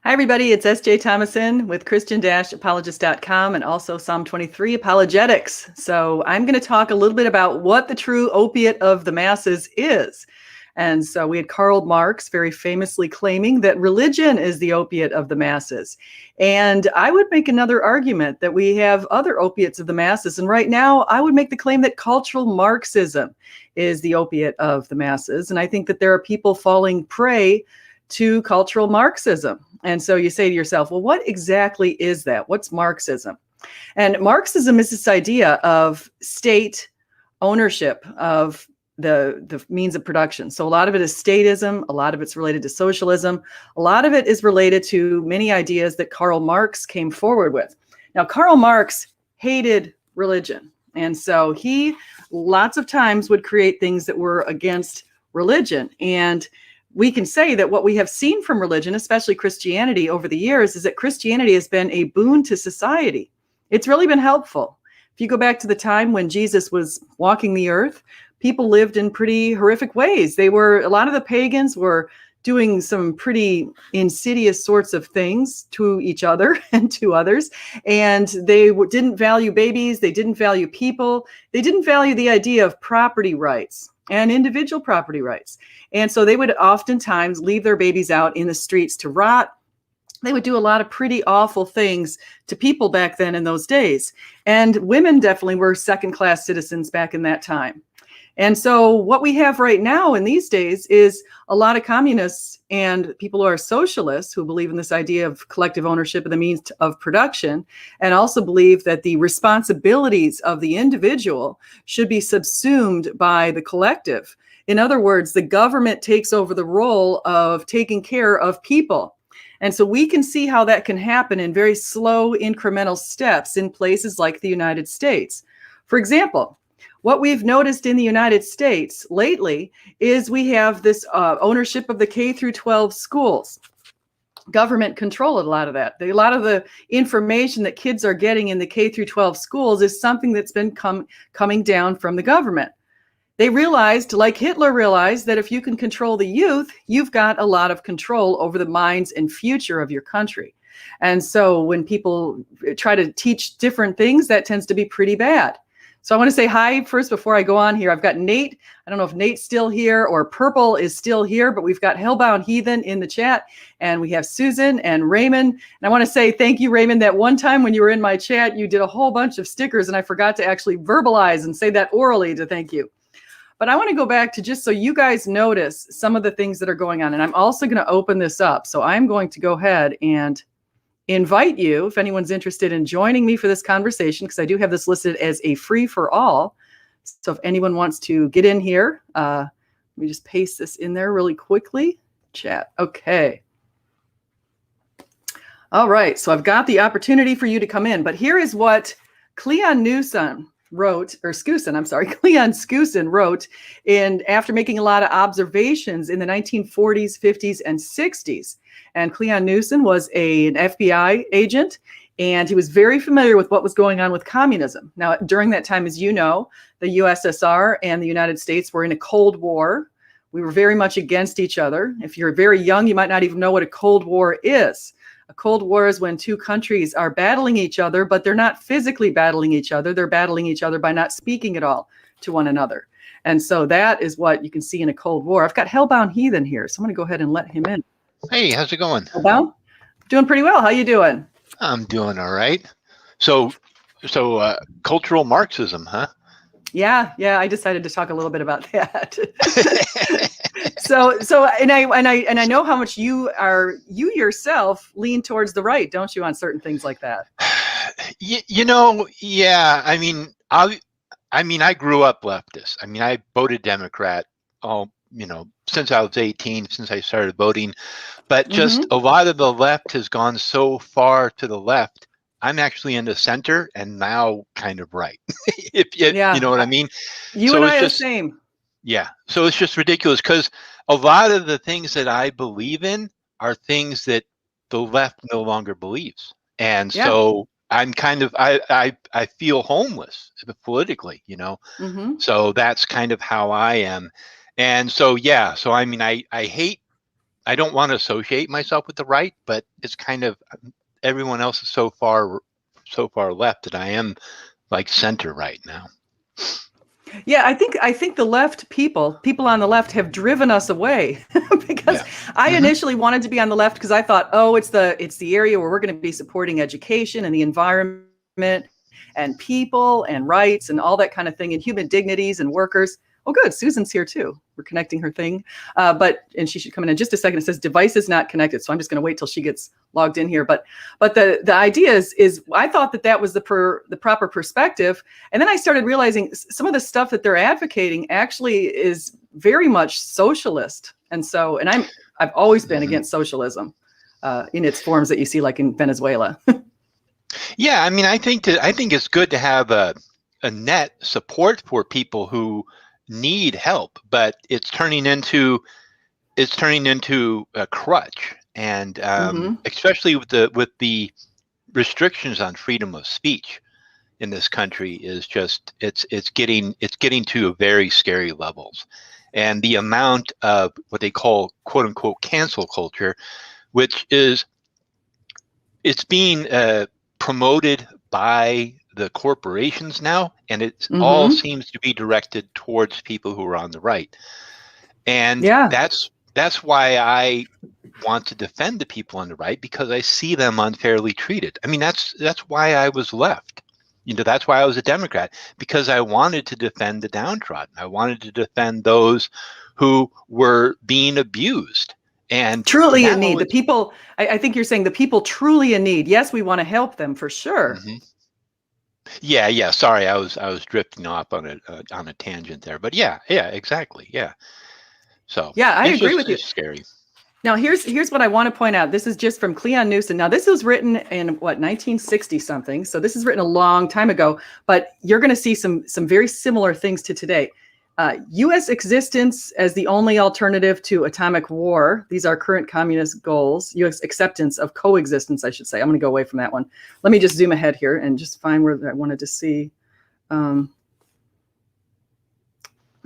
Hi, everybody. It's S.J. Thomason with Christian-Apologist.com and also Psalm 23 Apologetics. So I'm going to talk a little bit about what the true opiate of the masses is. And so we had Karl Marx very famously claiming that religion is the opiate of the masses. And I would make another argument that we have other opiates of the masses. And right now, I would make the claim that cultural Marxism is the opiate of the masses. And I think that there are people falling prey to cultural Marxism. And so you say to yourself, well, what exactly is that? What's Marxism? And Marxism is this idea of state ownership of the means of production. So a lot of it is statism, a lot of it's related to socialism, a lot of it is related to many ideas that Karl Marx came forward with. Now, Karl Marx hated religion. And so he lots of times would create things that were against religion. And we can say that what we have seen from religion, especially Christianity over the years, is that Christianity has been a boon to society. It's really been helpful. If you go back to the time when Jesus was walking the earth, people lived in pretty horrific ways. A lot of the pagans were doing some pretty insidious sorts of things to each other and to others. And they didn't value babies. They didn't value people. They didn't value the idea of property rights and individual property rights. And so they would oftentimes leave their babies out in the streets to rot. They would do a lot of pretty awful things to people back then in those days. And women definitely were second-class citizens back in that time. And so what we have right now in these days is a lot of communists and people who are socialists who believe in this idea of collective ownership of the means of production, and also believe that the responsibilities of the individual should be subsumed by the collective. In other words, the government takes over the role of taking care of people. And so we can see how that can happen in very slow incremental steps in places like the United States. For example, what we've noticed in the United States lately is we have this ownership of the K through 12 schools. Government controlled a lot of that. A lot of the information that kids are getting in the K through 12 schools is something that's been coming down from the government. They realized, like Hitler realized, that if you can control the youth, you've got a lot of control over the minds and future of your country. And so when people try to teach different things, that tends to be pretty bad. So I want to say hi first before I go on here. I've got Nate. I don't know if Nate's still here or Purple is still here, but we've got Hellbound Heathen in the chat, and we have Susan and Raymond. And I want to say thank you, Raymond. That one time when you were in my chat, you did a whole bunch of stickers, and I forgot to actually verbalize and say that orally to thank you. But I want to go back to just so you guys notice some of the things that are going on. And I'm also going to open this up. So I'm going to go ahead and invite you, if anyone's interested in joining me for this conversation, because I do have this listed as a free for all. So if anyone wants to get in here, let me just paste this in there really quickly. Chat. Okay. All right. So I've got the opportunity for you to come in. But here is what Cleon Newsom wrote, or Skousen, I'm sorry, Cleon Skousen wrote after making a lot of observations in the 1940s, 50s, and 60s. And Cleon Newsom was an FBI agent, and he was very familiar with what was going on with communism. Now, during that time, as you know, the USSR and the United States were in a Cold War. We were very much against each other. If you're very young, you might not even know what a Cold War is. A Cold War is when two countries are battling each other, but they're not physically battling each other. They're battling each other by not speaking at all to one another. And so that is what you can see in a Cold War. I've got Hellbound Heathen here, so I'm going to go ahead and let him in. Hey, how's it going? Hellbound? Doing pretty well. How you doing? I'm doing all right. So cultural Marxism, huh? Yeah, I decided to talk a little bit about that. And I know how much you yourself lean towards the right, don't you, on certain things like that? Yeah. I mean, I grew up leftist. I mean, I voted Democrat since I was 18, since I started voting. But just a lot of the left has gone so far to the left. I'm actually in the center and now kind of right. You know what I mean? You and I are the same. Yeah. So it's just ridiculous because a lot of the things that I believe in are things that the left no longer believes. And so I'm kind of, I feel homeless politically, So that's kind of how I am. And so, so I mean, I hate I don't want to associate myself with the right, but it's kind of everyone else is so far left that I am like center right now. Yeah, I think the left people on the left have driven us away because I initially wanted to be on the left because I thought, oh, it's the area where we're going to be supporting education and the environment and people and rights and all that kind of thing and human dignities and workers. Oh, good. Susan's here too. We're connecting her thing. And she should come in just a second. It says device is not connected. So I'm just going to wait till she gets logged in here. But the idea is I thought that was the proper perspective. And then I started realizing some of the stuff that they're advocating actually is very much socialist. And I've always been against socialism in its forms that you see like in Venezuela. Yeah. I mean, I think it's good to have a net support for people who need help, but it's turning into a crutch, and especially with the restrictions on freedom of speech in this country is just it's getting to very scary levels, and the amount of what they call quote unquote cancel culture, which is it's being promoted by the corporations now, and it all seems to be directed towards people who are on the right. And that's why I want to defend the people on the right, because I see them unfairly treated. I mean, that's why I was left. That's why I was a Democrat, because I wanted to defend the downtrodden. I wanted to defend those who were being abused. And truly in need. The people, I think you're saying the people truly in need. Yes, we want to help them for sure. Yeah. Sorry, I was drifting off on a tangent there, but yeah, exactly. Yeah. So yeah, I agree with you. It's scary. Now here's what I want to point out. This is just from Cleon Newson. Now this was written in 1960 something. So this is written a long time ago, but you're going to see some very similar things to today. U.S. existence as the only alternative to atomic war. These are current communist goals. U.S. acceptance of coexistence, I should say. I'm going to go away from that one. Let me just zoom ahead here and just find where I wanted to see.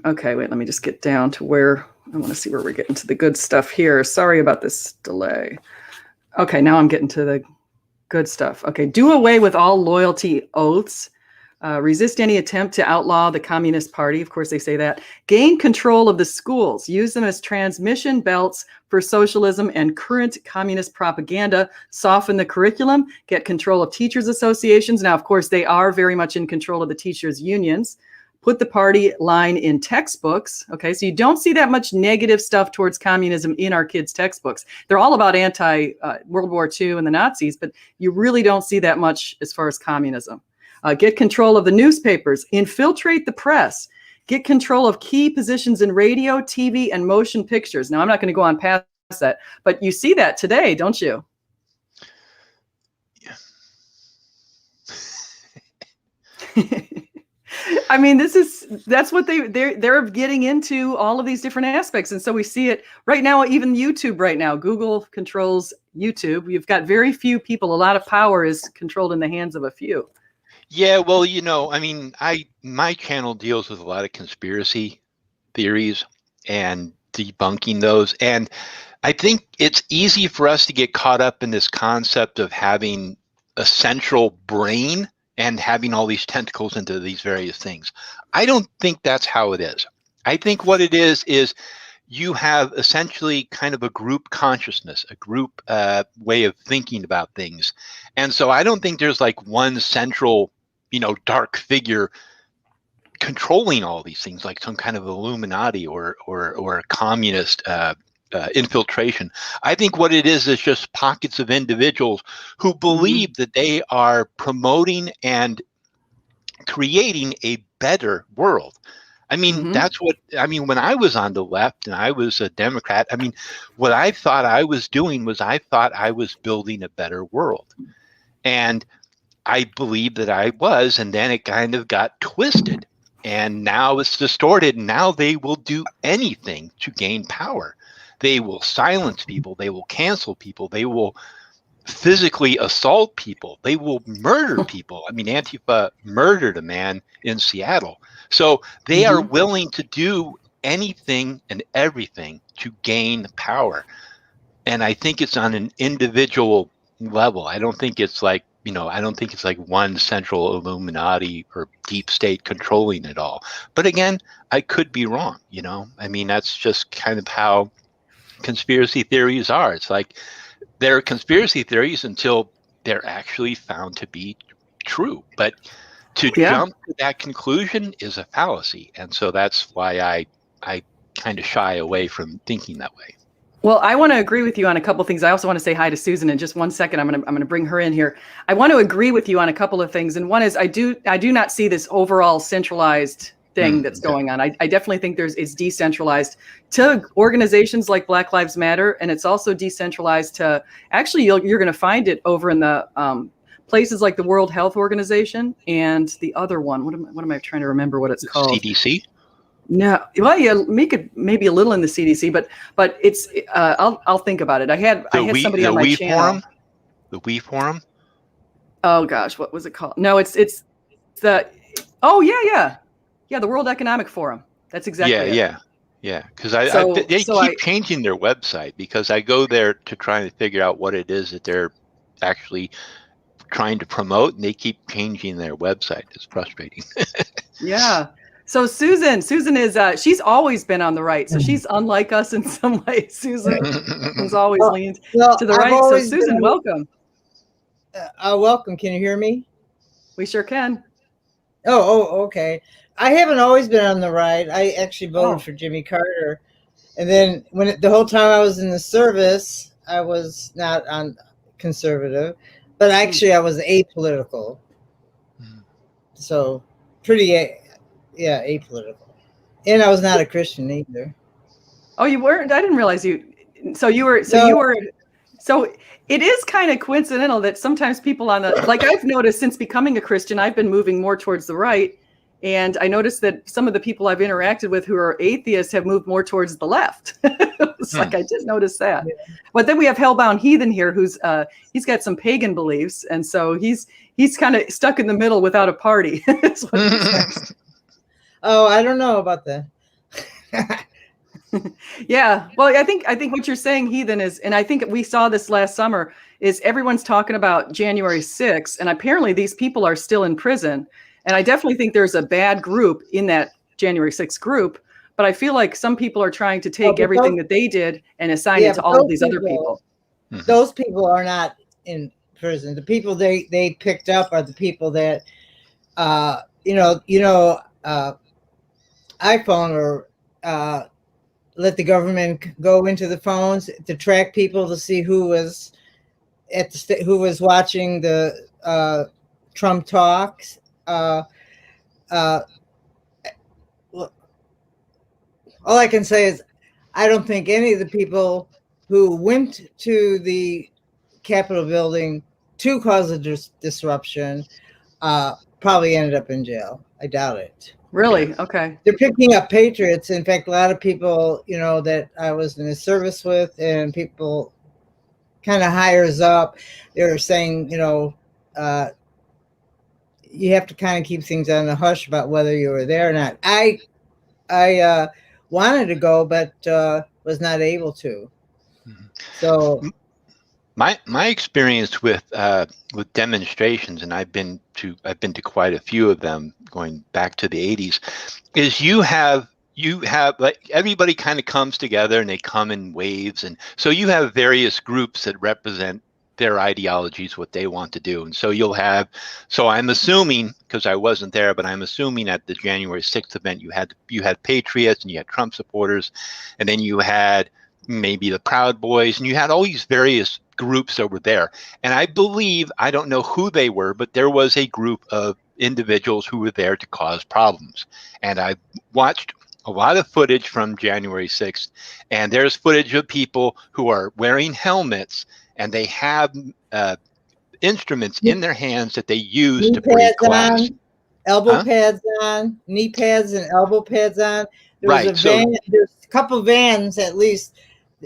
Okay, wait, let me just get down to where I want to see where we're getting to the good stuff here. Sorry about this delay. Okay, now I'm getting to the good stuff. Okay, do away with all loyalty oaths. Resist any attempt to outlaw the Communist Party. Of course, they say that. Gain control of the schools. Use them as transmission belts for socialism and current communist propaganda. Soften the curriculum. Get control of teachers' associations. Now, of course, they are very much in control of the teachers' unions. Put the party line in textbooks. Okay, so you don't see that much negative stuff towards communism in our kids' textbooks. They're all about anti-World War II and the Nazis, but you really don't see that much as far as communism. Get control of the newspapers, infiltrate the press, get control of key positions in radio, TV, and motion pictures. Now, I'm not going to go on past that, but you see that today, don't you? Yeah. I mean, that's what they're getting into, all of these different aspects. And so we see it right now, even YouTube right now. Google controls YouTube. You've got very few people. A lot of power is controlled in the hands of a few. Yeah, well, I mean, my channel deals with a lot of conspiracy theories and debunking those. And I think it's easy for us to get caught up in this concept of having a central brain and having all these tentacles into these various things. I don't think that's how it is. I think what it is you have essentially kind of a group consciousness, a group way of thinking about things. And so I don't think there's like one central dark figure controlling all these things, like some kind of Illuminati or a communist infiltration. I think what it is just pockets of individuals who believe that they are promoting and creating a better world. I mean, that's what, when I was on the left and I was a Democrat, what I thought I was doing was I thought I was building a better world. And I believed that I was, and then it kind of got twisted. And now it's distorted. And now they will do anything to gain power. They will silence people. They will cancel people. They will physically assault people. They will murder people. Antifa murdered a man in Seattle. So they are willing to do anything and everything to gain power. And I think it's on an individual level. I don't think it's like, I don't think it's like one central Illuminati or deep state controlling it all. But again, I could be wrong, I mean, that's just kind of how conspiracy theories are. It's like they're conspiracy theories until they're actually found to be true. But to jump to that conclusion is a fallacy. And so that's why I kind of shy away from thinking that way. Well, I want to agree with you on a couple of things. I also want to say hi to Susan in just 1 second. I'm going to bring her in here. I want to agree with you on a couple of things. And one is I do not see this overall centralized thing that's going on. I definitely think it's decentralized to organizations like Black Lives Matter, and it's also decentralized to actually you're going to find it over in the places like the World Health Organization and the other one. What am I trying to remember what it's called? CDC. No, well, yeah, maybe a little in the CDC, but it's I'll think about it. I had somebody on my channel. Forum? The We Forum. Oh gosh, what was it called? No, it's the the World Economic Forum. That's exactly it. Yeah. Because they keep changing their website because I go there to try to figure out what it is that they're actually trying to promote, and they keep changing their website. It's frustrating. Yeah. So Susan is she's always been on the right. So she's unlike us in some ways. Susan has always leaned to the right. So Susan, welcome. Welcome. Can you hear me? We sure can. Oh, okay. I haven't always been on the right. I actually voted for Jimmy Carter. And then the whole time I was in the service, I was not on conservative, but actually I was apolitical. So pretty apolitical. And I was not a Christian either. Oh, you weren't? I didn't realize you. So you were. So it is kind of coincidental that sometimes people like I've noticed since becoming a Christian, I've been moving more towards the right. And I noticed that some of the people I've interacted with who are atheists have moved more towards the left. It's like I did notice that. Yeah. But then we have Hellbound Heathen here, who's he's got some pagan beliefs, and so he's kind of stuck in the middle without a party. Oh, I don't know about that. Yeah. Well, I think what you're saying, Heathen, is, and I think we saw this last summer, is everyone's talking about January 6th, and apparently these people are still in prison. And I definitely think there's a bad group in that January 6th group, but I feel like some people are trying to take everything that they did and assign it to all of these other people. Those people are not in prison. The people they picked up are the people that, iPhone or let the government go into the phones to track people to see who was who was watching the Trump talks. All I can say is I don't think any of the people who went to the Capitol building to cause a disruption probably ended up in jail. I doubt it. Really? Okay. They're picking up patriots. In fact, a lot of people, that I was in the service with and people kind of hires up, they're saying, you have to kind of keep things on the hush about whether you were there or not. I wanted to go, but was not able to. So my experience with demonstrations, and I've been to quite a few of them going back to the 80s, is you have like everybody kind of comes together and they come in waves, and so you have various groups that represent their ideologies, what they want to do. And so so I'm assuming, because I wasn't there, but I'm assuming at the January 6th event, you had patriots and you had Trump supporters, and then you had maybe the Proud Boys, and you had all these various groups over there. And I believe, I don't know who they were, but there was a group of individuals who were there to cause problems. And I watched a lot of footage from January 6th, and there's footage of people who are wearing helmets, and they have instruments in their hands that they use to break glass. Elbow pads on, knee pads and elbow pads on. There's a couple vans, at least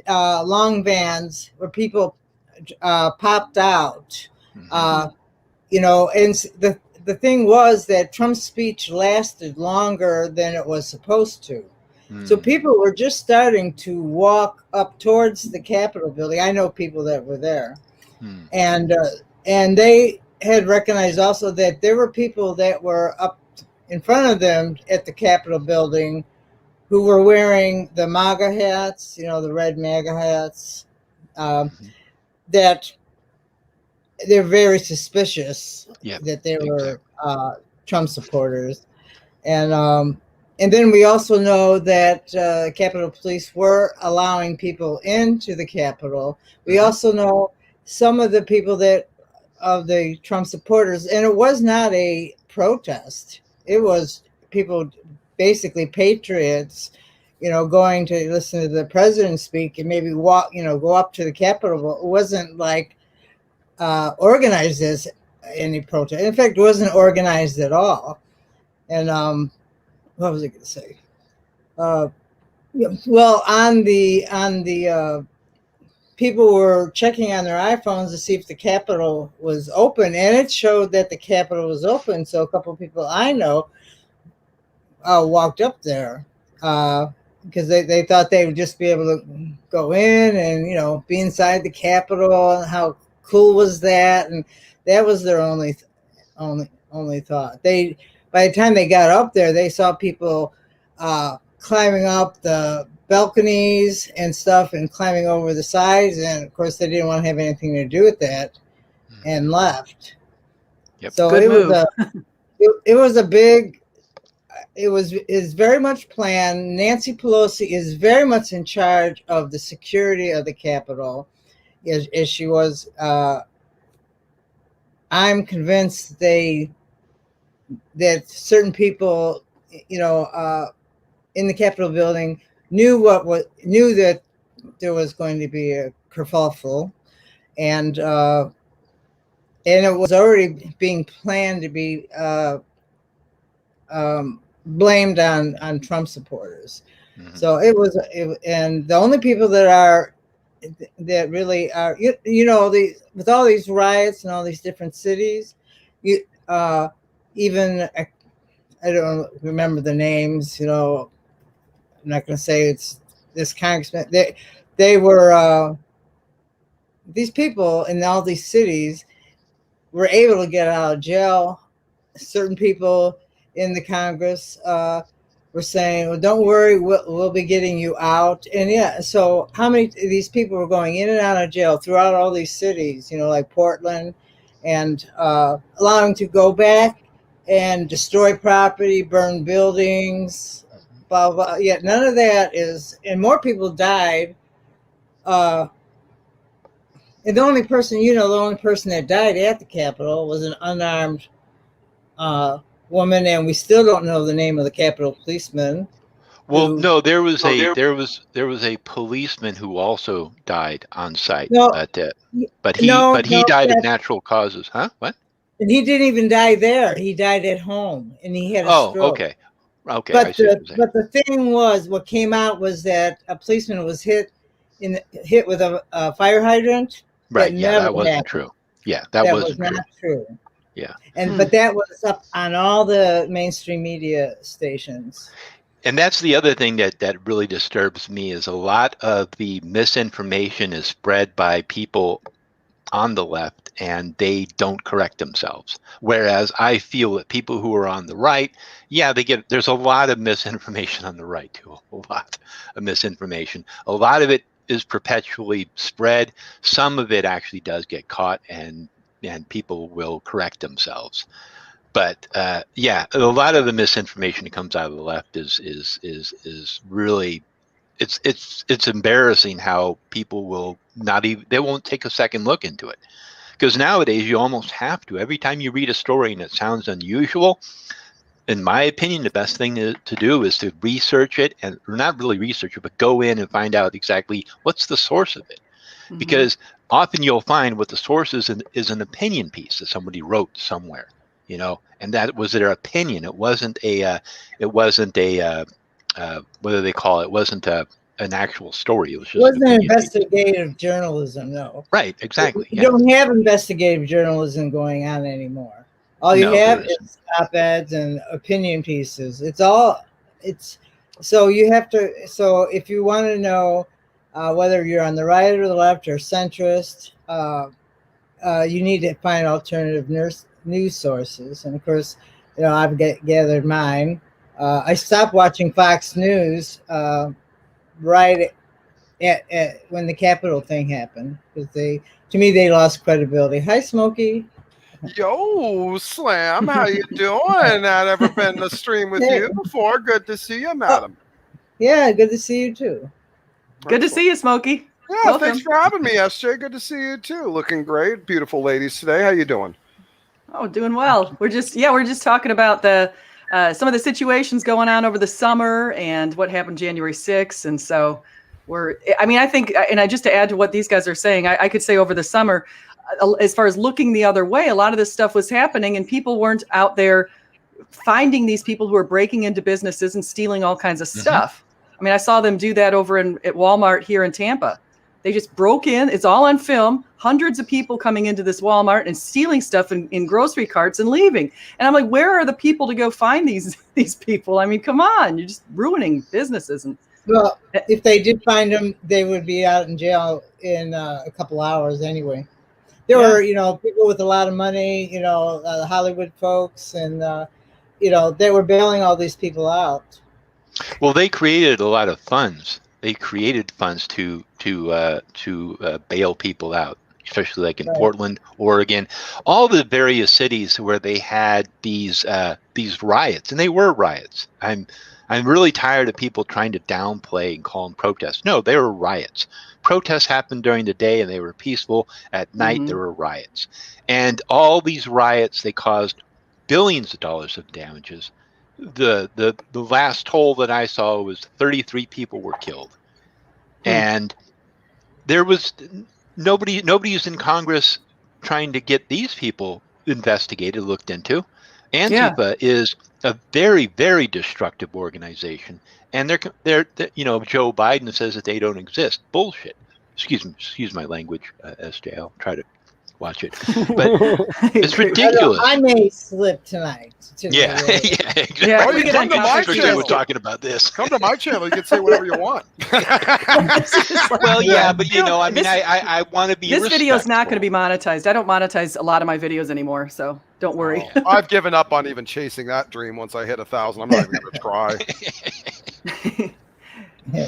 long vans, where people popped out. And the thing was that Trump's speech lasted longer than it was supposed to. So people were just starting to walk up towards the Capitol building. I know people that were there, and they had recognized also that there were people that were up in front of them at the Capitol building who were wearing the MAGA hats, the red MAGA hats, that they're very suspicious that they were Trump supporters. And then we also know that Capitol Police were allowing people into the Capitol. We also know some of the people of the Trump supporters, and it was not a protest. It was people, basically patriots, going to listen to the president speak and maybe go up to the Capitol. It wasn't like organized as any protest. In fact, it wasn't organized at all. And what was I going to say? Well, on the people were checking on their iPhones to see if the Capitol was open, and it showed that the Capitol was open. So a couple of people I know walked up there because they thought they would just be able to go in and be inside the Capitol, and how cool was that? And that was their only thought. By the time they got up there, they saw people climbing up the balconies and stuff and climbing over the sides. And of course, they didn't want to have anything to do with that and left. So it was a big, is very much planned. Nancy Pelosi is very much in charge of the security of the Capitol, as she was. I'm convinced that certain people, in the Capitol building knew that there was going to be a kerfuffle, and it was already being planned to be blamed on Trump supporters. So and the only people that really are, with all these riots in all these different cities, even I don't remember the names, I'm not going to say it's this congressman. They were, these people in all these cities were able to get out of jail. Certain people in the Congress were saying, well, don't worry, we'll be getting you out. And so how many of these people were going in and out of jail throughout all these cities, like Portland, and allowing to go back and destroy property, burn buildings, blah, blah. Yet none of that is, and more people died. And the only person that died at the Capitol was an unarmed woman, and we still don't know the name of the Capitol policeman. Well, no, there was a policeman who also died on site. But he died of natural causes, huh? What? And he didn't even die there. He died at home, and he had a stroke. Okay. But the thing was, what came out was that a policeman was hit with a fire hydrant. Right. That wasn't true. Yeah, that was not true. Yeah. But that was up on all the mainstream media stations. And that's the other thing that really disturbs me, is a lot of the misinformation is spread by people on the left, and they don't correct themselves. Whereas I feel that people who are on the right, there's a lot of misinformation on the right too, a lot of misinformation. A lot of it is perpetually spread. Some of it actually does get caught, and people will correct themselves. But a lot of the misinformation that comes out of the left is really, it's embarrassing how people will they won't take a second look into it. Because nowadays you almost have to. Every time you read a story and it sounds unusual, in my opinion, the best thing to do is to research it, or not really research it, but go in and find out exactly what's the source of it. Mm-hmm. Because often you'll find what the source is an opinion piece that somebody wrote somewhere, and that was their opinion. It wasn't what do they call it? It wasn't an actual story. It was just investigative journalism, no. Right, exactly. You don't have investigative journalism going on anymore. All you have is op-eds and opinion pieces. So you have to. So if you want to know whether you're on the right or the left or centrist, you need to find alternative news sources. And of course, I've gathered mine. I stopped watching Fox News right at when the Capitol thing happened, because to me they lost credibility. Hi, Smokey. Yo, Slam, how you doing? I've never been to stream with you before. Good to see you, madam. Yeah, good to see you too. Good to see you, Smokey. Yeah, Welcome. Thanks for having me, SJ. Good to see you too. Looking great, beautiful ladies today. How you doing? Oh, doing well. We're just talking about the some of the situations going on over the summer and what happened January 6th. And so I think, and just to add to what these guys are saying, I could say over the summer, as far as looking the other way, a lot of this stuff was happening and people weren't out there finding these people who were breaking into businesses and stealing all kinds of stuff. I mean, I saw them do that over at Walmart here in Tampa. They just broke in. It's all on film. Hundreds of people coming into this Walmart and stealing stuff in grocery carts and leaving. And I'm like, where are the people to go find these people? I mean, come on, you're just ruining businesses. Well, if they did find them, they would be out in jail in a couple hours anyway. There were, people with a lot of money, the Hollywood folks, and they were bailing all these people out. Well, they created a lot of funds. They created funds to bail people out, especially like in Portland, Oregon, all the various cities where they had these riots, and they were riots. I'm really tired of people trying to downplay and call them protests. No, they were riots. Protests happened during the day and they were peaceful. At night, there were riots. And all these riots, they caused billions of dollars of damages. The last toll that I saw was 33 people were killed. And there was nobody's in Congress trying to get these people investigated, looked into. Antifa is a very, very destructive organization, and they're Joe Biden says that they don't exist. Bullshit. Excuse my language, SJ. I'll try to watch it, but it's ridiculous. I may slip tonight. Yeah, exactly. Yeah, well, you come to my channel. We're talking about this. Come to my channel. You can say whatever you want. Well, yeah, but I want to be. This video is not going to be monetized. I don't monetize a lot of my videos anymore, so don't worry. I've given up on even chasing that dream. Once I hit 1,000, I'm not even going to try.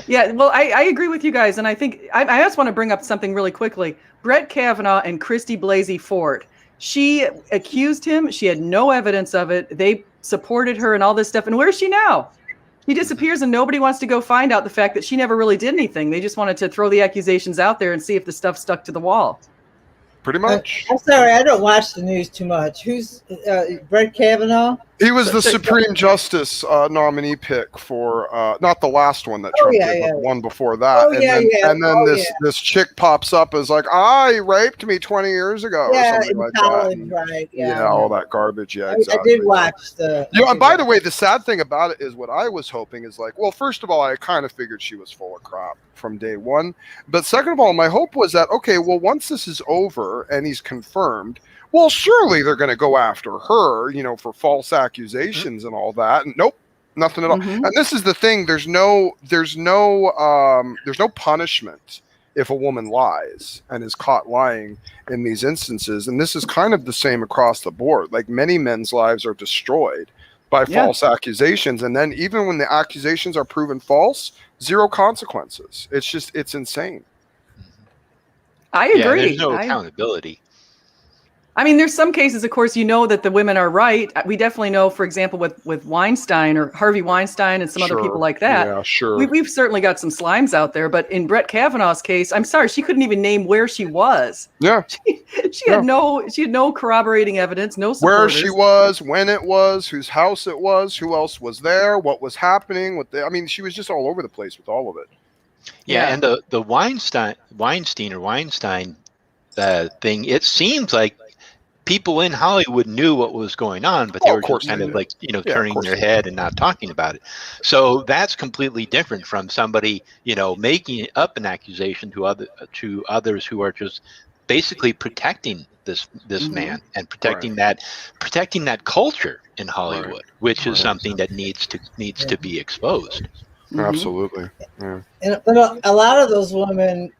Yeah, well, I agree with you guys, and I think I just want to bring up something really quickly. Brett Kavanaugh and Christy Blasey Ford. She accused him. She had no evidence of it. They supported her and all this stuff. And where's she now? She disappears, and nobody wants to go find out the fact that she never really did anything. They just wanted to throw the accusations out there and see if the stuff stuck to the wall. Pretty much. I'm sorry, I don't watch the news too much. Who's Brett Kavanaugh? He was the Supreme Justice nominee pick for not the last one that Trump did, but the one before that. And then this chick pops up as like, he raped me 20 years ago or something like college, that. Right? Yeah, all that garbage. Yeah, exactly. I did watch the. And by the way, the sad thing about it is what I was hoping is like, well, first of all, I kind of figured she was full of crap from day one. But second of all, my hope was that, okay, well, once this is over and he's confirmed, well, surely they're going to go after her, for false accusations and all that. And nope, nothing at all. And this is the thing: there's no punishment if a woman lies and is caught lying in these instances. And this is kind of the same across the board. Like many men's lives are destroyed by false accusations, and then even when the accusations are proven false, zero consequences. It's insane. I agree. There's no accountability. I mean, there's some cases, of course, that the women are right. We definitely know, for example, with Weinstein or Harvey Weinstein and some other people like that. Yeah, sure. We've certainly got some slimes out there. But in Brett Kavanaugh's case, I'm sorry, she couldn't even name where she was. Yeah. She had no corroborating evidence, no supporters. Where she was, when it was, whose house it was, who else was there, what was happening. She was just all over the place with all of it. Yeah, and the Weinstein thing, it seems like people in Hollywood knew what was going on, but they were just kind of like, turning their head and not talking about it. So that's completely different from somebody, making up an accusation to others who are just basically protecting this man and protecting that culture in Hollywood, which is something that needs to be exposed. Absolutely. Yeah. And but a lot of those women,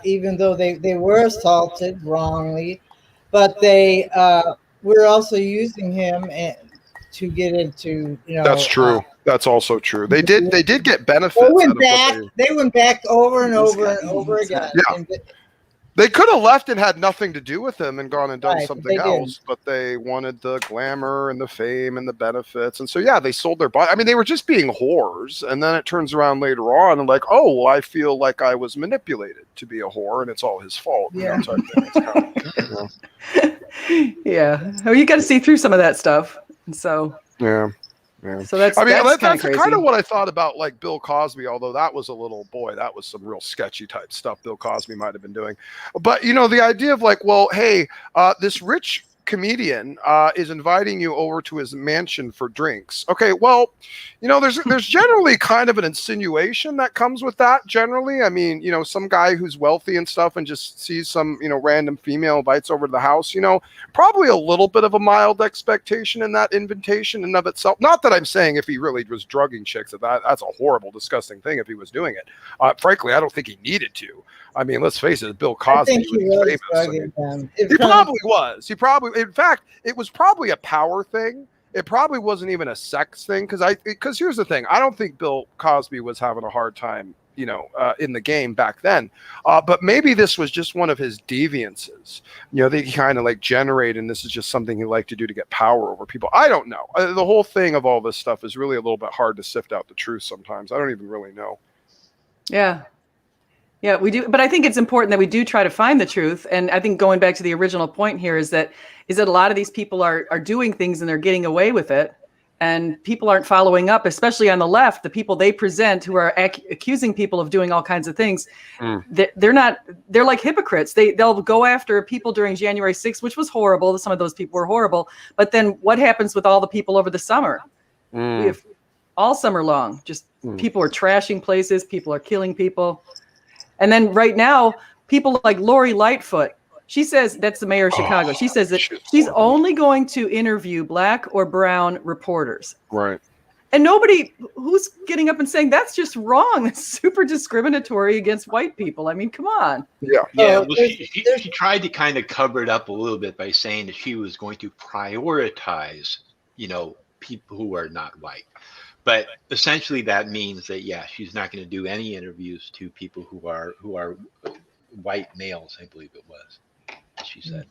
even though they were assaulted wrongly, but they were also using him to get into, That's true. That's also true. They did get benefits they out went of back. what They went back over and This over guy, and over he's again. Yeah. And they could have left and had nothing to do with him and gone and done Right, something they didn't. else, but they wanted the glamour and the fame and the benefits. And so, yeah, they sold their body. I mean, they were just being whores. And then it turns around later on and like, oh, well, I feel like I was manipulated to be a whore and it's all his fault. Yeah. Type thing. It's kind of, Yeah. Oh, you got to see through some of that stuff. And so, yeah. Yeah. so that's, I mean, that's that's kind of kind crazy. of what I thought about like Bill Cosby, although that was a little, boy, that was some real sketchy type stuff Bill Cosby might have been doing. But, the idea of like, well, hey, this rich comedian is inviting you over to his mansion for drinks. Okay, well, there's generally kind of an insinuation that comes with that generally. I mean, some guy who's wealthy and stuff and just sees some, random female invites over to the house, probably a little bit of a mild expectation in that invitation in of itself. Not that I'm saying if he really was drugging chicks, that's a horrible, disgusting thing if he was doing it. Frankly, I don't think he needed to. I mean, let's face it, Bill Cosby I think he was famous. drugging them. He probably was. In fact, it was probably a power thing. It probably wasn't even a sex thing. Because here's the thing. I don't think Bill Cosby was having a hard time, in the game back then. But maybe this was just one of his deviances, that he kind of like generate. And this is just something he liked to do to get power over people. I don't know. The whole thing of all this stuff is really a little bit hard to sift out the truth sometimes. I don't even really know. Yeah. Yeah, we do. But I think it's important that we do try to find the truth. And I think going back to the original point here is that a lot of these people are doing things and they're getting away with it. And people aren't following up, especially on the left. The people they present who are accusing people of doing all kinds of things, they're like hypocrites. They'll go after people during January 6th, which was horrible. Some of those people were horrible. But then what happens with all the people over the summer? We have all summer long, just people are trashing places. People are killing people. And then right now, people like Lori Lightfoot, she says, that's the mayor of Chicago. She says that she's only going to interview black or brown reporters. Right. And nobody who's getting up and saying that's just wrong. That's super discriminatory against white people. I mean, come on. Yeah. Yeah. Well, she tried to kind of cover it up a little bit by saying that she was going to prioritize, people who are not white. But essentially, that means that she's not going to do any interviews to people who are white males. I believe it was. She said.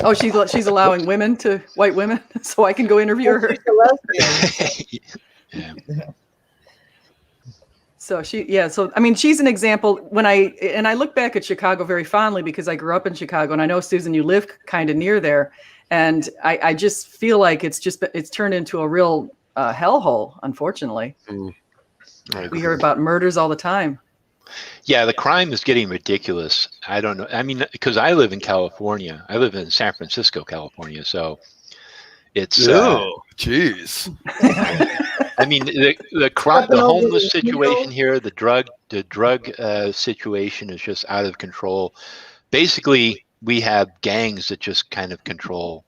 Oh, she's allowing white women, so I can go interview her. Yeah. So so I mean, she's an example. When I look back at Chicago very fondly because I grew up in Chicago, and I know, Susan, you live kind of near there, and I just feel like it's turned into a real hellhole, unfortunately. We hear about murders all the time. Yeah, the crime is getting ridiculous. I don't know. I mean, because I live in California. I live in San Francisco, California. So it's jeez. I mean, the homeless situation here, the drug situation is just out of control. Basically, we have gangs that just kind of control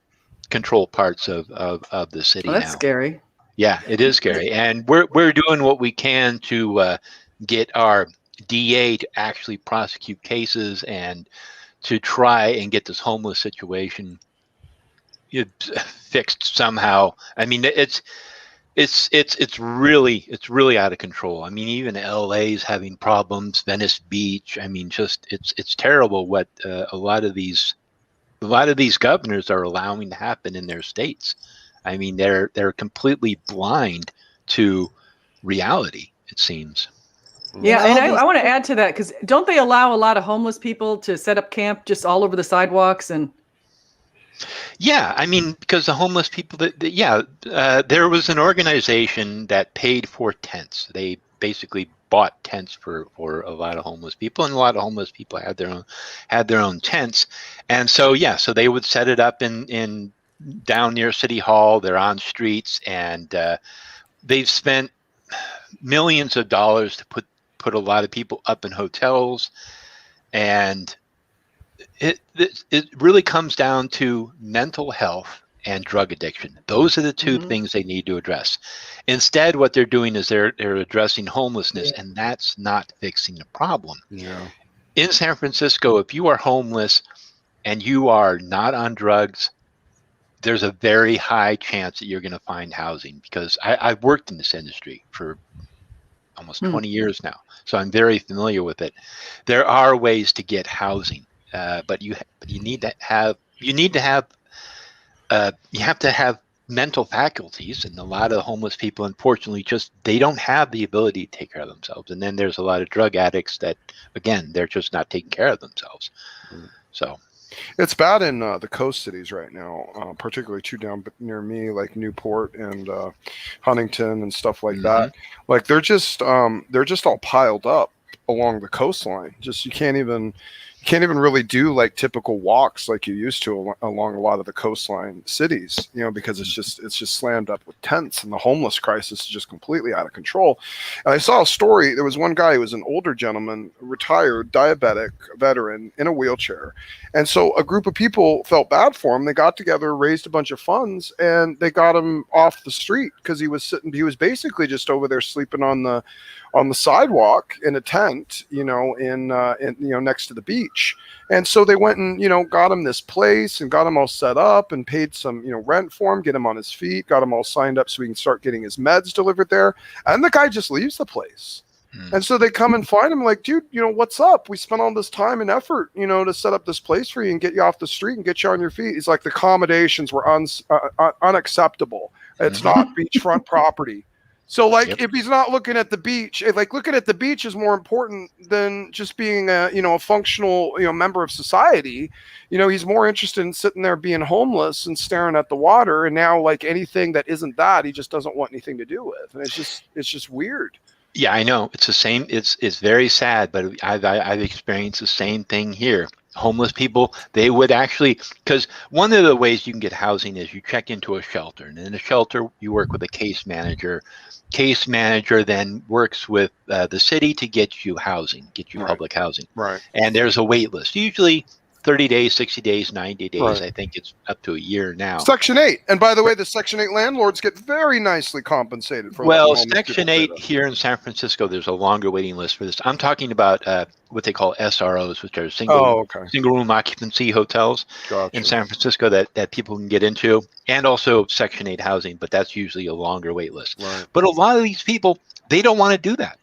parts of the city. Well, that's now. Scary. Yeah, it is scary, and we're doing what we can to get our DA to actually prosecute cases and to try and get this homeless situation fixed somehow. I mean, it's really out of control. I mean, even LA is having problems. Venice Beach. I mean, just it's terrible what a lot of these governors are allowing to happen in their states. I mean, they're completely blind to reality, it seems. Yeah, and I want to add to that, because don't they allow a lot of homeless people to set up camp just all over the sidewalks? And yeah, I mean, because the homeless people, there was an organization that paid for tents. They basically bought tents for a lot of homeless people, and a lot of homeless people had their own tents. And so they would set it up in down near City Hall. They're on streets, and they've spent millions of dollars to put a lot of people up in hotels, and it really comes down to mental health and drug addiction. Those are the two things they need to address. Instead, what they're doing is they're addressing homelessness, and that's not fixing the problem. Yeah. In San Francisco, if you are homeless and you are not on drugs, there's a very high chance that you're going to find housing, because I've worked in this industry for almost 20 years now, so I'm very familiar with it. There are ways to get housing, but you have to have mental faculties, and a lot of homeless people, unfortunately, they don't have the ability to take care of themselves. And then there's a lot of drug addicts that, again, they're just not taking care of themselves. So it's bad in the coast cities right now, particularly too down near me, like Newport and Huntington and stuff like that. Like they're just all piled up along the coastline. Just you can't even really do like typical walks like you used to along a lot of the coastline cities, because it's just slammed up with tents, and the homeless crisis is just completely out of control. And I saw a story. There was one guy who was an older gentleman, retired, diabetic, veteran, in a wheelchair. And so a group of people felt bad for him. They got together, raised a bunch of funds, and they got him off the street because he was basically just over there sleeping on the sidewalk in a tent, next to the beach. And so they went and, got him this place and got him all set up and paid some, rent for him, get him on his feet, got him all signed up so he can start getting his meds delivered there. And the guy just leaves the place. And so they come and find him like, dude, what's up? We spent all this time and effort, to set up this place for you and get you off the street and get you on your feet. He's like, the accommodations were unacceptable. It's not beachfront property. So if he's not looking at the beach, looking at the beach is more important than just being a functional, member of society. He's more interested in sitting there being homeless and staring at the water. And now anything that isn't that, he just doesn't want anything to do with. And it's just weird. Yeah, I know. It's the same. It's very sad, but I've experienced the same thing here. Homeless people, they would actually, because one of the ways you can get housing is you check into a shelter, and in a shelter you work with a case manager. Case manager then works with the city to get you housing, get you public housing. Right. And there's a wait list, usually 30 days, 60 days, 90 days. Right. I think it's up to a year now. Section 8. And by the way, the Section 8 landlords get very nicely compensated for Section 8 here in San Francisco, there's a longer waiting list for this. I'm talking about what they call SROs, which are single room occupancy hotels in San Francisco that people can get into, and also Section 8 housing, but that's usually a longer wait list. Right. But a lot of these people, they don't want to do that.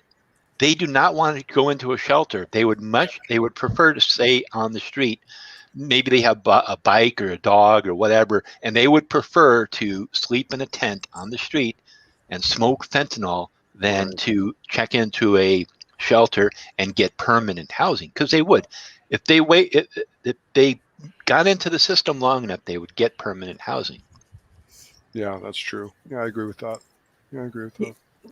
They do not want to go into a shelter. They would prefer to stay on the street. Maybe they have a bike or a dog or whatever, and they would prefer to sleep in a tent on the street and smoke fentanyl than to check into a shelter and get permanent housing. Because they would, if they got into the system long enough, they would get permanent housing. Yeah, that's true. Yeah, I agree with that.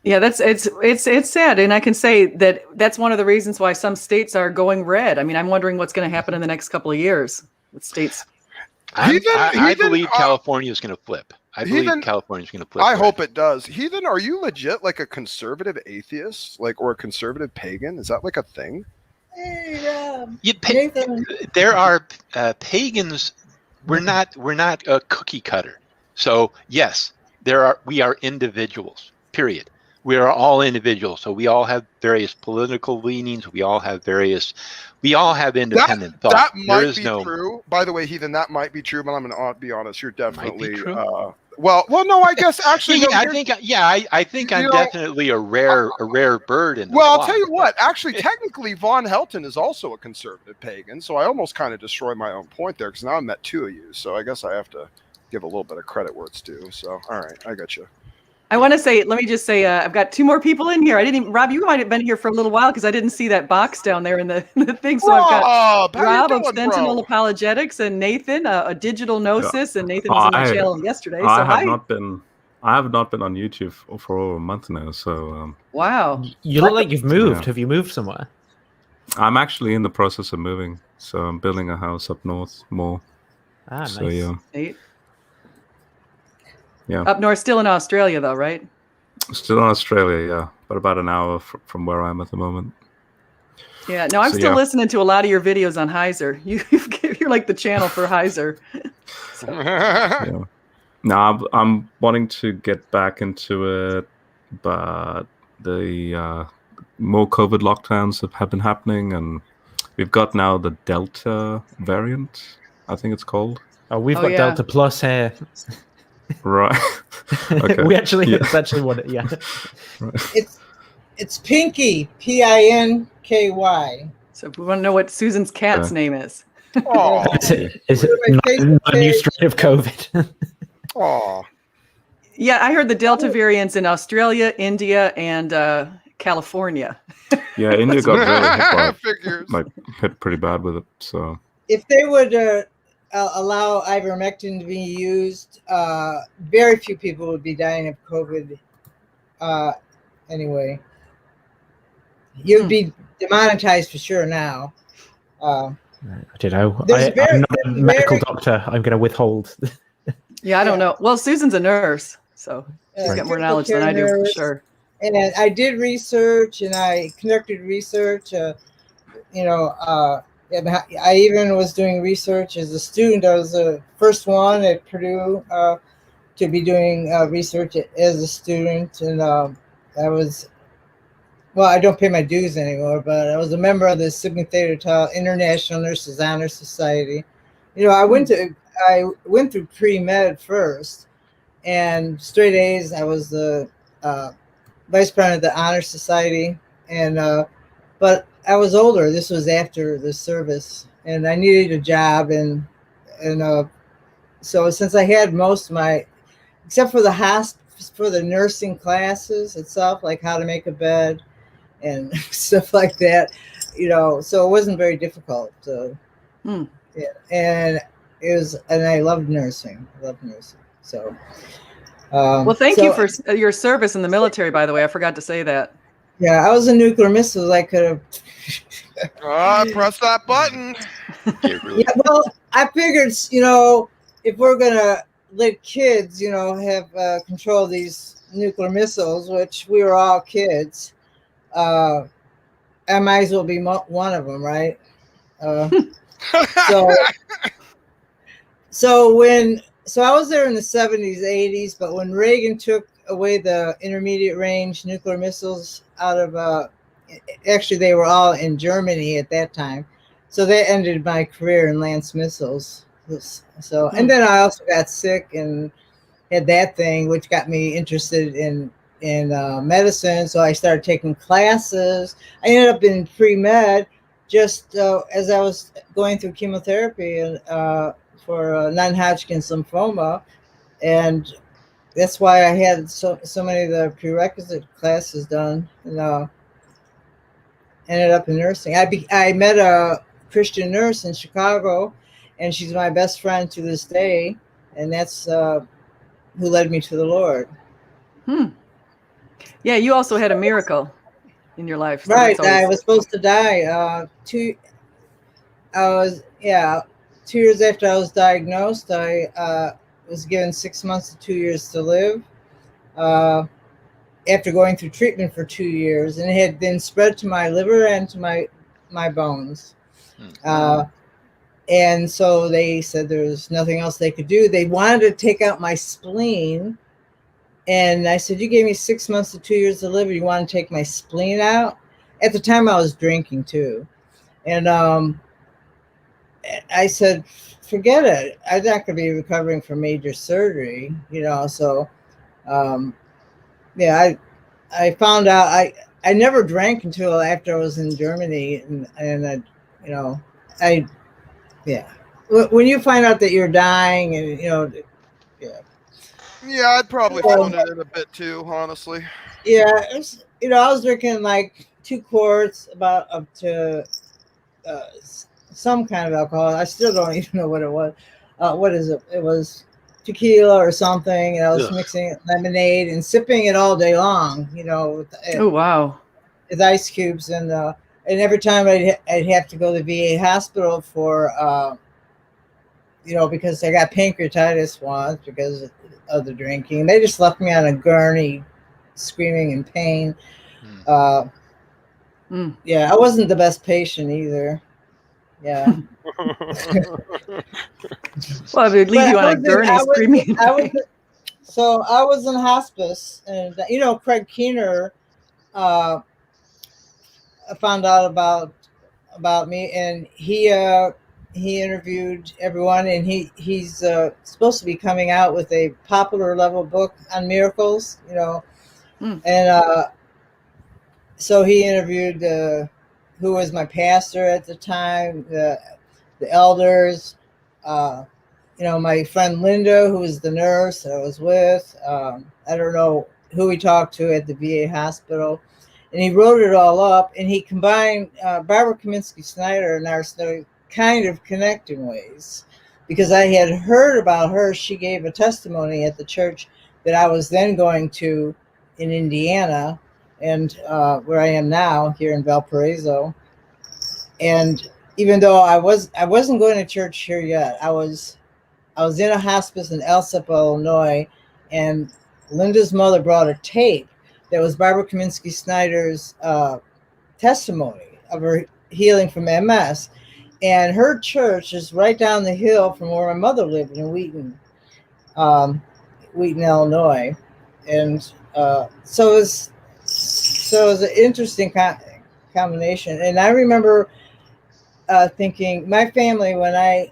Yeah, it's sad, and I can say that's one of the reasons why some states are going red. I mean, I'm wondering what's going to happen in the next couple of years with states. I believe California is going to flip. I hope it does. Heathen, are you legit like a conservative atheist, or a conservative pagan? Is that like a thing? Hey, there are pagans. We're not a cookie cutter. So yes, we are individuals. Period. We are all individuals, so we all have various political leanings. We all have independent thought. That might be true. By the way, Heathen, that might be true, but I'm going to be honest. You're definitely well, no, I guess actually. I think I'm definitely a rare bird in the flock. I'll tell you what. Actually, technically, Von Helton is also a conservative pagan, so I almost kind of destroyed my own point there because now I met two of you. So I guess I have to give a little bit of credit where it's due. So all right, I got you. I want to say, let me just say, I've got two more people in here. Rob, you might have been here for a little while because I didn't see that box down there in the thing. So I've got Rob of Sentinel Apologetics and Nathan, a digital Gnosis, and Nathan was on the channel yesterday. I have not been on YouTube for over a month now. So wow, you look like you've moved. Yeah. Have you moved somewhere? I'm actually in the process of moving, so I'm building a house up north more. So, nice. Yeah. Yeah. Up north, still in Australia, though, right? Still in Australia, yeah. But about an hour from where I am at the moment. Yeah. No, I'm still listening to a lot of your videos on Heiser. You're like the channel for Heiser. No, I'm wanting to get back into it, but the more COVID lockdowns have been happening, and we've got now the Delta variant, I think it's called. Oh, we've Oh, got yeah. Delta Plus here. Right. Okay. We actually, Yeah. it's actually what it, yeah. Right. It's Pinky, Pinky. So if we want to know what Susan's cat's Okay. name is. Oh, Is it not a new strain of COVID? oh. Yeah, I heard the Delta variants in Australia, India, and California. Yeah, India got really Figures. hit pretty bad with it. So If they would allow ivermectin to be used, very few people would be dying of COVID. Anyway, you'd be demonetized for sure now. I don't know. There's I'm not a medical doctor. I'm going to withhold. Yeah, I don't know. Well, Susan's a nurse, so she's Right. got more knowledge than I do for sure. And I did research, and I conducted research. I even was doing research as a student. I was the first one at Purdue to be doing research as a student, and I was. Well, I don't pay my dues anymore, but I was a member of the Sigma Theta Tau International Nurses Honor Society. I went through pre-med first, and straight A's. I was the vice president of the Honor Society, and but I was older. This was after the service, and I needed a job, and so since I had most of my, except for the nursing classes itself, like how to make a bed and stuff like that, so it wasn't very difficult. So, yeah, and I loved nursing. So, Well, thank you for your service in the military, by the way. I forgot to say that. Yeah, I was a nuclear missile. I could have. Press that button. Yeah, well, I figured, if we're gonna let kids, have control of these nuclear missiles, which we were all kids, I might as well be one of them, right? So I was there in the 70s, 80s, but when Reagan took away the intermediate range nuclear missiles out of, actually they were all in Germany at that time. So that ended my career in Lance missiles. So, and then I also got sick and had that thing, which got me interested in medicine. So I started taking classes. I ended up in pre-med just as I was going through chemotherapy and for non-Hodgkin's lymphoma, and that's why I had so many of the prerequisite classes done, and ended up in nursing. I met a Christian nurse in Chicago, and she's my best friend to this day, and that's who led me to the Lord. Yeah, you also had a miracle in your life. So Right, I was supposed to die. 2 years after I was diagnosed, I was given 6 months to 2 years to live. After going through treatment for 2 years, and it had been spread to my liver and to my bones. And so they said there was nothing else they could do. They wanted to take out my spleen. And I said, you gave me 6 months to 2 years to live. You want to take my spleen out? At the time I was drinking too. And I said, forget it. I'm not going to be recovering from major surgery, so yeah, I found out I never drank until after I was in Germany, and when you find out that you're dying, and Yeah, I'd probably phone it in a bit too, honestly. Yeah, it's, I was drinking like 2 quarts up to some kind of alcohol. I still don't even know what it was. What is it? It was tequila or something, and I was mixing lemonade and sipping it all day long, oh, wow. With ice cubes, and every time I'd have to go to the VA hospital for because I got pancreatitis once because of the drinking. They just left me on a gurney screaming in pain. Yeah, I wasn't the best patient either. Yeah. Well, if they leave you on a gurney screaming. So I was in hospice, and Craig Keener found out about me, and he interviewed everyone, and he's supposed to be coming out with a popular level book on miracles, and so he interviewed who was my pastor at the time, the elders, my friend Linda, who was the nurse that I was with. I don't know who he talked to at the VA hospital. And he wrote it all up, and he combined Barbara Kaminsky Snyder and our study kind of connecting ways, because I had heard about her. She gave a testimony at the church that I was then going to in Indiana, and where I am now here in Valparaiso. And even though I wasn't going to church here yet, I was in a hospice in Elsip, Illinois, and Linda's mother brought a tape that was Barbara Kaminsky Snyder's testimony of her healing from MS. And her church is right down the hill from where my mother lived in Wheaton, Illinois. And so it was an interesting combination. And I remember thinking, my family, when they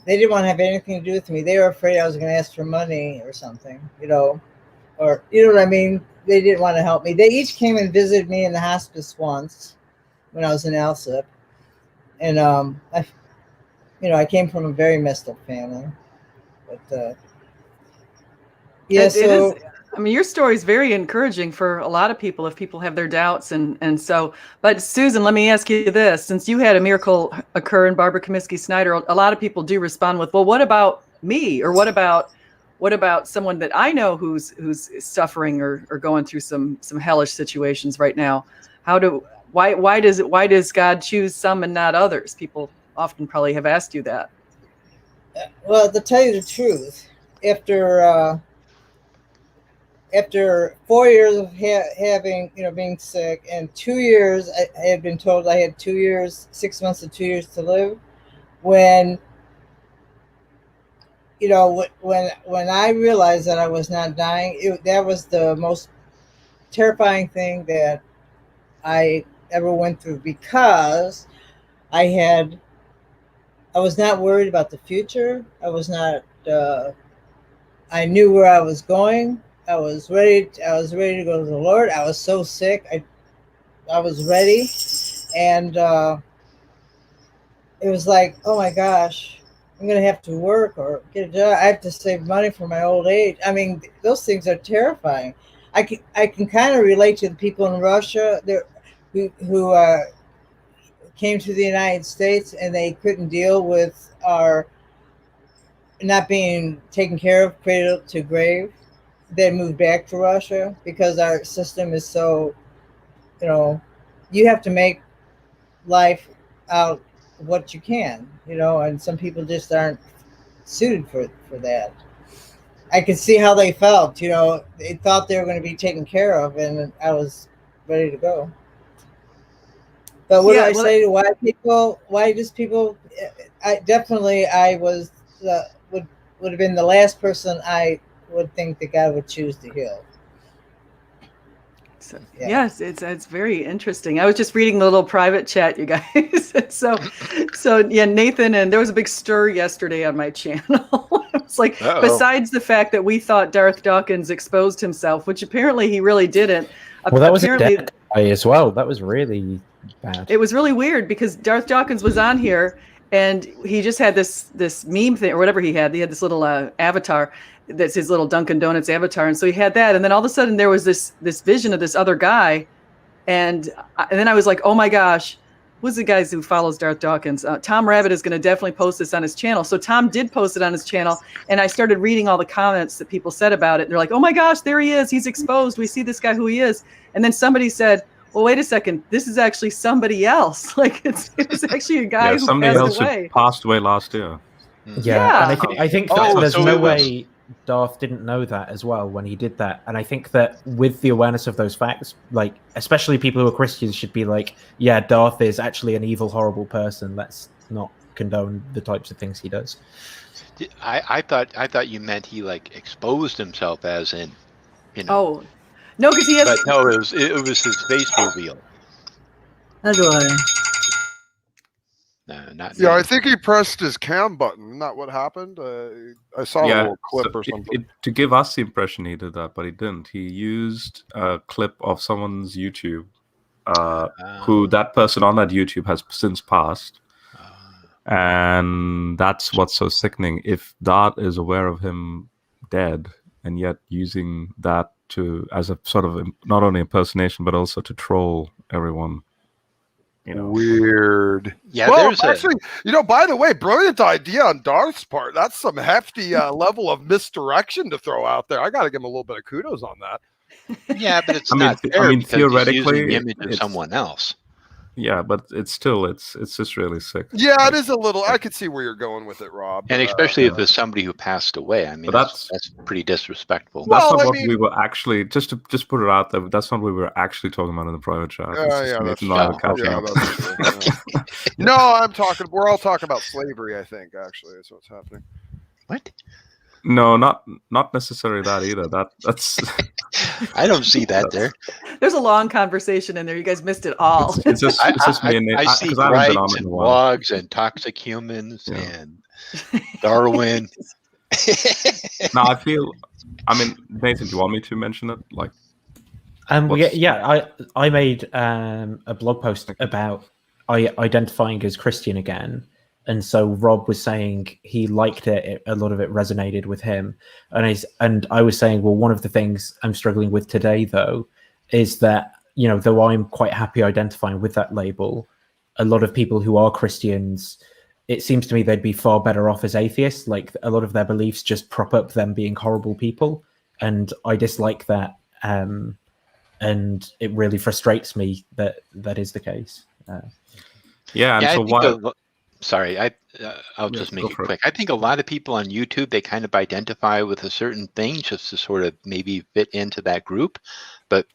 didn't want to have anything to do with me. They were afraid I was going to ask for money or something, or what I mean? They didn't want to help me. They each came and visited me in the hospice once when I was in Elsip. And I came from a very messed up family. But your story is very encouraging for a lot of people if people have their doubts. And so, but Susan, let me ask you this. Since you had a miracle occur in Barbara Kaminsky Snyder, a lot of people do respond with, well, what about me? Or what about someone that I know who's suffering or going through some hellish situations right now? Why does God choose some and not others? People often probably have asked you that. Well, to tell you the truth, after 4 years of having, being sick, and 2 years, I had been told I had 2 years, 6 months and 2 years to live. When I realized that I was not dying, that was the most terrifying thing that I ever went through, because I was not worried about the future. I was not. I knew where I was going. I was ready to go to the Lord. I was so sick. I was ready, and it was like, oh my gosh, I'm going to have to work or get a job. I have to save money for my old age. I mean, those things are terrifying. I can kind of relate to the people in Russia who came to the United States, and they couldn't deal with our not being taken care of cradle to grave. They moved back to Russia because our system is so, you have to make life out what you can, and some people just aren't suited for that. I could see how they felt, they thought they were going to be taken care of, and I was ready to go. But what do I say to why just people, I was, would have been the last person I would think that God would choose to heal. So, yeah. Yes, it's very interesting. I was just reading the little private chat, you guys. so yeah, Nathan, and there was a big stir yesterday on my channel. It's like, besides the fact that we thought Darth Dawkins exposed himself, which apparently he really didn't. Well, that was a dead guy as well. That was really bad. It was really weird because Darth Dawkins was on here, and he just had this meme thing or whatever he had. He had this little avatar that's his little Dunkin' Donuts avatar, and so he had that. And then all of a sudden there was this vision of this other guy, and then I was like, oh my gosh, who's the guy who follows Darth Dawkins? Tom Rabbit is going to definitely post this on his channel. So Tom did post it on his channel, and I started reading all the comments that people said about it. They're like, oh my gosh, there he is. He's exposed. We see this guy who he is. And then somebody said, well, wait a second. This is actually somebody else. Like it's actually a guy who passed away. Who passed away last year. Yeah. And I think that there's no way Darth didn't know that as well when he did that. And I think that with the awareness of those facts, like especially people who are Christians should be like, yeah, Darth is actually an evil, horrible person. Let's not condone the types of things he does. I thought you meant he like exposed himself, as in, Oh, no, because he has. But no, it was his face reveal. How do I? No, not. Yeah, me. I think he pressed his cam button. Isn't that what happened? I saw a little clip or something. To give us the impression he did that, but he didn't. He used a clip of someone's YouTube, who that person on that YouTube has since passed. And that's what's so sickening. If Dart is aware of him dead and yet using that as a sort of not only impersonation but also to troll everyone. Weird. Yeah, well, there's actually, by the way, brilliant idea on Darth's part. That's some hefty level of misdirection to throw out there. I got to give him a little bit of kudos on that. Yeah, but it's not fair because theoretically, he's using the image of someone else. Yeah, but it's just really sick. Yeah, it is a little. I could see where you're going with it, Rob. And especially if it's somebody who passed away. I mean, that's pretty disrespectful. That's not what we were actually. Just put it out there. That's not what we were actually talking about in the private chat. That's true. No, we're all talking about slavery. I think actually is what's happening. What? No, not necessarily that either. That's. I don't see that there. There's a long conversation in there. You guys missed it all. It's just me and Nate. I see rights and blogs and toxic humans and Darwin. No, I mean, Nathan, do you want me to mention it? Like, I made a blog post about identifying as Christian again. And so Rob was saying he liked it. A lot of it resonated with him. And I was saying, well, one of the things I'm struggling with today, though, is that, though I'm quite happy identifying with that label, a lot of people who are Christians, it seems to me they'd be far better off as atheists. Like, a lot of their beliefs just prop up them being horrible people. And I dislike that. And it really frustrates me that that is the case. Sorry, I'll just make it quick. I think a lot of people on YouTube, they kind of identify with a certain thing just to sort of maybe fit into that group, but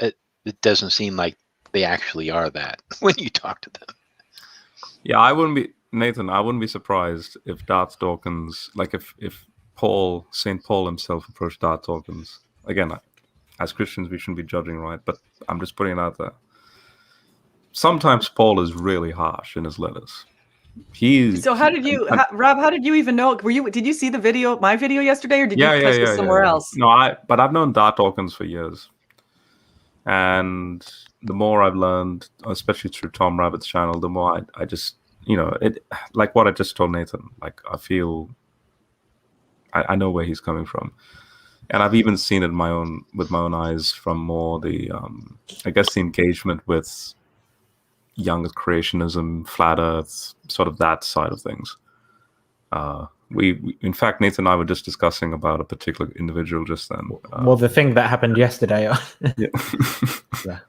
it doesn't seem like they actually are that when you talk to them. Yeah, I wouldn't be surprised if Darth Dawkins, like if St. Paul himself approached Darth Dawkins. Again, as Christians, we shouldn't be judging, right? But I'm just putting it out there. Sometimes Paul is really harsh in his letters. So how did you, Rob? How did you even know? Did you see the video, my video yesterday, or did you catch this somewhere else? No, but I've known Dart Dawkins for years, and the more I've learned, especially through Tom Rabbit's channel, the more I just, it, like what I just told Nathan. Like, I feel, I know where he's coming from, and I've even seen it with my own eyes from more the, I guess, the engagement with young creationism, flat earth, sort of that side of things. We in fact, Nathan and I were just discussing about a particular individual just then. Well, the thing that happened yesterday. Yeah.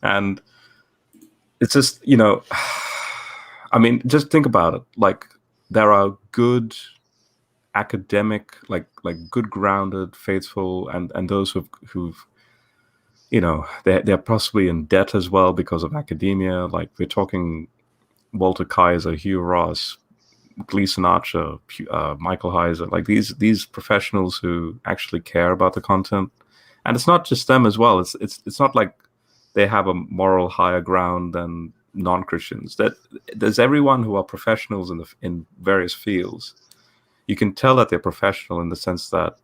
And it's just, I mean, just think about it. Like, there are good academic, like good grounded, faithful, and those who've they're possibly in debt as well because of academia. Like, we're talking Walter Kaiser, Hugh Ross, Gleason Archer, Michael Heiser, like these professionals who actually care about the content. And it's not just them as well. It's not like they have a moral higher ground than non-Christians. That there's everyone who are professionals in various fields. You can tell that they're professional in the sense that,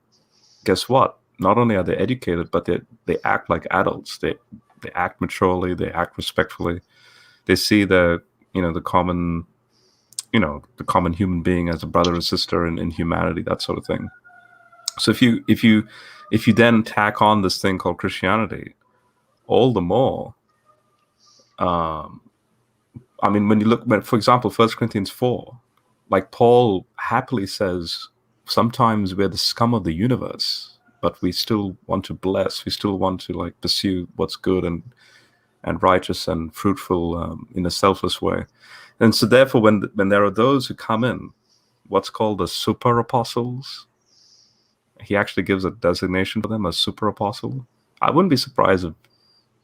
guess what? Not only are they educated, but they act like adults. They act maturely. They act respectfully. They see the common human being as a brother or sister in humanity, that sort of thing. So if you then tack on this thing called Christianity, all the more. I mean, when you look, for example, 1 Corinthians 4, like Paul happily says, sometimes we're the scum of the universe, but we still want to bless. We still want to pursue what's good and righteous and fruitful in a selfless way. And so therefore, when there are those who come in, what's called the super apostles, he actually gives a designation for them, a super apostle. I wouldn't be surprised if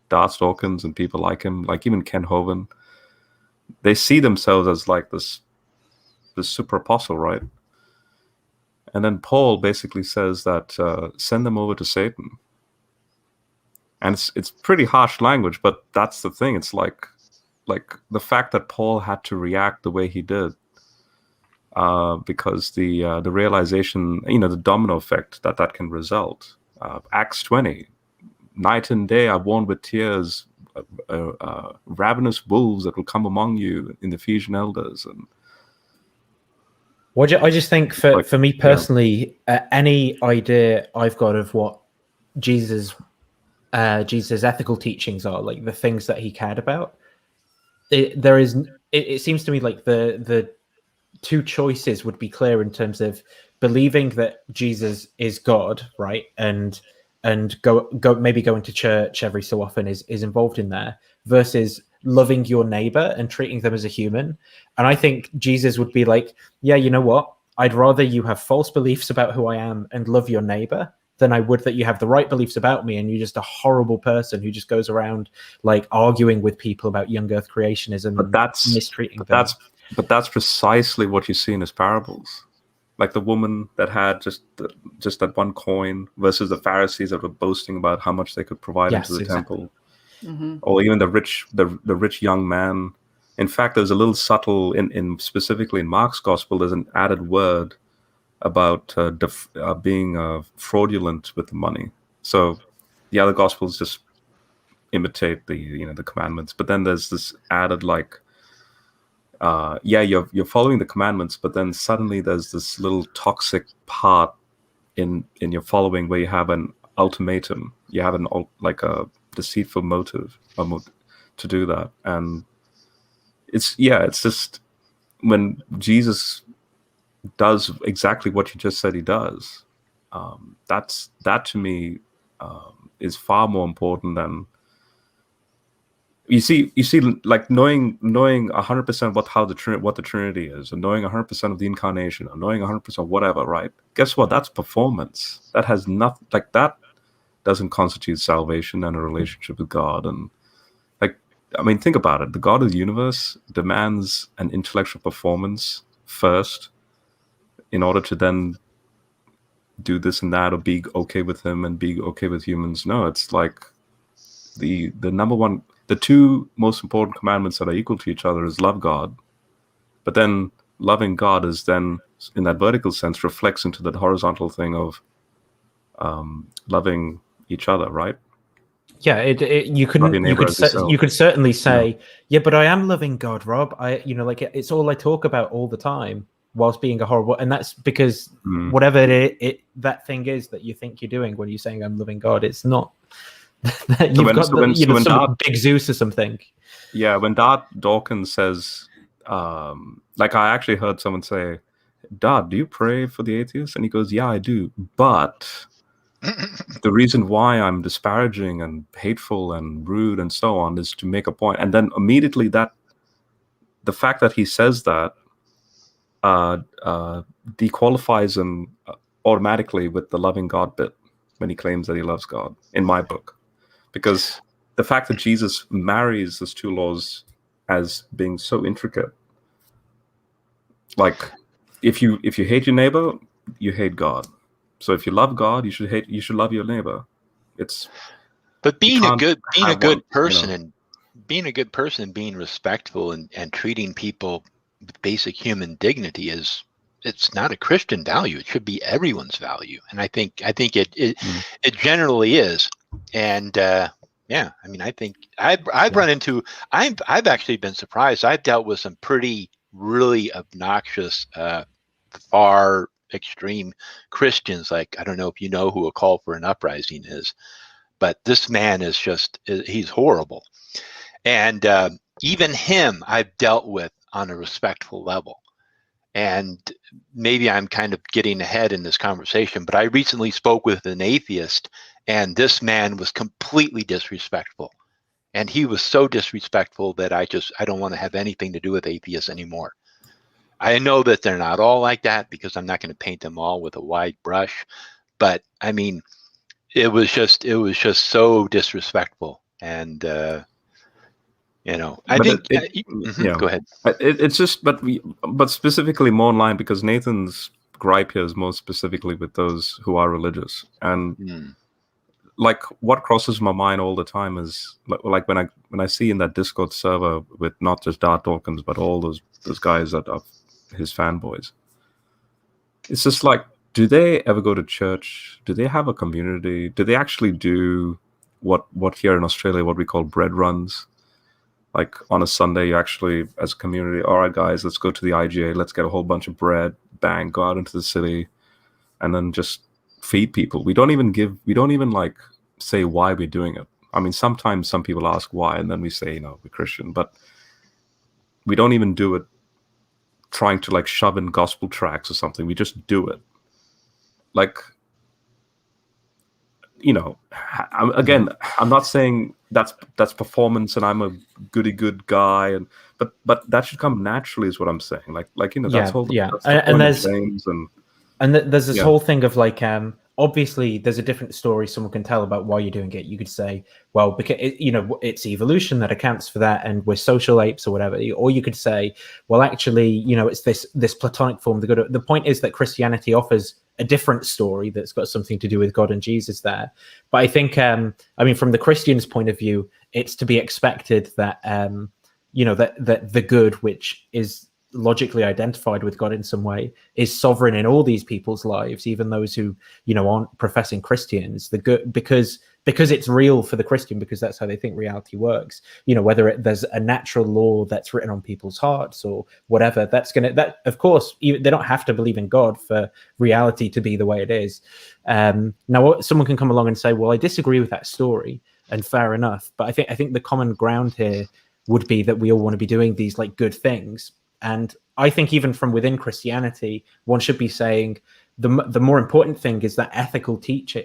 Darth Dawkins and people like him, like even Ken Hovind, they see themselves as like this super apostle, right? And then Paul basically says that send them over to Satan. And it's pretty harsh language, but that's the thing. It's like the fact that Paul had to react the way he did, because the realization, the domino effect that can result. Acts 20, night and day I warn with tears, ravenous wolves that will come among you in the Ephesian elders. And I just think for me personally, any idea I've got of what Jesus' ethical teachings are, like the things that he cared about, it seems to me like the two choices would be clear in terms of believing that Jesus is God, right? And go maybe going to church every so often is involved in there, versus loving your neighbor and treating them as a human. And I think Jesus would be like, yeah, you know what? I'd rather you have false beliefs about who I am and love your neighbor than I would that you have the right beliefs about me and you're just a horrible person who just goes around like arguing with people about young earth creationism and mistreating them. But that's precisely what you see in his parables. Like the woman that had just that one coin versus the Pharisees that were boasting about how much they could provide into the temple. Mm-hmm. Or even the rich young man. In fact, there's a little subtle in specifically in Mark's gospel, there's an added word about being fraudulent with the money. So the other gospels just imitate the commandments, but then there's this added you're following the commandments, but then suddenly there's this little toxic part in your following where you have an ultimatum, you have a deceitful motive to do that. And it's just when Jesus does exactly what you just said he does, that to me is far more important than you see like knowing 100% what the Trinity is, and knowing 100% of the incarnation, and knowing 100% whatever, right? Guess what? That's performance. That has nothing, like that doesn't constitute salvation and a relationship with God. And think about it. The God of the universe demands an intellectual performance first in order to then do this and that, or be okay with him and be okay with humans. No, it's like the number one, the two most important commandments that are equal to each other is love God, but then loving God is then, in that vertical sense, reflects into that horizontal thing of loving each other, right? Yeah, you could certainly say, yeah, but I am loving God, Rob. It's all I talk about all the time, whilst being a horrible, and that's because whatever that thing is that you think you're doing when you're saying I'm loving God, it's not. Some big Zeus or something. Yeah, when Dart Dawkins says, I actually heard someone say, Dart, do you pray for the atheists? And he goes, yeah, I do, but the reason why I'm disparaging and hateful and rude and so on is to make a point. And then immediately the fact that he says that dequalifies him automatically with the loving God bit when he claims that he loves God, in my book. Because the fact that Jesus marries those two laws as being so intricate, like if you hate your neighbor, you hate God. So if you love God, you should love your neighbor. But being a good person and being respectful and treating people with basic human dignity it's not a Christian value. It should be everyone's value, and I think it generally is. And I think I've run into. I've actually been surprised. I've dealt with some really obnoxious, far extreme Christians. Like, I don't know if you know who A Call for an Uprising is, but this man he's horrible. And even him I've dealt with on a respectful level. And maybe I'm kind of getting ahead in this conversation, but I recently spoke with an atheist, and this man was completely disrespectful. And he was so disrespectful that I don't want to have anything to do with atheists anymore. I know that they're not all like that, because I'm not going to paint them all with a wide brush, but I mean, it was just so disrespectful. And I But think. yeah. Go ahead. It's just, but specifically more in line because Nathan's gripe here is more specifically with those who are religious, and like what crosses my mind all the time is like when I see in that Discord server with not just Dart Dawkins but all those guys that are his fanboys. It's just like, do they ever go to church? Do they have a community? Do they actually do what here in Australia what we call bread runs? Like on a Sunday, you actually, as a community, all right, guys, let's go to the IGA, let's get a whole bunch of bread, bang, go out into the city, and then just feed people. We don't even like say why we're doing it. I mean, sometimes some people ask why, and then we say, we're Christian, but we don't even do it trying to like shove in gospel tracts or something. We just do it. Like, again, I'm not saying that's performance and I'm a goody good guy, but that should come naturally is what I'm saying. That's whole and there's this whole thing of like obviously there's a different story someone can tell about why you're doing it. You could say, well, because it's evolution that accounts for that, and we're social apes or whatever. Or you could say, well, actually, it's this platonic form. The point is that Christianity offers a different story that's got something to do with God and Jesus there. But I think, from the Christian's point of view, it's to be expected that, that the good, which is logically identified with God in some way, is sovereign in all these people's lives, even those who, aren't professing Christians. The good, because it's real for the Christian, because that's how they think reality works. Whether there's a natural law that's written on people's hearts or whatever, that of course, they don't have to believe in God for reality to be the way it is. Now, someone can come along and say, well, I disagree with that story, and fair enough. But I think the common ground here would be that we all want to be doing these like good things. And I think even from within Christianity, one should be saying the more important thing is that ethical teaching.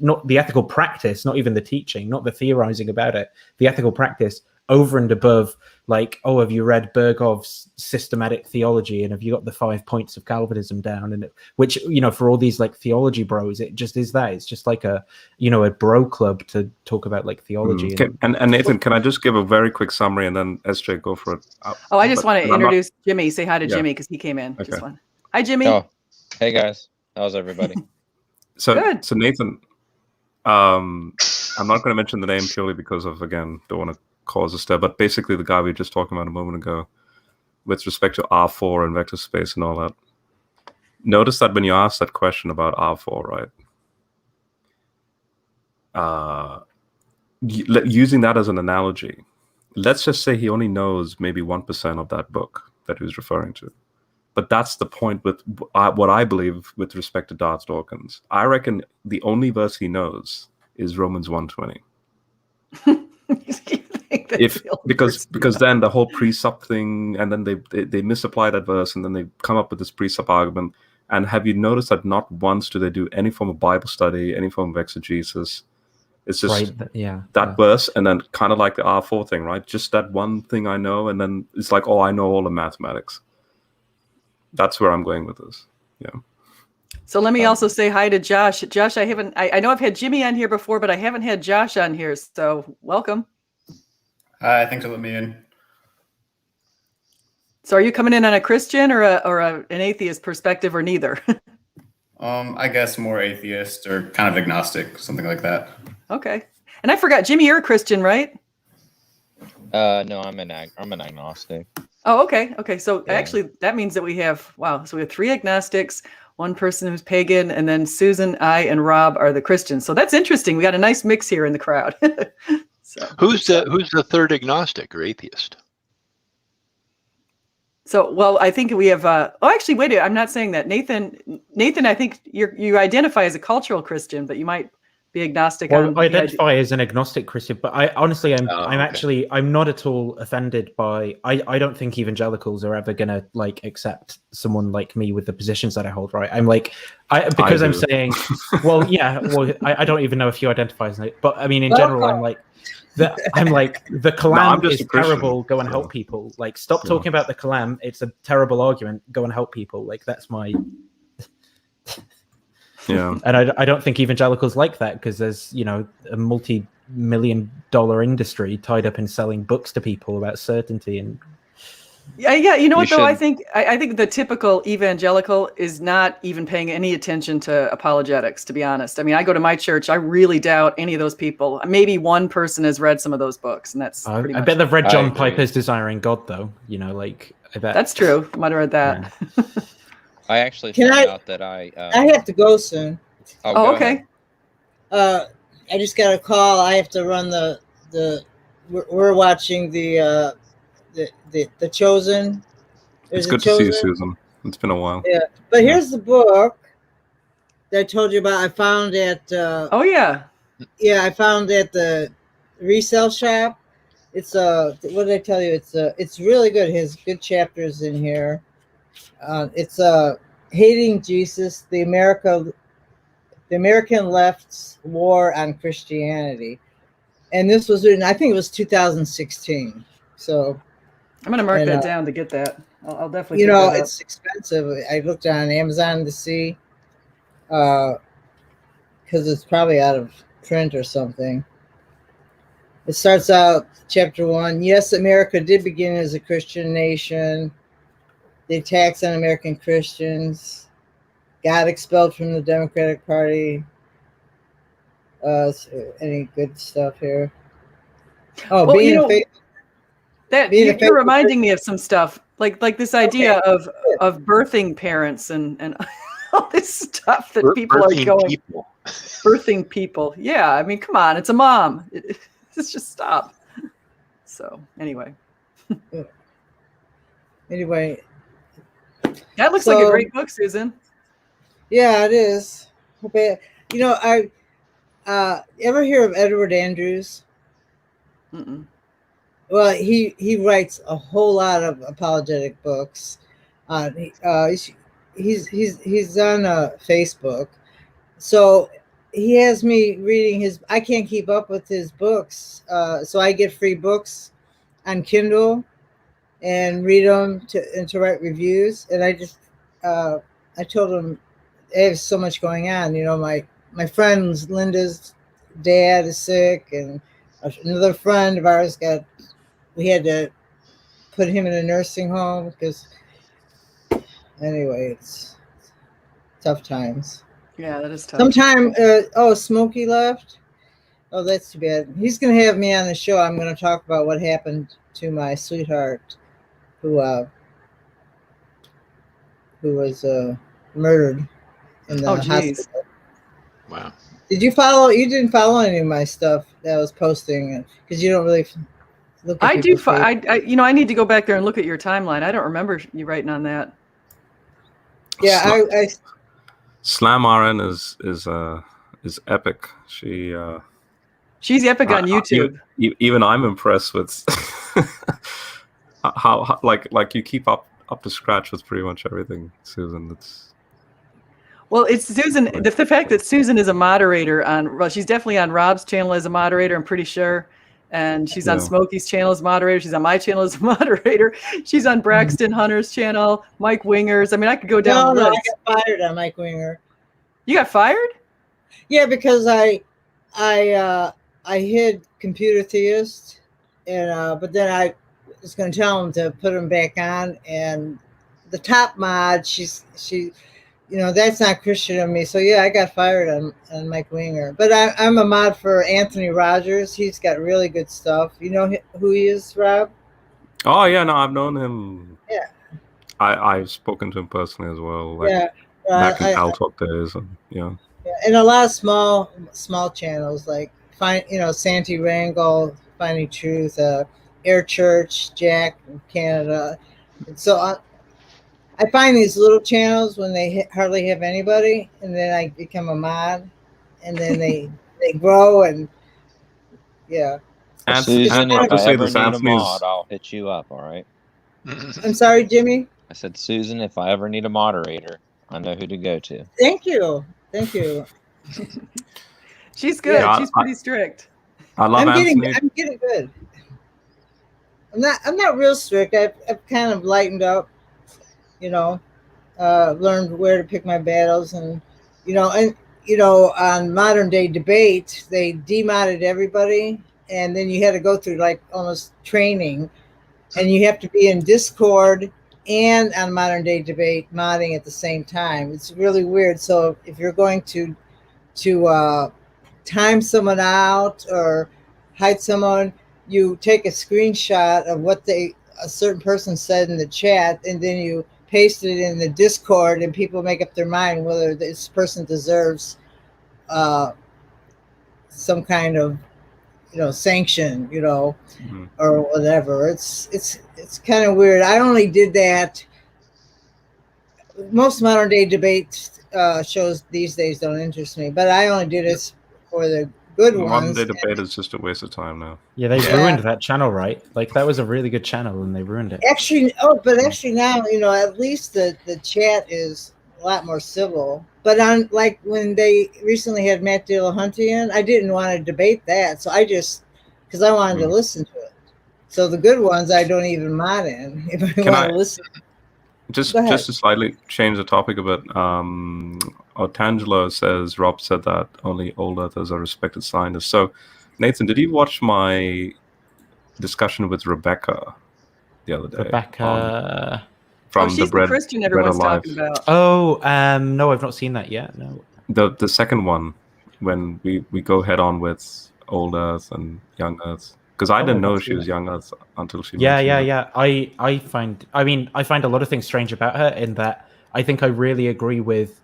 Not the ethical practice, not even the teaching, not the theorizing about it. The ethical practice over and above, like, oh, have you read Bergov's systematic theology, and have you got the 5 points of Calvinism down? And which for all these like theology bros, it just is that. It's just like a bro club to talk about like theology. And Nathan, can I just give a very quick summary and then SJ go for it? I just want to introduce Jimmy. Say hi to Jimmy because he came in. Okay. Hi, Jimmy. Oh, hey guys, how's everybody? So Good. Nathan, I'm not going to mention the name purely because of, again, don't want to cause a stir, but basically the guy we were just talking about a moment ago with respect to R4 and vector space and all that. Notice that when you ask that question about R4, right? Using that as an analogy, let's just say he only knows maybe 1% of that book that he was referring to. But that's the point with what I believe with respect to Dart Dawkins. I reckon the only verse he knows is Romans 1:20. Because then the whole precept thing, and then they misapply that verse, and then they come up with this precept argument. And have you noticed that not once do they do any form of Bible study, any form of exegesis? It's just verse, and then kind of like the R4 thing, right? Just that one thing I know, and then it's like, oh, I know all the mathematics. That's where I'm going with this. Yeah. So let me also say hi to Josh. Josh, I know I've had Jimmy on here before, but I haven't had Josh on here. So welcome. Hi, thanks for letting me in. So are you coming in on a Christian or an atheist perspective, or neither? I guess more atheist or kind of agnostic, something like that. Okay. And I forgot, Jimmy, you're a Christian, right? No, I'm an agnostic. Oh, okay. Okay. So actually that means that we have 3 agnostics, one person who's pagan, and then Susan, I, and Rob are the Christians. So that's interesting. We got a nice mix here in the crowd. So who's the third agnostic or atheist? So, well, I think we have, actually, wait, I'm not saying that. Nathan, I think you identify as a cultural Christian, but you might be agnostic. Well, I identify as an agnostic Christian, but I honestly, I'm not at all offended by, I don't think evangelicals are ever going to like accept someone like me with the positions that I hold, right? I'm like, because I'm saying, well, yeah, well, I don't even know if you identify as an, but I mean, in general, I'm like, the Kalam is terrible. Go and help people. Like, stop talking about the Kalam. It's a terrible argument. Go and help people. Like, that's my. Yeah. And I don't think evangelicals like that, because there's a multi multi-million-dollar industry tied up in selling books to people about certainty. And yeah. You know what, though? I should- think the typical evangelical is not even paying any attention to apologetics, to be honest. I mean, I go to my church. I really doubt any of those people. Maybe one person has read some of those books, and that's pretty I much bet they've read I John agree. Piper's Desiring God, though. You know, like, I bet That's true. I might have read that. Yeah. I actually Can found I- out that I have to go soon. Oh, Oh, go okay. ahead. I just got a call. I have to run we're watching the Chosen. It's There's good a to see you, Chosen. Susan. It's been a while. Yeah, but here's the book that I told you about. I found at Oh, yeah. I found at the resale shop. It's what did I tell you? It's really good. It has good chapters in here. It's Hating Jesus, the American left's war on Christianity, and this was written, I think it was 2016. So I'm going to mark And, that down to get that. I'll definitely you pick know, that up. it's expensive. I looked on Amazon to see, because it's probably out of print or something. It starts out, chapter 1. Yes, America did begin as a Christian nation. The attacks on American Christians got expelled from the Democratic Party. Any good stuff here? Oh, Well, being you a know, faith- That being a you're faithful reminding me of some stuff, like this idea Okay, of birthing parents and all this stuff that people Birthing are going people. birthing people. Yeah, I mean, come on, it's a mom. Let's just stop. So anyway, that looks like a So- great book, Susan. Yeah, it is. You know, I ever hear of Edward Andrews? Mm-mm. Well, he writes a whole lot of apologetic books. He's on Facebook, so he has me reading his. I can't keep up with his books, so I get free books on Kindle and read them to write reviews. And I told him I have so much going on. You know, my friend Linda's dad is sick, and another friend of ours we had to put him in a nursing home because, anyway, it's tough times. Yeah, that is tough. Sometime, Smokey left. Oh, that's too bad. He's going to have me on the show. I'm going to talk about what happened to my sweetheart who was murdered in the geez. hospital. Wow. Did you follow? You didn't follow any of my stuff that I was posting because you don't really look at I do. people's page. I need to go back there and look at your timeline. I don't remember you writing on that. Yeah, I SlamRN is epic. She's epic on YouTube. Even I'm impressed with how like you keep up to scratch with pretty much everything, Susan. Well, it's Susan. The fact that Susan is a moderator she's definitely on Rob's channel as a moderator, I'm pretty sure. And she's on Smokey's channel as a moderator. She's on my channel as a moderator. She's on Braxton Hunter's channel, Mike Winger's. I mean, I could go down the No, list. I got fired on Mike Winger. You got fired? Yeah, because I hid Computer Theist, and but then I was going to tell him to put him back on, and the top mod, she, you know, that's not Christian of me. So yeah, I got fired on Mike Winger. But I'm a mod for Anthony Rogers. He's got really good stuff. You know who he is, Rob? Oh yeah, no, I've known him. Yeah. I've spoken to him personally as well. Like Yeah. back in Al Talk days, and yeah. And a lot of small channels like Santi Wrangle, Finding Truth, Air Church, Jack in Canada. And so I find these little channels when they hardly have anybody, and then I become a mod, and then they grow, and yeah. Susan, I have if to I say ever this need a Anthony's. mod, I'll hit you up. All right. I'm sorry, Jimmy. I said, Susan, if I ever need a moderator, I know who to go to. Thank you. She's good. Yeah, She's pretty strict. I love Anthony. I'm getting good. I'm not real strict. I've kind of lightened up. You know, learned where to pick my battles, and on modern day debate, they demodded everybody, and then you had to go through like almost training, and you have to be in Discord and on modern day debate modding at the same time. It's really weird. So if you're going to time someone out or hide someone, you take a screenshot of what a certain person said in the chat, and then you paste it in the Discord, and people make up their mind whether this person deserves some kind of sanction, or whatever. It's kind of weird. I only did that. Most modern day debate shows these days don't interest me, but I only did it for the good ones. Modern day debate is just a waste of time now. Yeah, they ruined that channel, right? Like that was a really good channel, and they ruined it. Actually, now at least the chat is a lot more civil. But on like when they recently had Matt Dillahunty, I didn't want to debate that, so I just because I wanted to listen to it. So the good ones I don't even mod in if I want to listen. Just to slightly change the topic a bit, Otangelo says, Rob said that only old earthers are respected scientists. So, Nathan, did you watch my discussion with Rebecca the other day? Rebecca... from she's the Christian everyone's talking about. Oh, no, I've not seen that yet, no. The second one, when we go head on with old earth and young earth. Because I didn't know she was young earth until she mentioned it. I find a lot of things strange about her in that I think I really agree with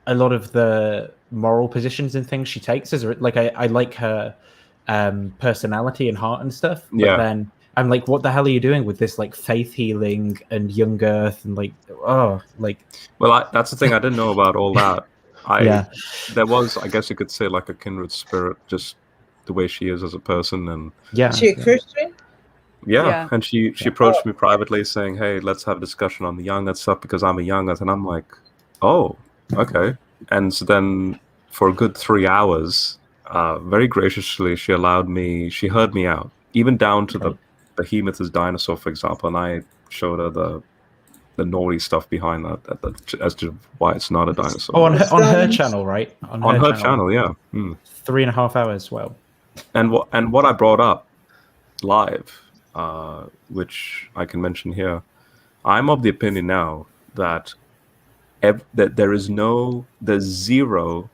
a lot of the moral positions and things she takes. Like I like her personality and heart and stuff. But then I'm like, what the hell are you doing with this like faith healing and young earth and well, that's the thing, I didn't know about all that. There was, I guess you could say, like a kindred spirit, just the way she is as a person. And is she a Christian? Yeah. And she approached me privately saying, hey, let's have a discussion on the young earth stuff because I'm a young earth. And I'm like, oh, okay. And so then for a good 3 hours, very graciously, she heard me out, even down to the behemoth is dinosaur, for example. And I showed her the naughty stuff behind that as to why it's not a dinosaur. Oh, on her channel, right? On her channel, yeah. 3.5 hours, well. And what I brought up live, which I can mention here, I'm of the opinion now that there's zero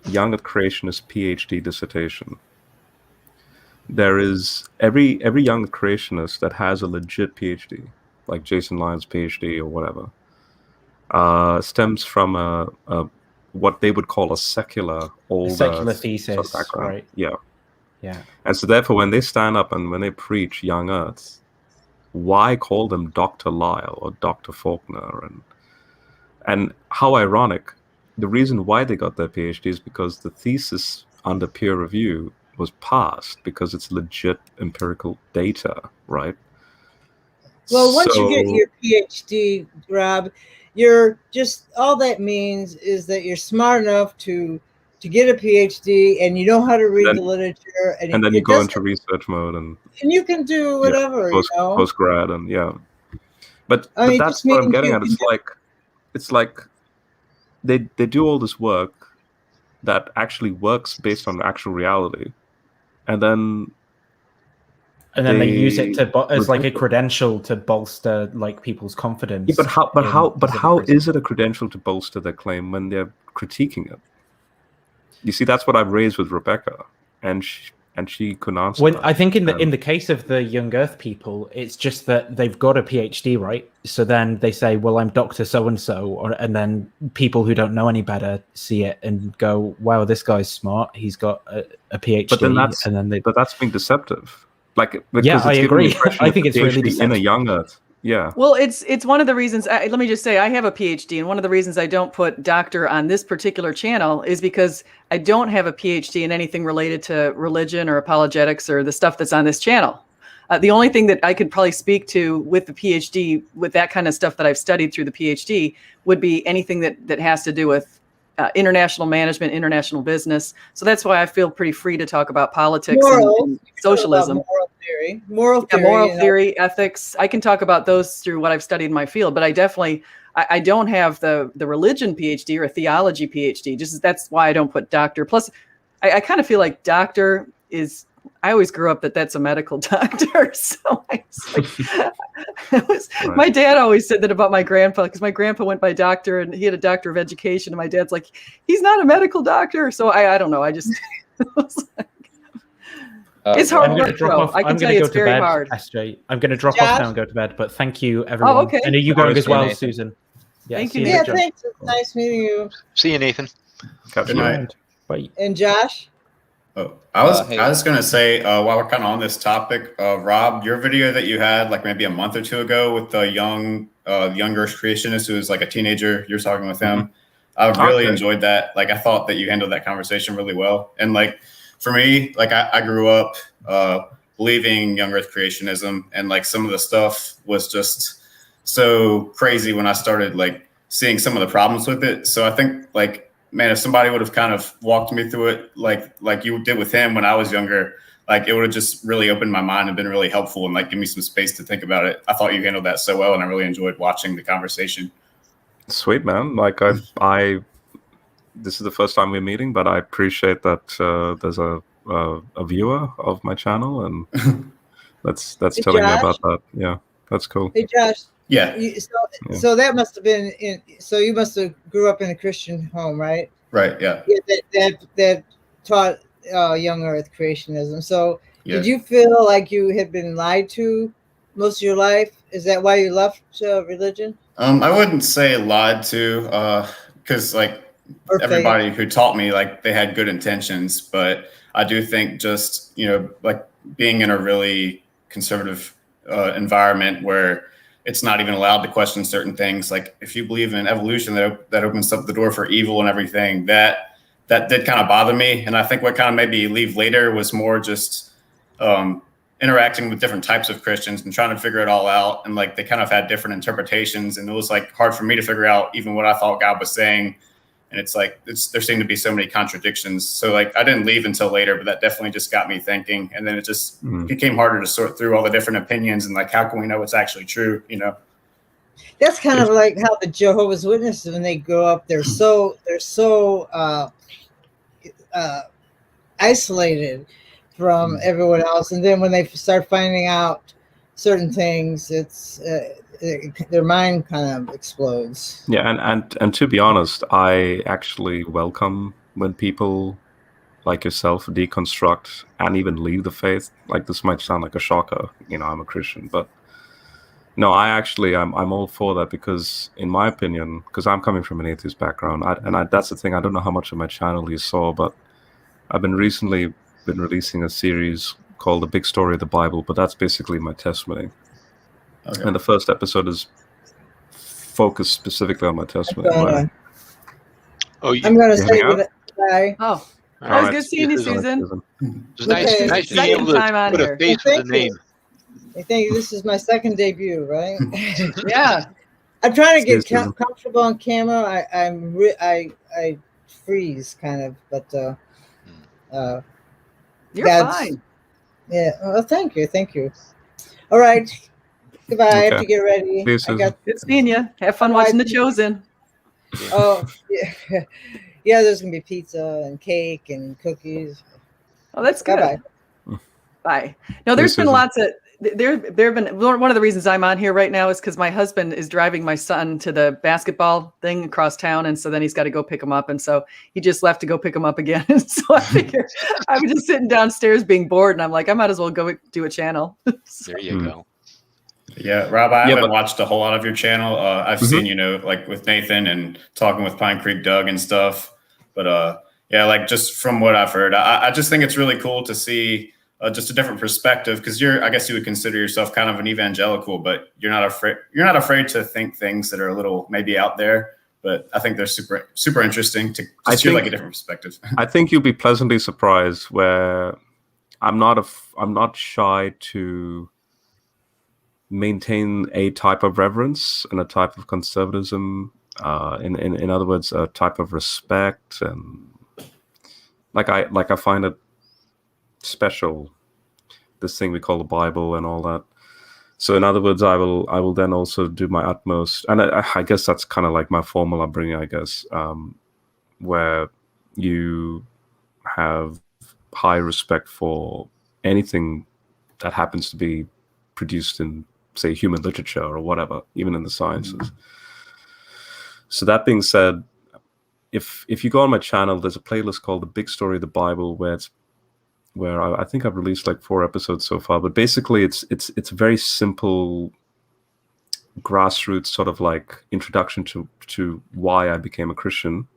young earth creationist PhD dissertation. There is every young earth creationist that has a legit PhD, like Jason Lyon's PhD or whatever, stems from a what they would call a secular thesis background. Right? Yeah. Yeah. And so therefore when they stand up and when they preach young earth, why call them Dr. Lyle or Dr. Faulkner? And how ironic, the reason why they got their PhD is because the thesis under peer review was passed because it's legit empirical data, right? Well, once you get your PhD, Rob, you're just, all that means is that you're smart enough to get a PhD and you know how to read the literature. And then you go into research mode and you can do whatever, post-grad and But that's what I'm getting at. It's like they do all this work that actually works based on actual reality. And then they use it as like a credential to bolster like people's confidence. Yeah, but how is it a credential to bolster their claim when they're critiquing it? You see, that's what I've raised with Rebecca, and she couldn't answer. I think in the case of the young earth people, it's just that they've got a PhD, right? So then they say, "Well, I'm Dr. So and so," and then people who don't know any better see it and go, "Wow, this guy's smart. He's got a PhD." But that's being deceptive. Because I agree. I think it's really deceptive. In a young earth. Yeah. Well, it's one of the reasons. Let me just say, I have a PhD, and one of the reasons I don't put doctor on this particular channel is because I don't have a PhD in anything related to religion or apologetics or the stuff that's on this channel. The only thing that I could probably speak to with the PhD, with that kind of stuff that I've studied through the PhD, would be anything that has to do with international management, international business. So that's why I feel pretty free to talk about politics and socialism. theory. Moral Yeah, theory. moral you know. theory, ethics. I can talk about those through what I've studied in my field, but I definitely I don't have the religion PhD or a theology PhD. Just that's why I don't put doctor. Plus, I kind of feel like doctor is. I always grew up that's a medical doctor. So I was like, Right. my dad always said that about my grandpa because my grandpa went by doctor and he had a doctor of education. And my dad's like, he's not a medical doctor. So I don't know. I just it's hard I'm going to work, drop though. off. I can I'm tell going to you go it's to very bed, hard. SJ. I'm going to drop Josh? off now and go to bed. But thank you, everyone. okay. And are you going as well, Nathan. Susan? Yeah, Thank see you, you Yeah, later, Josh. thanks. It's nice meeting you. See you, Nathan. Catch Good you night. later. Bye. And Josh? Oh, I was Hey. I was gonna say while we're kind of on this topic, Rob, your video that you had like maybe a month or two ago with the younger creationist who was like a teenager, you're talking with him. I really Okay. enjoyed that. Like I thought that you handled that conversation really well. And like for me, like I grew up believing young Earth creationism, and like some of the stuff was just so crazy when I started like seeing some of the problems with it. So I think like, man, if somebody would have kind of walked me through it like you did with him when I was younger, like it would have just really opened my mind and been really helpful and like give me some space to think about it. I thought you handled that so well, and I really enjoyed watching the conversation. Sweet, man. Like I this is the first time we're meeting, but I appreciate that there's a viewer of my channel, and that's Hey, telling me Josh? about that. Yeah, that's cool. Hey, Josh. Yeah, So that must have been so you must have grew up in a Christian home, right? right. Yeah. Yeah, that taught young Earth creationism. So Yeah. did you feel like you had been lied to most of your life? Is that why you left religion? I wouldn't say lied to, because like Or everybody who taught me, like they had good intentions, but I do think just, like being in a really conservative environment where it's not even allowed to question certain things. Like if you believe in evolution, that opens up the door for evil and everything. That did kind of bother me. And I think what kind of made me leave later was more just interacting with different types of Christians and trying to figure it all out. And like they kind of had different interpretations, and it was like hard for me to figure out even what I thought God was saying. And it's like there seemed to be so many contradictions. So like I didn't leave until later, but that definitely just got me thinking. And then it just became harder to sort through all the different opinions and like how can we know what's actually true, That's kind of like how the Jehovah's Witnesses, when they grow up, they're so isolated from everyone else, and then when they start finding out certain things, it's their mind kind of explodes. Yeah, and to be honest, I actually welcome when people like yourself deconstruct and even leave the faith. Like this might sound like a shocker, I'm a Christian, but no, I'm all for that, because in my opinion, because I'm coming from an atheist background, that's the thing. I don't know how much of my channel you saw, but I've been recently releasing a series called The Big Story of the Bible, but that's basically my testimony. Okay. And the first episode is focused specifically on my testimony. I'm going to say goodbye. Oh, that was good seeing you, Susan. It's nice being able to put a face with a name. I think this is my second debut, right? Yeah. I'm trying to get comfortable on camera. I freeze kind of, but you're fine. Yeah. Well, thank you. All right. Goodbye. I have to get ready. Good seeing you. Have fun watching The Chosen. Oh, yeah. Yeah, there's going to be pizza and cake and cookies. Oh, that's good. Bye-bye. Bye. No, there's been lots of, there have been, one of the reasons I'm on here right now is because my husband is driving my son to the basketball thing across town. And so then he's got to go pick him up. And so he just left to go pick him up again. And so I figured I was just sitting downstairs being bored. And I'm like, I might as well go do a channel. There you go. Yeah, Rob, I haven't watched a whole lot of your channel. I've seen, like with Nathan and talking with Pine Creek Doug and stuff. But yeah, like just from what I've heard, I just think it's really cool to see just a different perspective, because I guess you would consider yourself kind of an evangelical, but you're not afraid to think things that are a little maybe out there. But I think they're super, super interesting to hear like a different perspective. I think you'll be pleasantly surprised where I'm not shy to maintain a type of reverence and a type of conservatism, in other words, a type of respect, and I find it special this thing we call the Bible and all that. So in other words, I will then also do my utmost, and I guess that's kind of like my formal upbringing, I guess, where you have high respect for anything that happens to be produced in, say, human literature or whatever, even in the sciences. So that being said, if you go on my channel, there's a playlist called The Big Story of the Bible, where I think I've released like 4 episodes so far. But basically, it's a very simple, grassroots sort of like introduction to why I became a Christian.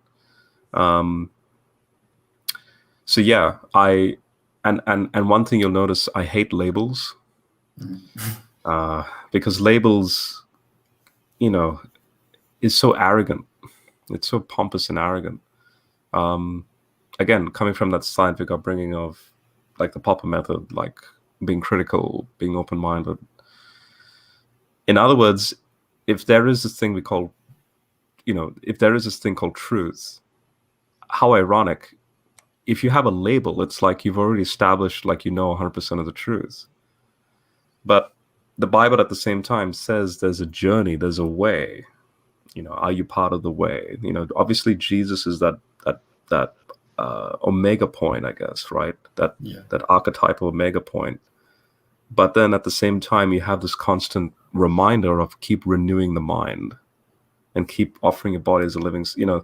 So yeah, and one thing you'll notice, I hate labels, because labels, is so arrogant. It's so pompous and arrogant. Again, coming from that scientific upbringing of like the Popper method, like being critical, being open-minded. In other words, if there is this thing called truth, how ironic. If you have a label, it's like you've already established, like, 100% of the truth. But the Bible at the same time says there's a journey, there's a way. Are you part of the way? Obviously Jesus is that omega point, I guess, right? That archetypal omega point. But then at the same time, you have this constant reminder of keep renewing the mind and keep offering your body as a living, so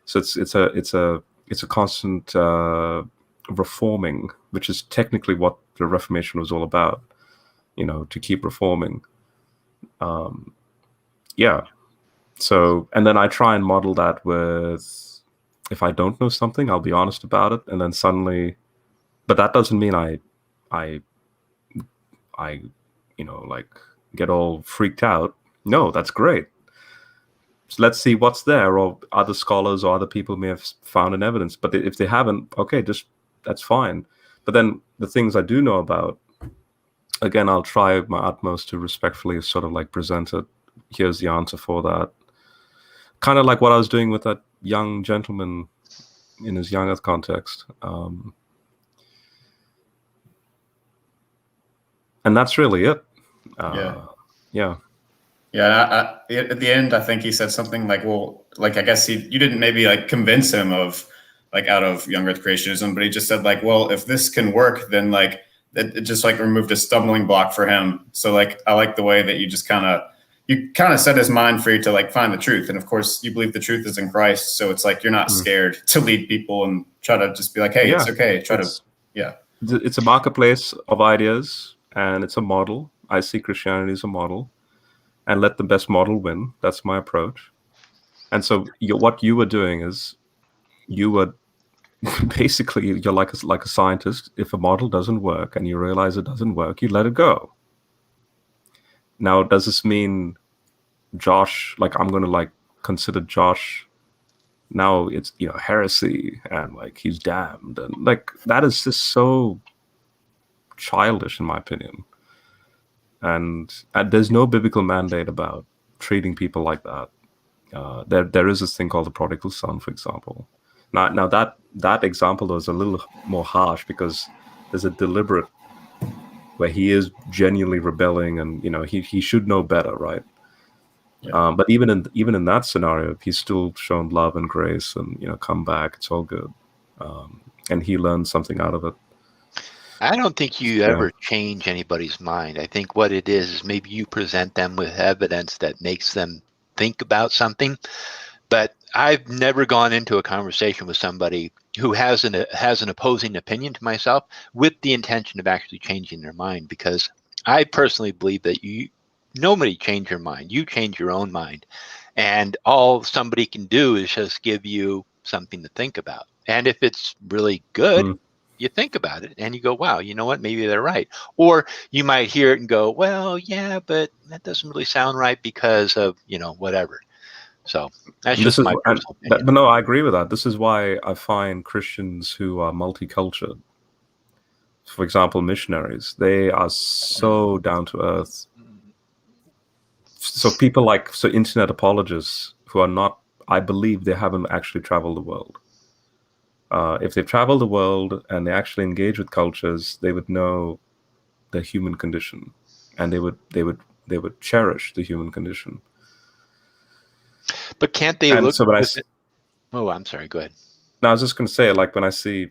it's a constant reforming, which is technically what the Reformation was all about, to keep reforming. So, and then I try and model that with, if I don't know something, I'll be honest about it. And then suddenly, but that doesn't mean I like get all freaked out. No, that's great. So let's see what's there, or other scholars or other people may have found an evidence. But if they haven't, okay, that's fine. But then the things I do know about, again, I'll try my utmost to respectfully sort of like present it. Here's the answer for that. Kind of like what I was doing with that young gentleman in his young earth context. And that's really it. Yeah. At the end, I think he said something like, well, like, I guess you didn't maybe like convince him of like out of young earth creationism, but he just said like, well, if this can work, then like it just like removed a stumbling block for him. So like, I like the way that you just kind of set his mind free to like find the truth. And of course you believe the truth is in Christ. So it's like, you're not scared to lead people and try to just be like, hey, it's okay. It's a marketplace of ideas and it's a model. I see Christianity as a model, and let the best model win. That's my approach. And so what you were doing is you were basically, you're like a scientist. If a model doesn't work and you realize it doesn't work, you let it go. Now, does this mean Josh, like I'm going to like consider Josh now it's, heresy and like he's damned, and like that is just so childish in my opinion. And there's no biblical mandate about treating people like that. There is this thing called the prodigal son, for example. Now that example though is a little more harsh because there's a deliberate where he is genuinely rebelling, and he should know better, right? But even in that scenario, he's still shown love and grace, and come back. It's all good, and he learned something out of it. I don't think you ever change anybody's mind. I think what it is maybe you present them with evidence that makes them think about something. But I've never gone into a conversation with somebody who has an opposing opinion to myself with the intention of actually changing their mind, because I personally believe that nobody change your mind. You change your own mind. And all somebody can do is just give you something to think about. And if it's really good, you think about it and you go, wow, you know what? Maybe they're right. Or you might hear it and go, well, yeah, but that doesn't really sound right because of, whatever. So that's just my personal opinion. But no, I agree with that. This is why I find Christians who are multicultural, for example, missionaries, they are so down to earth. So people internet apologists who are not, I believe they haven't actually traveled the world. If they've traveled the world and they actually engage with cultures, they would know the human condition, and they would cherish the human condition. But can't they And look? so when Oh, I'm sorry. Go ahead. I was just going to say, like, when I see,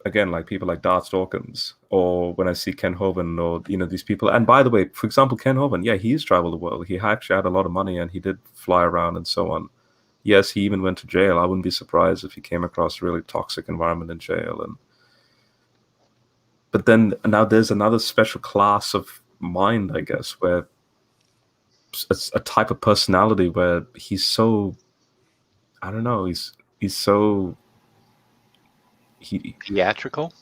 again, like people like Darth Dawkins, or when I see Ken Hovind, or these people. And by the way, for example, Ken Hovind, yeah, he's traveled the world. He actually had a lot of money, and he did fly around and so on. Yes, he even went to jail. I wouldn't be surprised if he came across a really toxic environment in jail. But then now there's another special class of mind, I guess, where it's a type of personality where he's so, I don't know, he's so Theatrical.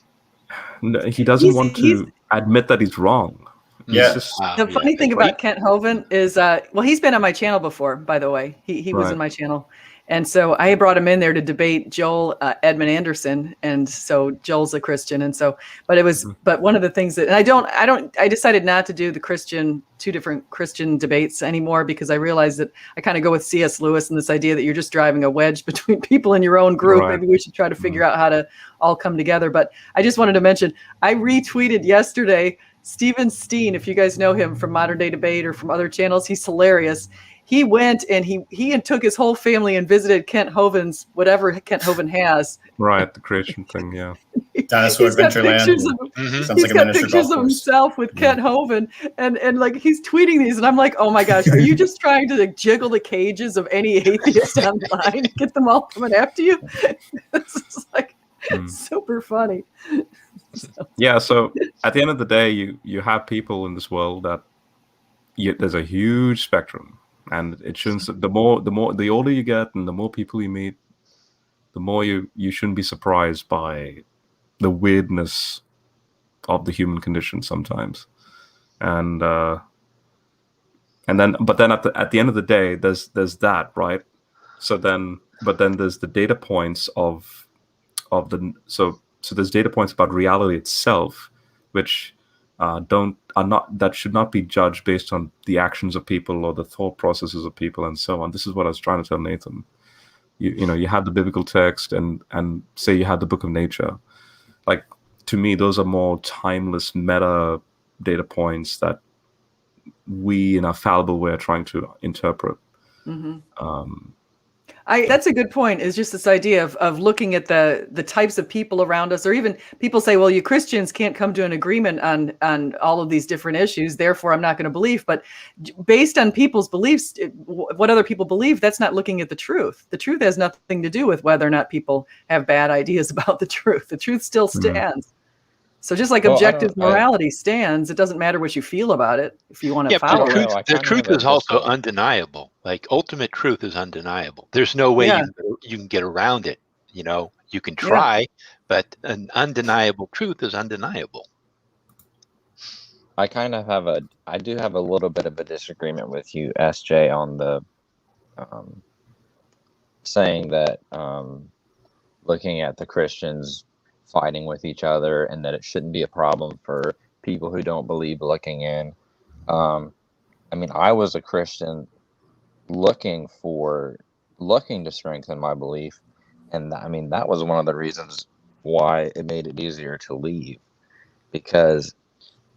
He doesn't want to admit that he's wrong. Yeah. The funny thing about Kent Hovind is, well, he's been on my channel before, by the way. He was in my channel. And so I brought him in there to debate Joel Edmund Anderson. And so Joel's a Christian. And so, but one of the things that, and I decided not to do the two different Christian debates anymore, because I realized that I kind of go with C.S. Lewis and this idea that you're just driving a wedge between people in your own group. Maybe we should try to figure out how to all come together. But I just wanted to mention, I retweeted yesterday Stephen Steen, if you guys know him from Modern Day Debate or from other channels. He's hilarious. He went and he took his whole family and visited Kent Hovind's, whatever Kent Hovind has. Right, the creation thing, yeah. Dinosaur Adventureland. He's got pictures of himself with Kent Hovind, and like he's tweeting these, and I'm like, oh my gosh, are you just trying to like jiggle the cages of any atheist online and get them all coming after you? This is like super funny. Yeah, so at the end of the day, you have people in this world that there's a huge spectrum. And it shouldn't. The older you get, and the more people you meet, the more you shouldn't be surprised by the weirdness of the human condition sometimes. And then at the end of the day, there's that, right? So then there's the data points of the so there's data points about reality itself, which that should not be judged based on the actions of people or the thought processes of people and so on. This is what I was trying to tell Nathan. You have the biblical text and say you had the book of nature. Like, to me, those are more timeless meta data points that we in our fallible way are trying to interpret. That's a good point, is just this idea of looking at the types of people around us, or even people say, well, you Christians can't come to an agreement on all of these different issues, therefore I'm not going to believe. But based on people's beliefs, what other people believe, that's not looking at the truth. The truth has nothing to do with whether or not people have bad ideas about the truth. The truth still stands. So just like objective morality stands, it doesn't matter what you feel about it if you want to follow it. The truth is also undeniable. Like, ultimate truth is undeniable. There's no way you can get around it. You can try, but an undeniable truth is undeniable. I do have a little bit of a disagreement with you, SJ, on the saying that looking at the Christians fighting with each other, and that it shouldn't be a problem for people who don't believe looking in. I was a Christian looking to strengthen my belief, and that was one of the reasons why it made it easier to leave, because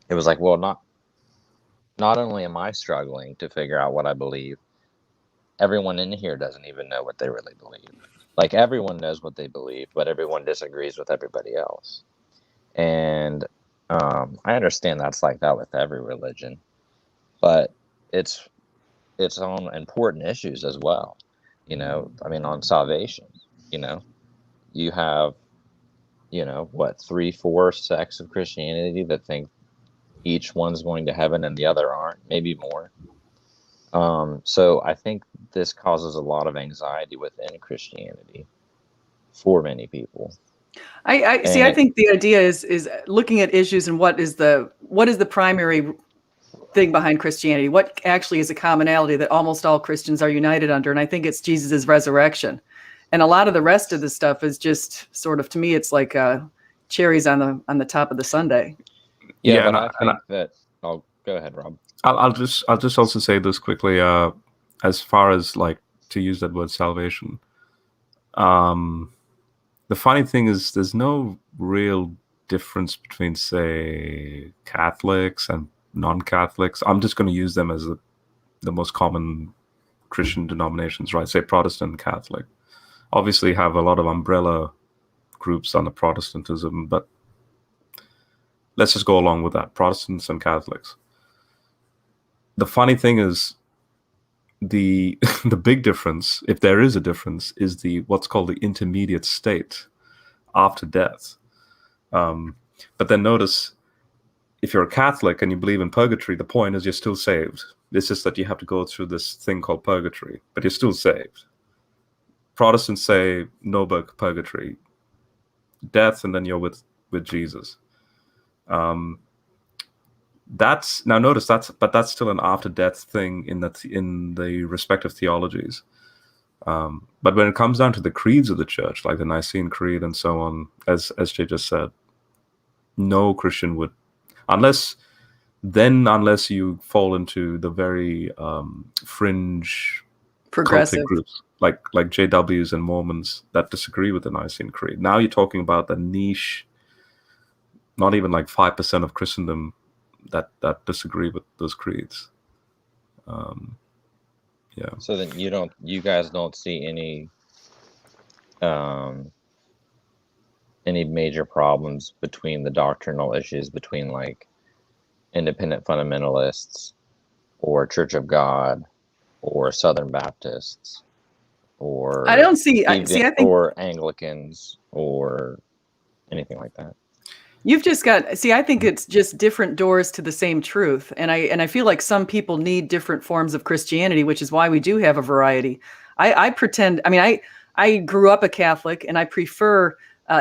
it was like, well, not only am I struggling to figure out what I believe, everyone in here doesn't even know what they really believe. Like, everyone knows what they believe, but everyone disagrees with everybody else. And I understand that's like that with every religion, but it's on important issues as well. On salvation, you have, 3-4 sects of Christianity that think each one's going to heaven and the other aren't, maybe more. So I think this causes a lot of anxiety within Christianity for many people. I think the idea is looking at issues and what is the primary thing behind Christianity? What actually is a commonality that almost all Christians are united under? And I think it's Jesus's resurrection. And a lot of the rest of the stuff is just sort of, to me, it's like cherries on the top of the sundae. Yeah, and I think that. Oh, go ahead, Rob. I'll just also say this quickly. As far as, like, to use that word salvation, the funny thing is there's no real difference between, say, Catholics and non-Catholics, I'm just going to use them as the most common Christian denominations, right? Say Protestant and Catholic. Obviously have a lot of umbrella groups under Protestantism, but let's just go along with that, Protestants and Catholics. The funny thing is, the big difference, if there is a difference, is the what's called the intermediate state after death. But then notice, if you're a Catholic and you believe in purgatory, the point is you're still saved. It's just that you have to go through this thing called purgatory, but you're still saved. Protestants say no purgatory, death, and then you're with Jesus. That's now notice that's still an after death thing in the respective theologies. But when it comes down to the creeds of the church, like the Nicene Creed and so on, as Jay just said, no Christian would, unless you fall into the very fringe progressive cultic groups like JWs and Mormons that disagree with the Nicene Creed. Now you're talking about the niche, not even like 5% of Christendom that disagree with those creeds. Yeah. So then you guys don't see any major problems between the doctrinal issues between like independent fundamentalists or Church of God or Southern Baptists or I don't see. I think or Anglicans or anything like that. you've just got. See, I think it's just different doors to the same truth, and I feel like some people need different forms of Christianity, which is why we do have a variety. I pretend. I mean, I grew up a Catholic, and I prefer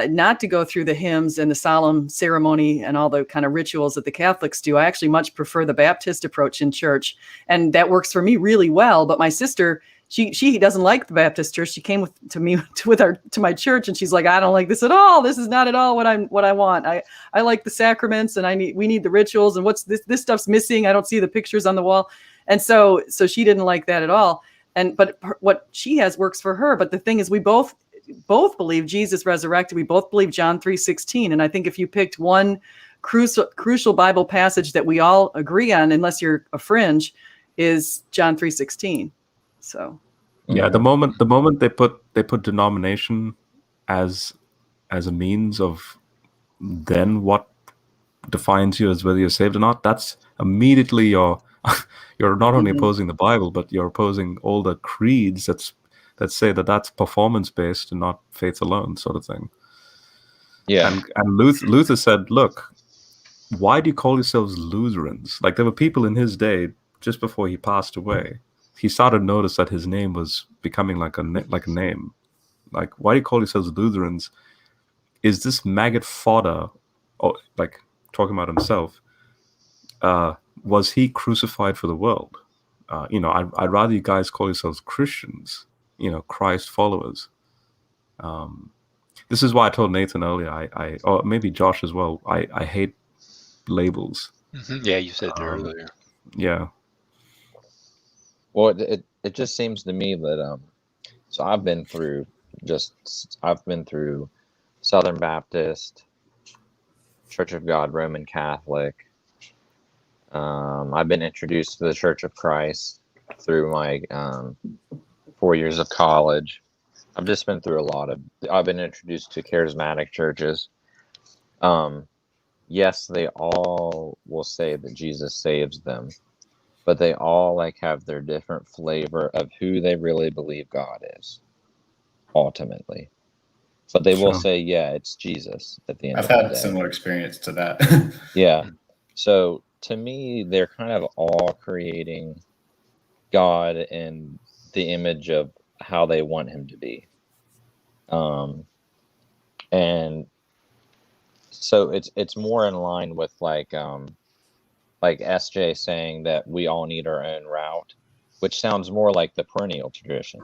not to go through the hymns and the solemn ceremony and all the kind of rituals that the Catholics do. I actually much prefer the Baptist approach in church, and that works for me really well. But my sister, she doesn't like the Baptist church. She came to my church, and she's like, I don't like this at all. This is not at all what I want. I like the sacraments, and we need the rituals, and what's this stuff's missing. I don't see the pictures on the wall, and so she didn't like that at all. But what she has works for her. But the thing is, we both believe Jesus resurrected. We both believe John 3:16. And I think if you picked one crucial Bible passage that we all agree on, unless you're a fringe, is John 3:16. So yeah, the moment they put denomination as a means of then what defines you as whether you're saved or not, that's immediately you're not only opposing the Bible, but you're opposing all the creeds that say that's performance based and not faith alone, sort of thing. Yeah. And Luther said, look, why do you call yourselves Lutherans? Like, there were people in his day, just before he passed away, he started to notice that his name was becoming like a name. Like, why do you call yourselves Lutherans? Is this maggot fodder, or like talking about himself, was he crucified for the world? I'd rather you guys call yourselves Christians, Christ followers. This is why I told Nathan earlier, or maybe Josh as well, I hate labels. Mm-hmm. Yeah, you said earlier. Yeah. Well, it just seems to me that so I've been through Southern Baptist, Church of God, Roman Catholic. I've been introduced to the Church of Christ through my 4 years of college. I've just been through I've been introduced to charismatic churches. Yes, they all will say that Jesus saves them, but they all have their different flavor of who they really believe God is, ultimately. But they will say, yeah, it's Jesus at the end of the day. I've had a similar experience to that. Yeah. So to me, they're kind of all creating God in the image of how they want him to be. And so it's more in line with like SJ saying that we all need our own route, which sounds more like the perennial tradition,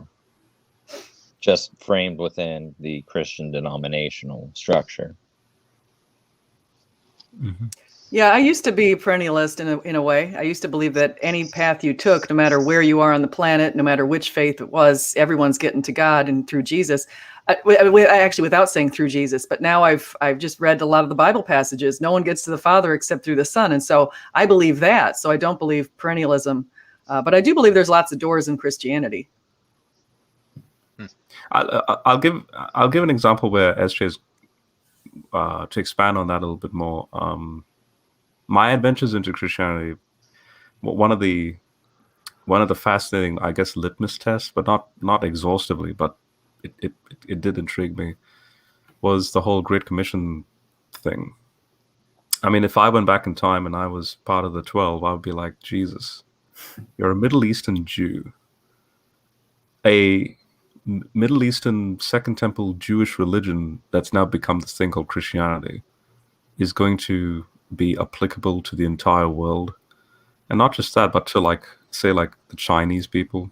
just framed within the Christian denominational structure. Mm-hmm. Yeah, I used to be perennialist in a way. I used to believe that any path you took, no matter where you are on the planet, no matter which faith it was, everyone's getting to God and through Jesus. I actually, without saying through Jesus, but now I've just read a lot of the Bible passages. No one gets to the Father except through the Son, and so I believe that. So I don't believe perennialism, but I do believe there's lots of doors in Christianity. I'll give an example where SJ's to expand on that a little bit more. My adventures into Christianity, one of the fascinating, I guess, litmus tests, but not exhaustively, but it did intrigue me, was the whole Great Commission thing. I mean, if I went back in time and I was part of the 12, I would be like, Jesus, you're a Middle Eastern Jew, a Middle Eastern Second Temple Jewish religion that's now become this thing called Christianity is going to be applicable to the entire world. And not just that, but to say the Chinese people.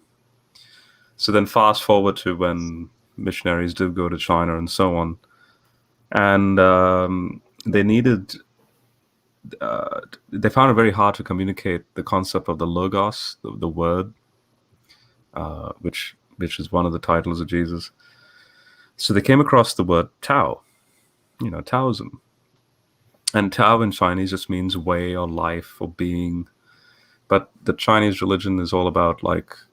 So then fast forward to when missionaries did go to China and so on. And they found it very hard to communicate the concept of the Logos, the word, which is one of the titles of Jesus. So they came across the word Tao, Taoism. And Tao in Chinese just means way or life or being. But the Chinese religion is all about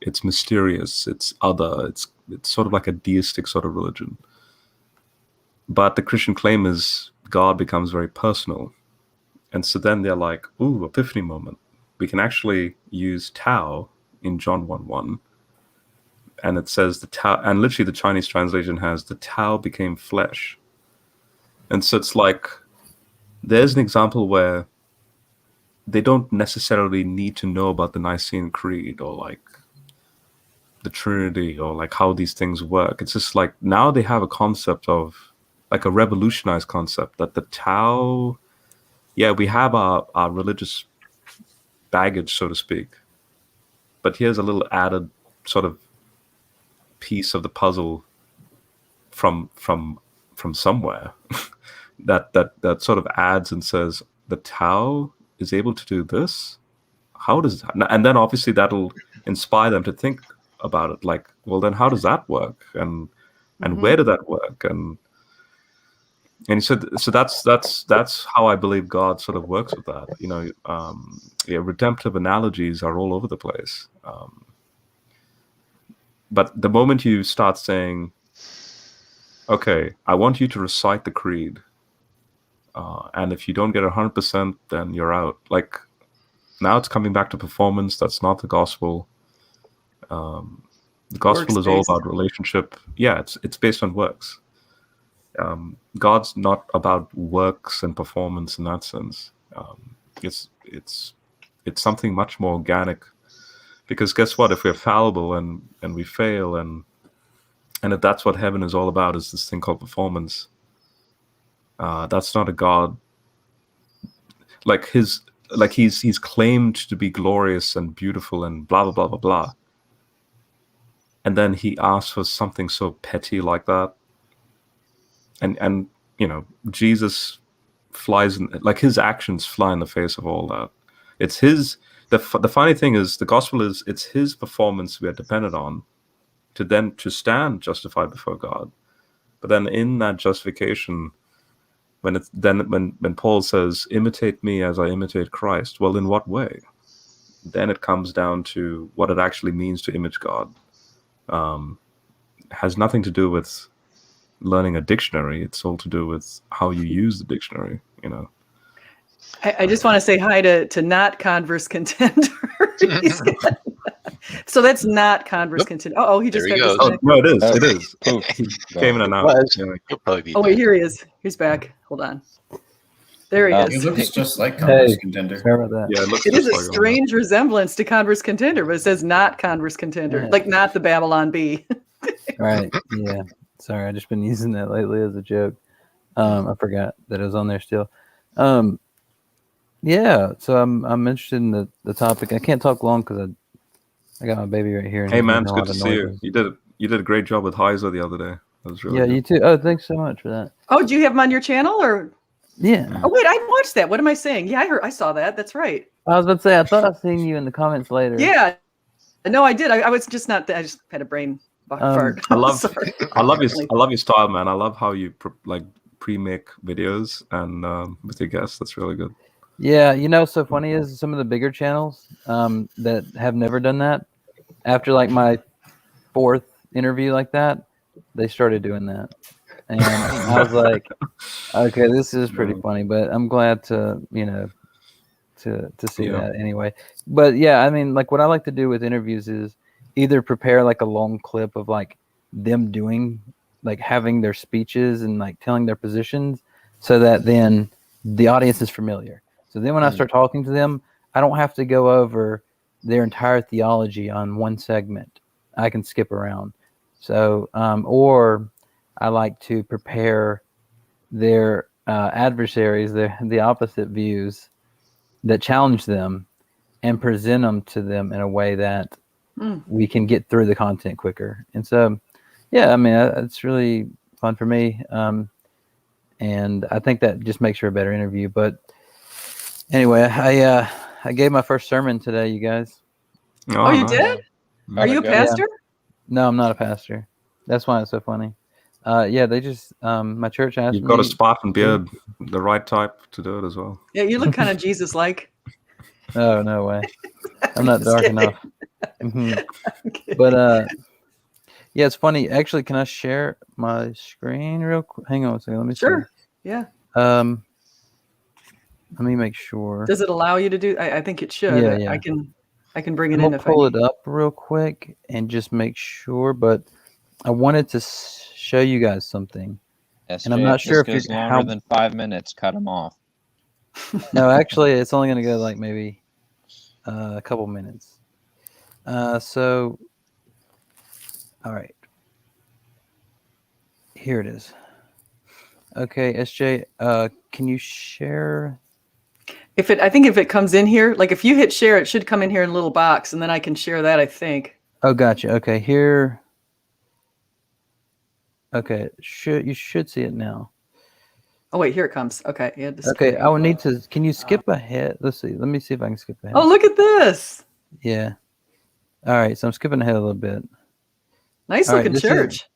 it's mysterious, it's other, it's sort of like a deistic sort of religion. But the Christian claim is God becomes very personal. And so then they're like, ooh, epiphany moment. We can actually use Tao in John 1:1. And it says the Tao, and literally the Chinese translation has the Tao became flesh. And so it's there's an example where they don't necessarily need to know about the Nicene Creed or the Trinity or how these things work. It's just now they have a concept of a revolutionized concept that the Tao, we have our religious baggage, so to speak, but here's a little added sort of piece of the puzzle from somewhere that sort of adds and says the Tao is able to do this. How does that? And then obviously that'll inspire them to think about it. Well, then how does that work? And where did that work? And he said, so that's how I believe God sort of works with that. Redemptive analogies are all over the place. But the moment you start saying, okay, I want you to recite the creed, and if you don't get 100%, then you're out. Now it's coming back to performance. That's not the gospel. The gospel is all about relationship. Yeah, it's based on works. God's not about works and performance in that sense. It's something much more organic. Because guess what? If we're fallible and we fail, and if that's what heaven is all about, is this thing called performance, that's not a God. He's claimed to be glorious and beautiful and blah blah blah blah blah, and then he asks for something so petty like that. And Jesus flies in, his actions fly in the face of all that. It's his. The funny thing is, the gospel is it's his performance we are dependent on to stand justified before God. But then in that justification, when Paul says, imitate me as I imitate Christ, well, in what way? Then it comes down to what it actually means to image God. Has nothing to do with learning a dictionary. It's all to do with how you use the dictionary, I just want to say hi to not Converse Contender. So that's not Converse Contender. Oh, he just got disconnected. No, it is. It is. He came in and out. He'll probably be Oh, wait, here he is. He's back. Hold on. There he He is. looks just like Converse Contender. Sorry about that. Yeah, it looks It is just a like strange resemblance to Converse Contender, but it says not Converse Contender, Yeah. not the Babylon Bee. Right. Yeah. Sorry, I've just been using that lately as a joke. I forgot that it was on there still. Yeah. So I'm interested in the topic. I can't talk long because I got my baby right here. And Hey he's man, making it's a good lot to of see you. noises. You did a great job with Heiser the other day. That was really Yeah, good. you too. Oh, thanks so much for that. Oh, do you have him on your channel or? Yeah. Oh wait, I watched that. What am I saying? Yeah, I saw that. That's right. I was about to say, I thought I seen you in the comments later. Yeah. No, I did. I was just not. I just had a brain fart. I love Sorry. I love your style, man. I love how you pre-make videos and with your guests. That's really good. Yeah, so funny is some of the bigger channels that have never done that. After like my 4th interview like that, they started doing that, and I was like, okay, this is pretty funny. But I'm glad to to see that anyway. But yeah, I mean, like what I like to do with interviews is either prepare like a long clip of like them doing like having their speeches and like telling their positions, so that then the audience is familiar. So then when I start talking to them, I don't have to go over their entire theology on one segment. I can skip around. So, or I like to prepare their adversaries, the opposite views that challenge them, and present them to them in a way that we can get through the content quicker. And so, yeah, I mean, it's really fun for me. And I think that just makes for a better interview. But anyway, I gave my first sermon today, you guys. Oh, you did? Are you a pastor? Yeah. No, I'm not a pastor. That's why it's so funny. Yeah, they just my church asked me. You've got a Spartan beard, the right type to do it as well. Yeah, you look kind of Jesus-like. Oh, no way. I'm not dark enough. But yeah, it's funny. Actually, can I share my screen real quick? Hang on a second. Let me see. Yeah. Let me make sure. Does it allow you to do? I think it should. Yeah. I can bring it in if I pull it up real quick and just make sure. But I wanted to show you guys something. SJ, and I'm not sure if it's longer than 5 minutes. Cut them off. No, actually, it's only going to go like maybe a couple minutes. So, all right. Here it is. Okay, SJ, can you share? I think if it comes in here, like if you hit share, it should come in here in a little box, and then I can share that, I think. Oh, gotcha. Okay, here. Okay, you should see it now. Oh wait, here it comes. Okay, yeah. Okay, I would need to. Can you skip ahead? Let's see. Let me see if I can skip ahead. Oh, look at this. Yeah. All right, so I'm skipping ahead a little bit. Nice looking church.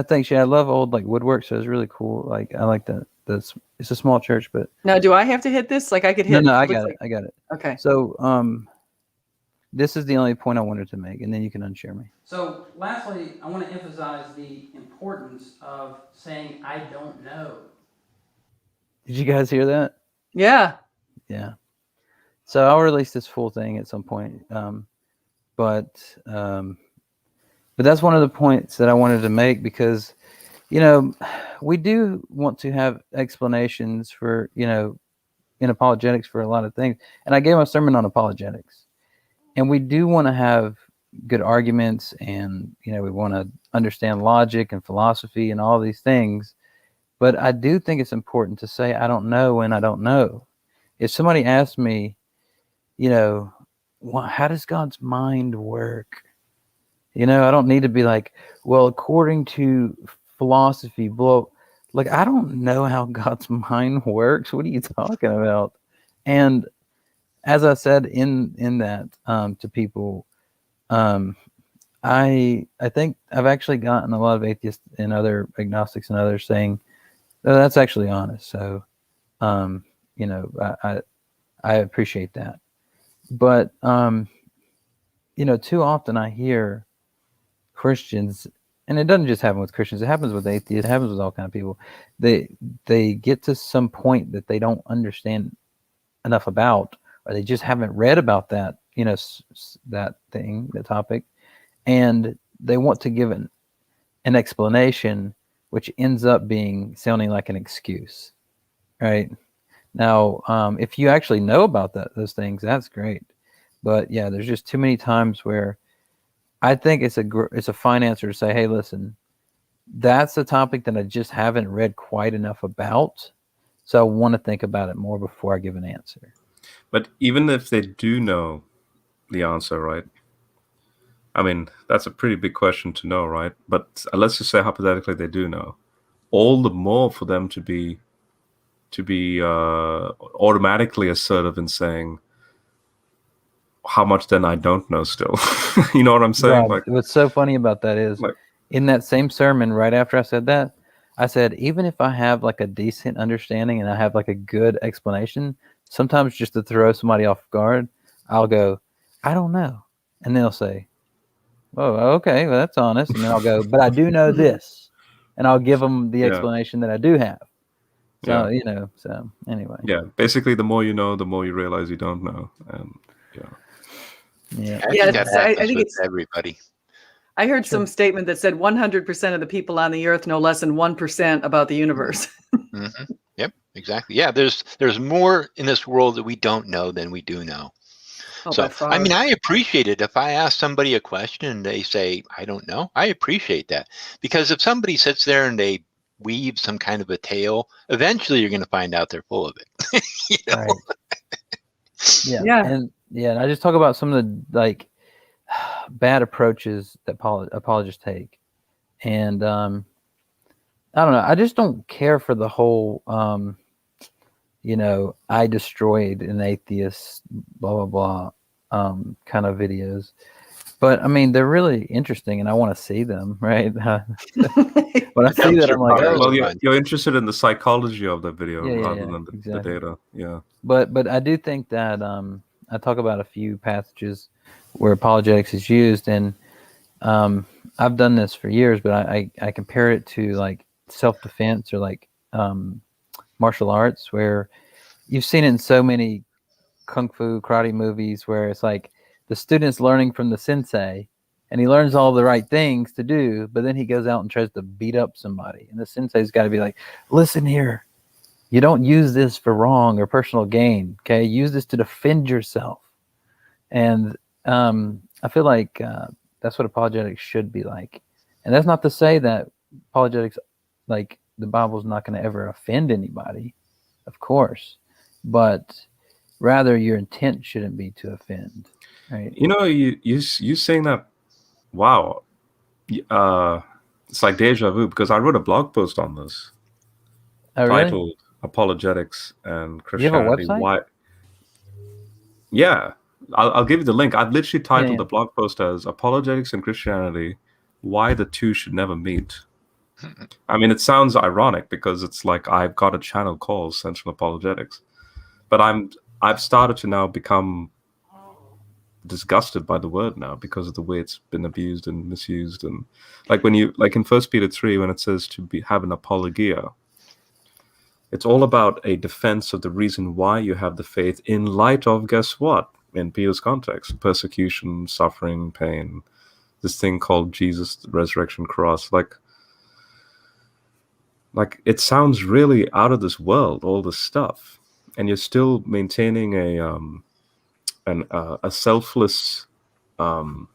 Thanks. Yeah, I love old like woodwork, so it's really cool. Like I like that. It's a small church, but now do I have to hit this? Like I could hit. No, I got it. I got it. Okay. So this is the only point I wanted to make, and then you can unshare me. So lastly, I want to emphasize the importance of saying I don't know. Did you guys hear that? Yeah. Yeah. So I'll release this full thing at some point. But that's one of the points that I wanted to make because, we do want to have explanations for, in apologetics for a lot of things. And I gave a sermon on apologetics. And we do want to have good arguments and, we want to understand logic and philosophy and all these things. But I do think it's important to say I don't know when I don't know. If somebody asks me, how does God's mind work? I don't need to be like, well, according to philosophy, like I don't know how God's mind works. What are you talking about? And as I said in that to people, I think I've actually gotten a lot of atheists and other agnostics and others saying, "Oh, that's actually honest." So, I appreciate that. But too often I hear Christians, and it doesn't just happen with Christians, it happens with atheists, it happens with all kinds of people. They get to some point that they don't understand enough about, or they just haven't read about that, that thing, the topic, and they want to give an explanation, which ends up sounding like an excuse, right? Now, if you actually know about those things, that's great. But yeah, there's just too many times where I think it's a fine answer to say, hey, listen, that's a topic that I just haven't read quite enough about. So I want to think about it more before I give an answer. But even if they do know the answer, right? I mean, that's a pretty big question to know, right? But let's just say hypothetically they do know. All the more for them to be automatically assertive in saying how much then I don't know still. You know what I'm saying? Rob, what's so funny about that is in that same sermon, right after I said that, I said, even if I have like a decent understanding and I have like a good explanation, sometimes just to throw somebody off guard, I'll go, I don't know. And they'll say, oh, okay, well, that's honest. And then I'll go, but I do know this. And I'll give them the explanation that I do have. So, so anyway. Yeah, basically the more you know, the more you realize you don't know. And I think it's everybody. I heard some statement that said 100% of the people on the earth know less than 1% about the universe. Mm-hmm. Yep, exactly. Yeah, there's more in this world that we don't know than we do know. Oh, so, I mean, I appreciate it. If I ask somebody a question and they say, I don't know, I appreciate that. Because if somebody sits there and they weave some kind of a tale, eventually you're going to find out they're full of it. You know? Right. And I just talk about some of the like bad approaches that apologists take. And I don't know, I just don't care for the whole I destroyed an atheist, blah blah blah, kind of videos. But I mean, they're really interesting, and I want to see them. Right? When I see that, I'm like, well, you're interested in the psychology of the video rather than the data. Yeah. But I do think that I talk about a few passages where apologetics is used, and I've done this for years, but I compare it to like self-defense or like martial arts, where you've seen it in so many kung fu karate movies where it's like the student's learning from the sensei and he learns all the right things to do, but then he goes out and tries to beat up somebody, and the sensei's got to be like, listen here, you don't use this for wrong or personal gain, okay? Use this to defend yourself. And I feel like that's what apologetics should be like. And that's not to say that apologetics, like the Bible's not going to ever offend anybody, of course, but rather your intent shouldn't be to offend, right? You know, you saying that, wow, it's like deja vu, because I wrote a blog post on this titled Apologetics and Christianity. You have a website? Why? Yeah, I'll give you the link. I've literally titled the blog post as Apologetics and Christianity, Why the Two Should Never Meet. I mean, it sounds ironic because it's like I've got a channel called Sentinel Apologetics, but I've started to now become disgusted by the word now because of the way it's been abused and misused. And like when you, like in 1 Peter 3, when it says to have an apologia, it's all about a defense of the reason why you have the faith in light of, guess what? In Peter's context, persecution, suffering, pain, this thing called Jesus, the resurrection cross. Like it sounds really out of this world, all this stuff, and you're still maintaining a selfless, like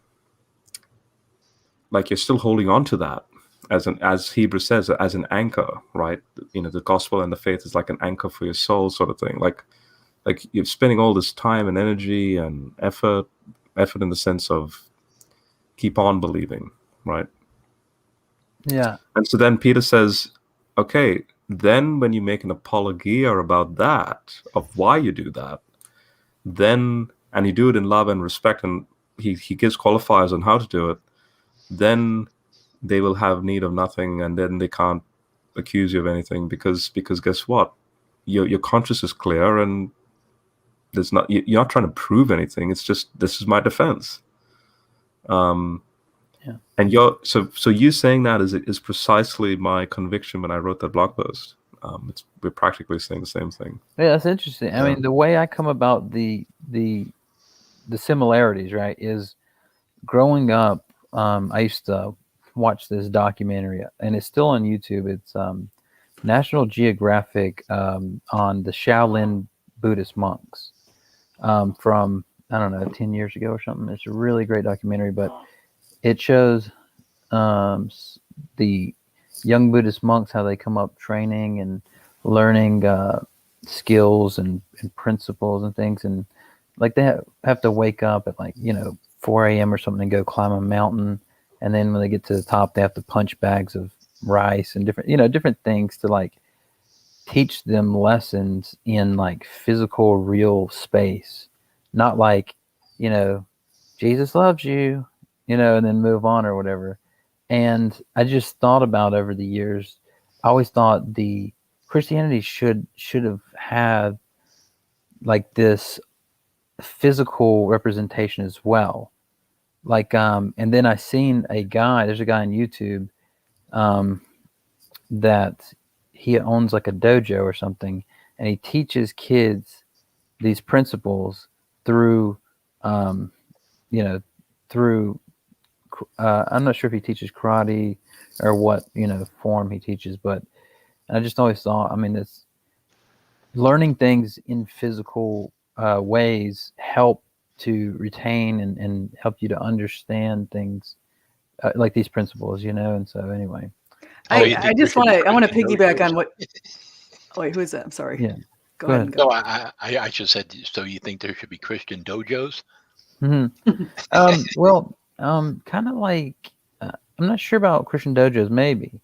you're still holding on to that as Hebrews says, as an anchor, right? You know, the gospel and the faith is like an anchor for your soul, sort of thing. Like you're spending all this time and energy and effort in the sense of keep on believing, right? Yeah. And so then Peter says, okay, then when you make an apologia about that, of why you do that, then, and you do it in love and respect, and he gives qualifiers on how to do it, then they will have need of nothing, and then they can't accuse you of anything because guess what? Your conscience is clear, and there's not, you're not trying to prove anything. It's just, this is my defense. And so you saying that is precisely my conviction when I wrote that blog post. We're practically saying the same thing. Yeah, that's interesting. I mean, the way I come about the similarities, right, is growing up. I used to watch this documentary, and it's still on YouTube. It's National Geographic on the Shaolin Buddhist monks from, I don't know, 10 years ago or something. It's a really great documentary, but it shows the young Buddhist monks, how they come up training and learning skills and principles and things. And like they have to wake up at 4 a.m. or something and go climb a mountain. And then when they get to the top, they have to punch bags of rice and different things to teach them lessons in like physical, real space, not like, you know, Jesus loves you, you know, and then move on or whatever. And I just thought about over the years, I always thought the Christianity should have had like this physical representation as well. Like, and then I seen there's a guy on YouTube, that he owns like a dojo or something, and he teaches kids these principles through, you know, through, I'm not sure if he teaches karate or what, you know, form he teaches, but I just always thought, I mean, it's learning things in physical ways help to retain and help you to understand things like these principles, you know. And so anyway, I just want to piggyback on what. Oh, wait, who is that? I'm sorry. Yeah. Go ahead. No, I just said. So you think there should be Christian dojos? Mm-hmm. Well, kind of like I'm not sure about Christian dojos, maybe,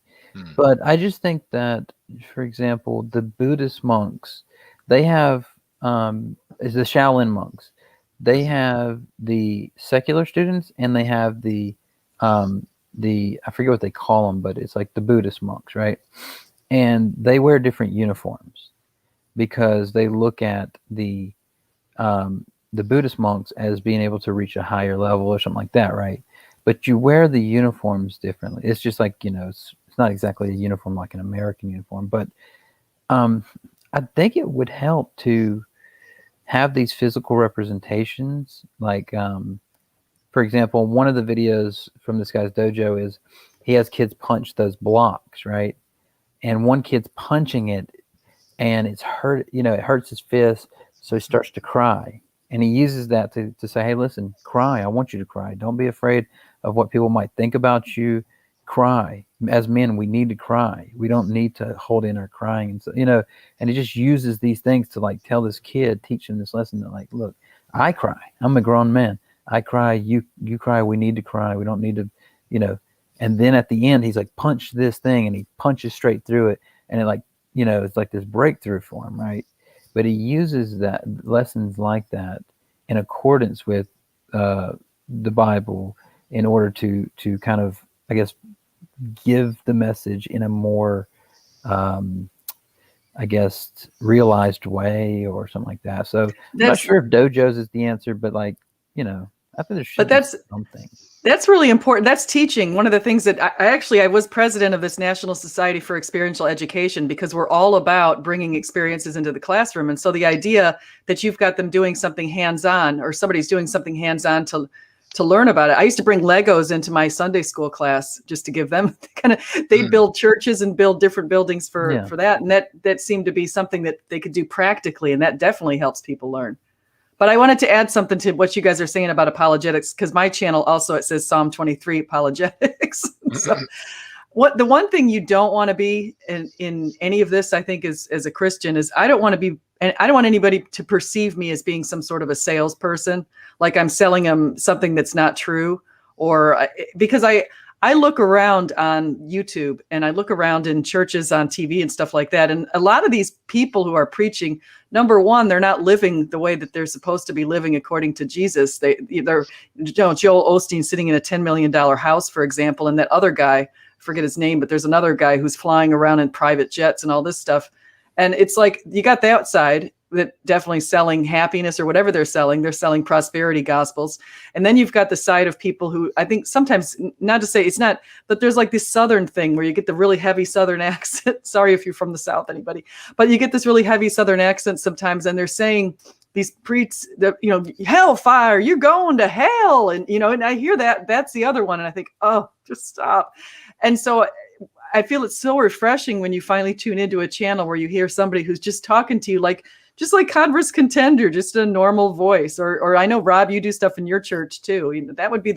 but I just think that, for example, the Buddhist monks, they have is the Shaolin monks. They have the secular students, and they have the I forget what they call them, but it's like the Buddhist monks, right? And they wear different uniforms because they look at the Buddhist monks as being able to reach a higher level or something like that, right? But you wear the uniforms differently. It's just like, you know, it's not exactly a uniform like an American uniform, but I think it would help to have these physical representations. Like, for example, one of the videos from this guy's dojo is he has kids punch those blocks, right? And one kid's punching it, and it's hurt, you know, it hurts his fist, so he starts to cry. And he uses that to say, hey, listen, cry. I want you to cry. Don't be afraid of what people might think about you. Cry. As men, we need to cry. We don't need to hold in our crying. And so, you know, and he just uses these things to like tell this kid, teach him this lesson that like, look, I cry. I'm a grown man. I cry. You cry. We need to cry. We don't need to, you know. And then at the end, he's like, punch this thing, and he punches straight through it. And it like, you know, it's like this breakthrough for him, right? But he uses that lessons like that in accordance with the Bible in order to kind of, I guess, give the message in a more, I guess, realized way or something like that. So I'm not sure if dojos is the answer, but like, you know, I think there should be something. That's really important. That's teaching. One of the things that I was president of this National Society for Experiential Education, because we're all about bringing experiences into the classroom. And so the idea that you've got them doing something hands-on, or somebody's doing something hands-on to learn about it. I used to bring Legos into my Sunday school class just to give them they'd build churches and build different buildings for that. And that seemed to be something that they could do practically. And that definitely helps people learn. But I wanted to add something to what you guys are saying about apologetics, because my channel also, it says Psalm 23 Apologetics. So the one thing you don't want to be in any of this, I think, as a Christian, is I don't want anybody to perceive me as being some sort of a salesperson, like I'm selling them something that's not true, or because I look around on YouTube and I look around in churches on TV and stuff like that. And a lot of these people who are preaching, number one, they're not living the way that they're supposed to be living according to Jesus. They're, Joel Osteen sitting in a $10 million house, for example. And that other guy, I forget his name, but there's another guy who's flying around in private jets and all this stuff. And it's like, you got the outside that definitely selling happiness or whatever they're selling prosperity gospels. And then you've got the side of people who, I think sometimes, not to say it's not, but there's like this Southern thing where you get the really heavy Southern accent. Sorry if you're from the South, anybody, but you get this really heavy Southern accent sometimes. And they're saying these hellfire, you're going to hell. And, and I hear that's the other one. And I think, oh, just stop. And so I feel it's so refreshing when you finally tune into a channel where you hear somebody who's just talking to you just like Converse Contender, just a normal voice. Or I know, Rob, you do stuff in your church too. That would be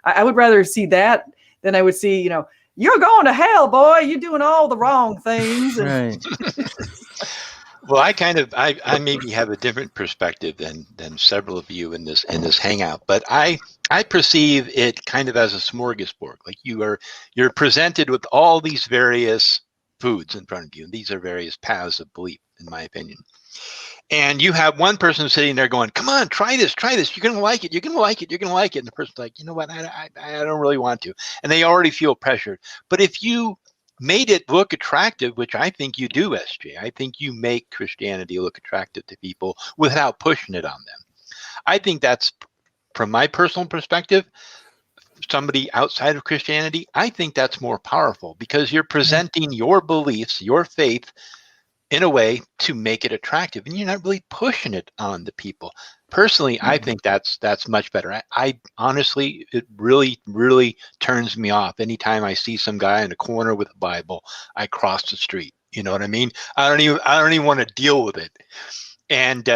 I would rather see that than I would see, you're going to hell, boy. You're doing all the wrong things. Right. Well, I maybe have a different perspective than several of you in this hangout, but I perceive it kind of as a smorgasbord. Like you're presented with all these various foods in front of you. And these are various paths of belief, in my opinion. And you have one person sitting there going, come on, try this. You're going to like it. You're going to like it. You're going to like it. And the person's like, you know what? I don't really want to. And they already feel pressured. But if you made it look attractive, which I think you do, SJ, I think you make Christianity look attractive to people without pushing it on them. I think that's, from my personal perspective, somebody outside of Christianity, I think that's more powerful because you're presenting your beliefs, your faith, in a way to make it attractive, and you're not really pushing it on the people. Personally, I think that's much better. I honestly, it really, really turns me off anytime I see some guy in a corner with a Bible. I cross the street. You know what I mean? I don't even want to deal with it. And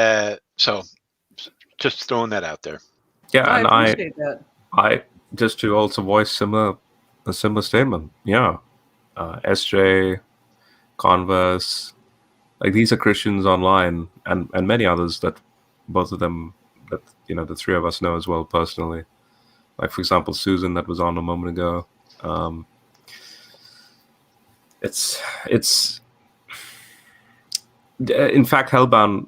so, just throwing that out there. Yeah, I and appreciate that. I just to also voice a similar statement. Yeah, SJ, Converse. Like, these are Christians online, and many others that both of them that the three of us know as well personally. Like, for example, Susan that was on a moment ago. It's in fact, Hellbound,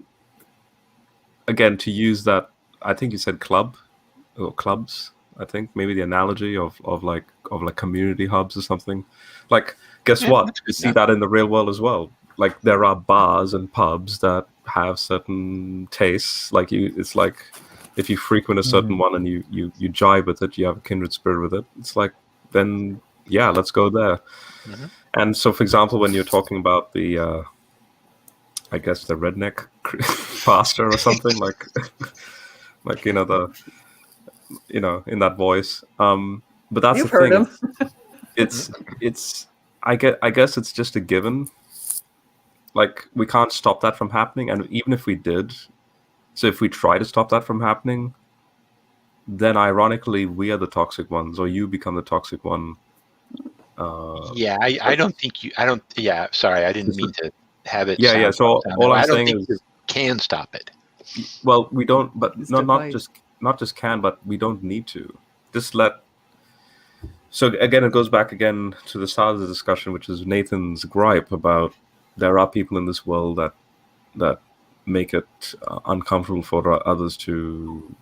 again, to use that, I think you said club or clubs. I think maybe the analogy of like community hubs or something. Like, guess what? You see that in the real world as well. Like, there are bars and pubs that have certain tastes. Like, it's like if you frequent a certain one and you jive with it, you have a kindred spirit with it. It's like, then yeah, let's go there. And so, for example, when you're talking about the, I guess the redneck pastor or something, like in that voice. But that's You've the heard thing. him. It's I guess it's just a given. Like, we can't stop that from happening, and even if we did, so if we try to stop that from happening, then ironically we are the toxic ones, or you become the toxic one. I don't think you. I don't. Yeah, sorry, I didn't mean to have it. Yeah. So all I'm saying is, you can stop it. Well, we don't, but It's not just can, but we don't need to. Just let. So again, it goes back again to the start of the discussion, which is Nathan's gripe about there are people in this world that make it uncomfortable for others to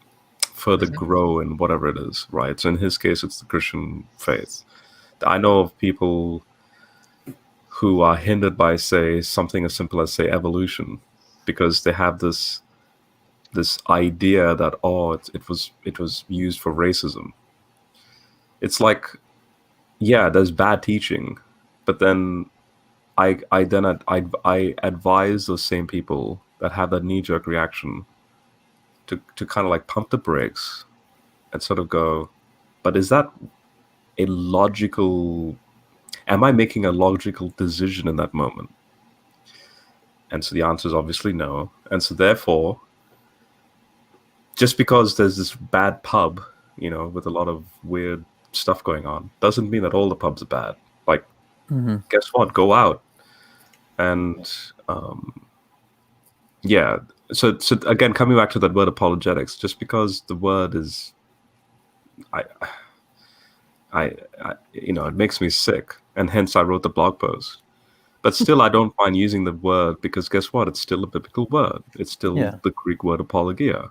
further grow in whatever it is, right? So in his case, it's the Christian faith. I know of people who are hindered by, say, something as simple as, say, evolution, because they have this idea that it was used for racism. It's like, yeah, there's bad teaching, but then I advise those same people that have that knee-jerk reaction to kind of like pump the brakes and sort of go, but is that a logical? Am I making a logical decision in that moment? And so the answer is obviously no. And so therefore, just because there's this bad pub, with a lot of weird stuff going on, doesn't mean that all the pubs are bad. Like, guess what? Go out. And so again, coming back to that word apologetics, just because the word is, it makes me sick, and hence I wrote the blog post. But still, I don't mind using the word, because guess what? It's still a biblical word. It's still the Greek word apologia.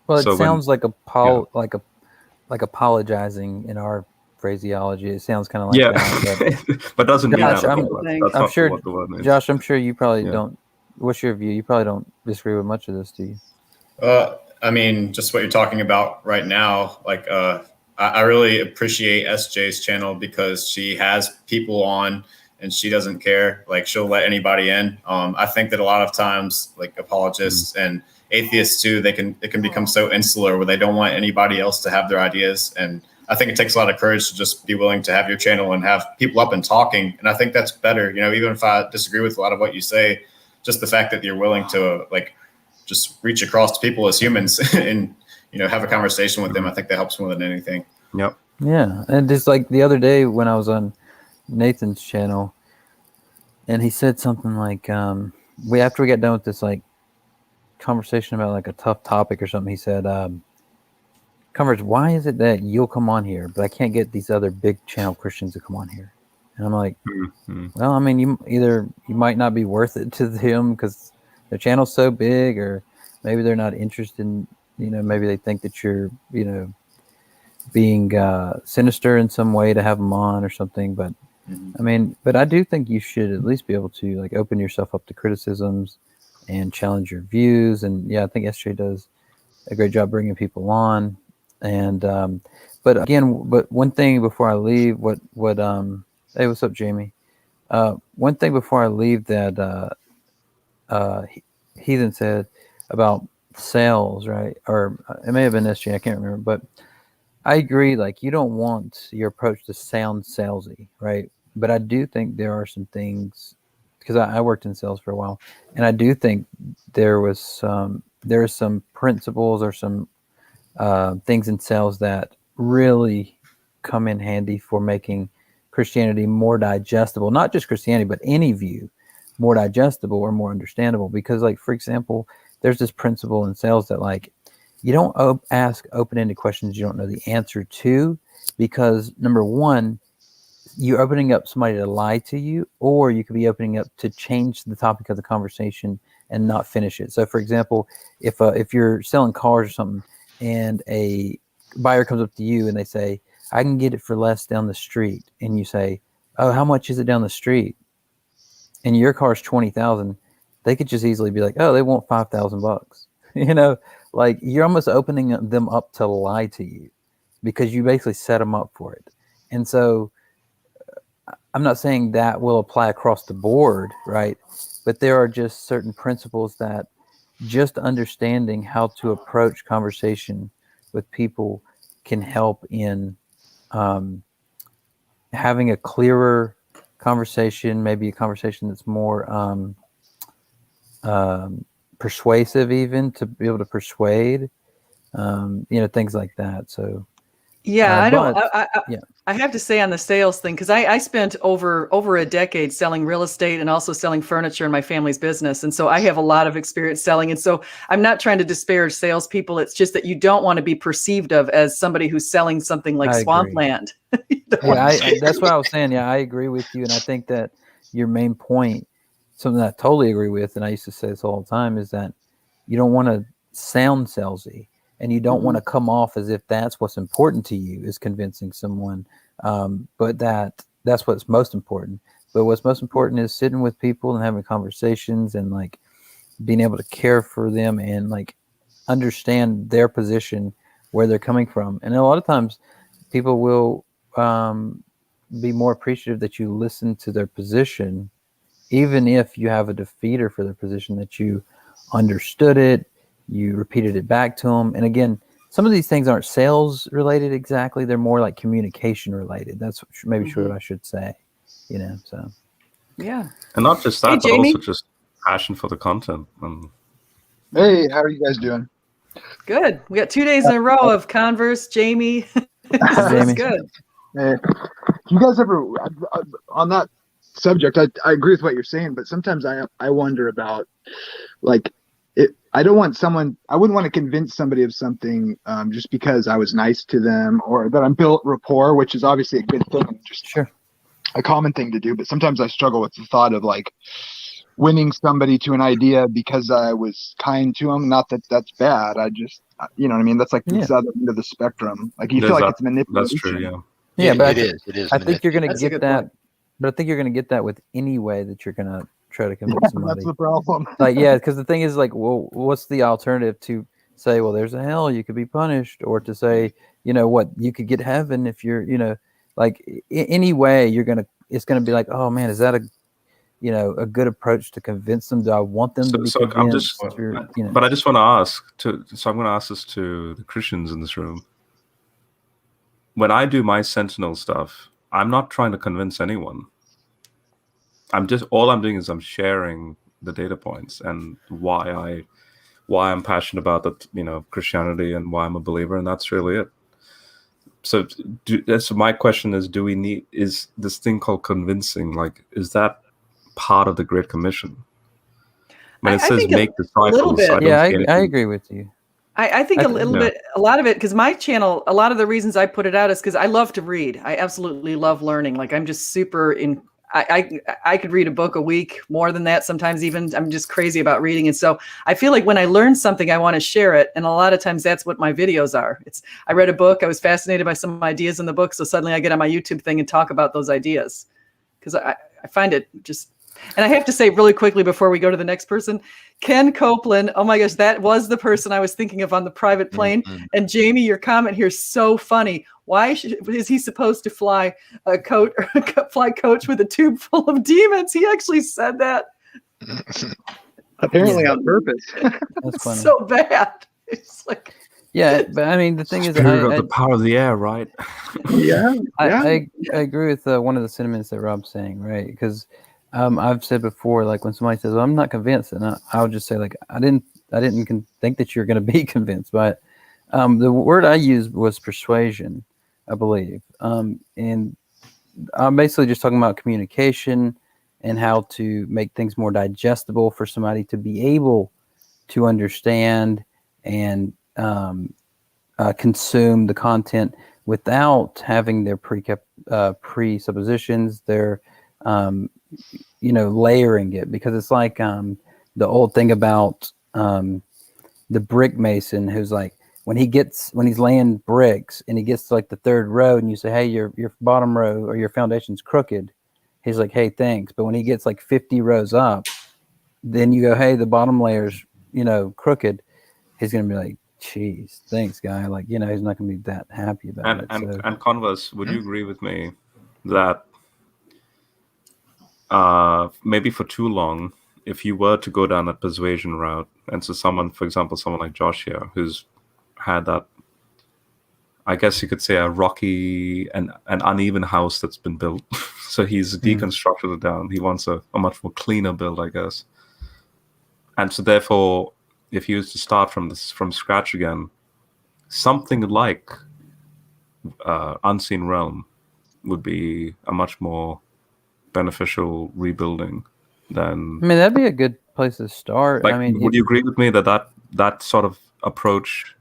Well, it sounds like like apologizing in our phraseology. It sounds kind of like that. But doesn't mean Josh, that. I'm sure, what the word means. Josh, I'm sure you probably don't. What's your view? You probably don't disagree with much of this, do you? I mean, just what you're talking about right now, like, I really appreciate SJ's channel because she has people on and she doesn't care. Like, she'll let anybody in. I think that a lot of times, like, apologists and atheists too, it can become so insular where they don't want anybody else to have their ideas. And I think it takes a lot of courage to just be willing to have your channel and have people up and talking. And I think that's better. Even if I disagree with a lot of what you say, just the fact that you're willing to just reach across to people as humans and, have a conversation with them, I think that helps more than anything. Yep. Yeah. And just like the other day when I was on Nathan's channel and he said something like, after we got done with this, like, conversation about like a tough topic or something, he said, Converse, why is it that you'll come on here, but I can't get these other big channel Christians to come on here? And I'm like, Mhm. well, I mean, you might not be worth it to them because their channel's so big, or maybe they're not interested in, maybe they think that you're, being sinister in some way to have them on or something. But I mean, but I do think you should at least be able to like open yourself up to criticisms and challenge your views. And yeah, I think SJ does a great job bringing people on. And but one thing before I leave, hey, what's up, Jamie? One thing before I leave that Heathen said about sales, right? Or it may have been SJ, I can't remember, but I agree. Like, you don't want your approach to sound salesy, right? But I do think there are some things, because I worked in sales for a while, and I do think there are some principles or some things in sales that really come in handy for making Christianity more digestible. Not just Christianity, but any view more digestible or more understandable. Because, like, for example, there's this principle in sales that, like, you don't ask open-ended questions you don't know the answer to, because number one, you're opening up somebody to lie to you, or you could be opening up to change the topic of the conversation and not finish it. So, for example, if you're selling cars or something, and a buyer comes up to you and they say, "I can get it for less down the street," and you say, "Oh, how much is it down the street?" and your car's 20,000, they could just easily be like, "Oh, they want $5,000." Like, you're almost opening them up to lie to you because you basically set them up for it. And so I'm not saying that will apply across the board, right? But there are just certain principles that just understanding how to approach conversation with people can help in having a clearer conversation, maybe a conversation that's more persuasive, even to be able to persuade, things like that. So yeah, yeah. I have to say on the sales thing, because I spent over a decade selling real estate and also selling furniture in my family's business. And so I have a lot of experience selling. And so I'm not trying to disparage salespeople. It's just that you don't want to be perceived of as somebody who's selling something like swampland. That's what I was saying. Yeah, I agree with you. And I think that your main point, something that I totally agree with, and I used to say this all the time, is that you don't want to sound salesy, and you don't want to come off as if that's what's important to you, is convincing someone. But that's what's most important. But what's most important is sitting with people and having conversations and like being able to care for them and like understand their position, where they're coming from. And a lot of times people will be more appreciative that you listen to their position, even if you have a defeater for their position, that you understood it, you repeated it back to them. And again, some of these things aren't sales related exactly. They're more like communication related. That's maybe what I should say, so. Yeah. And not just that, Hey, but Jamie. also just passion for the content. Hey, how are you guys doing? Good. We got 2 days in a row of Converse, Jamie. This is good. Hey, you guys ever, on that subject, I agree with what you're saying, but sometimes I wonder about, like, I wouldn't want to convince somebody of something just because I was nice to them, or that I'm built rapport, which is obviously a good thing and just a common thing to do. But sometimes I struggle with the thought of like winning somebody to an idea because I was kind to them. Not that that's bad. I just, you know what I mean? That's like the other end of the spectrum. Like, you feel like it's manipulation. That's true, yeah. Yeah, but it is. I think you're going to That's a get good that. point. But I think you're going to get that with any way that you're going to try to convince somebody. That's the problem. Like, yeah, because the thing is, like, well, what's the alternative to say, well, there's a hell, you could be punished, or to say, what, you could get heaven if you're, like, any way it's going to be like, oh man, is that a good approach to convince them? Do I want them to be convinced? But I just want to ask so I'm going to ask this to the Christians in this room. When I do my Sentinel stuff, I'm not trying to convince anyone. All I'm doing is I'm sharing the data points and why I'm passionate about that, Christianity, and why I'm a believer, and that's really it. So my question is, is this thing called convincing, like, is that part of the Great Commission? When it says make disciples, bit. I agree with you. I think a little bit, a lot of it, because my channel, a lot of the reasons I put it out is because I love to read. I absolutely love learning. Like I'm just super in. I could read a book a week, more than that sometimes. Even I'm just crazy about reading, and so I feel like when I learn something, I want to share it. And a lot of times that's what my videos are. I read a book, I was fascinated by some ideas in the book, so suddenly I get on my YouTube thing and talk about those ideas because I find it just. And I have to say really quickly before we go to the next person, Ken Copeland, oh my gosh, that was the person I was thinking of on the private plane. Mm-hmm. And Jamie, your comment here is so funny. Why is he supposed to fly a coach with a tube full of demons? He actually said that. Apparently on purpose. That's funny. So bad. It's like, Yeah, but I mean, the thing is, Spirit of the power of the air, right? Yeah. I agree with one of the sentiments that Rob's saying, right? Because I've said before, like when somebody says, well, "I'm not convinced," and I'll just say, like, I didn't think that you're going to be convinced. But the word I used was persuasion, I believe, and I'm basically just talking about communication and how to make things more digestible for somebody to be able to understand and consume the content without having their presuppositions, their layering it, because it's like the old thing about the brick mason who's like, when he's laying bricks and he gets to like the third row and you say, hey, your bottom row or your foundation's crooked, he's like, hey, thanks. But when he gets like 50 rows up, then you go, hey, the bottom layer's crooked, he's gonna be like, geez, thanks, guy. Like, he's not gonna be that happy about it. And Converse, would you agree with me that maybe for too long, if you were to go down that persuasion route, and so someone, for example, someone like Josh here, who's had that, I guess you could say, a rocky and an uneven house that's been built, so he's deconstructed it down. He wants a much more cleaner build, I guess. And so therefore, if he was to start from scratch again, something like Unseen Realm would be a much more beneficial rebuilding than. I mean, that'd be a good place to start. Like, I mean, would you agree with me that sort of approach,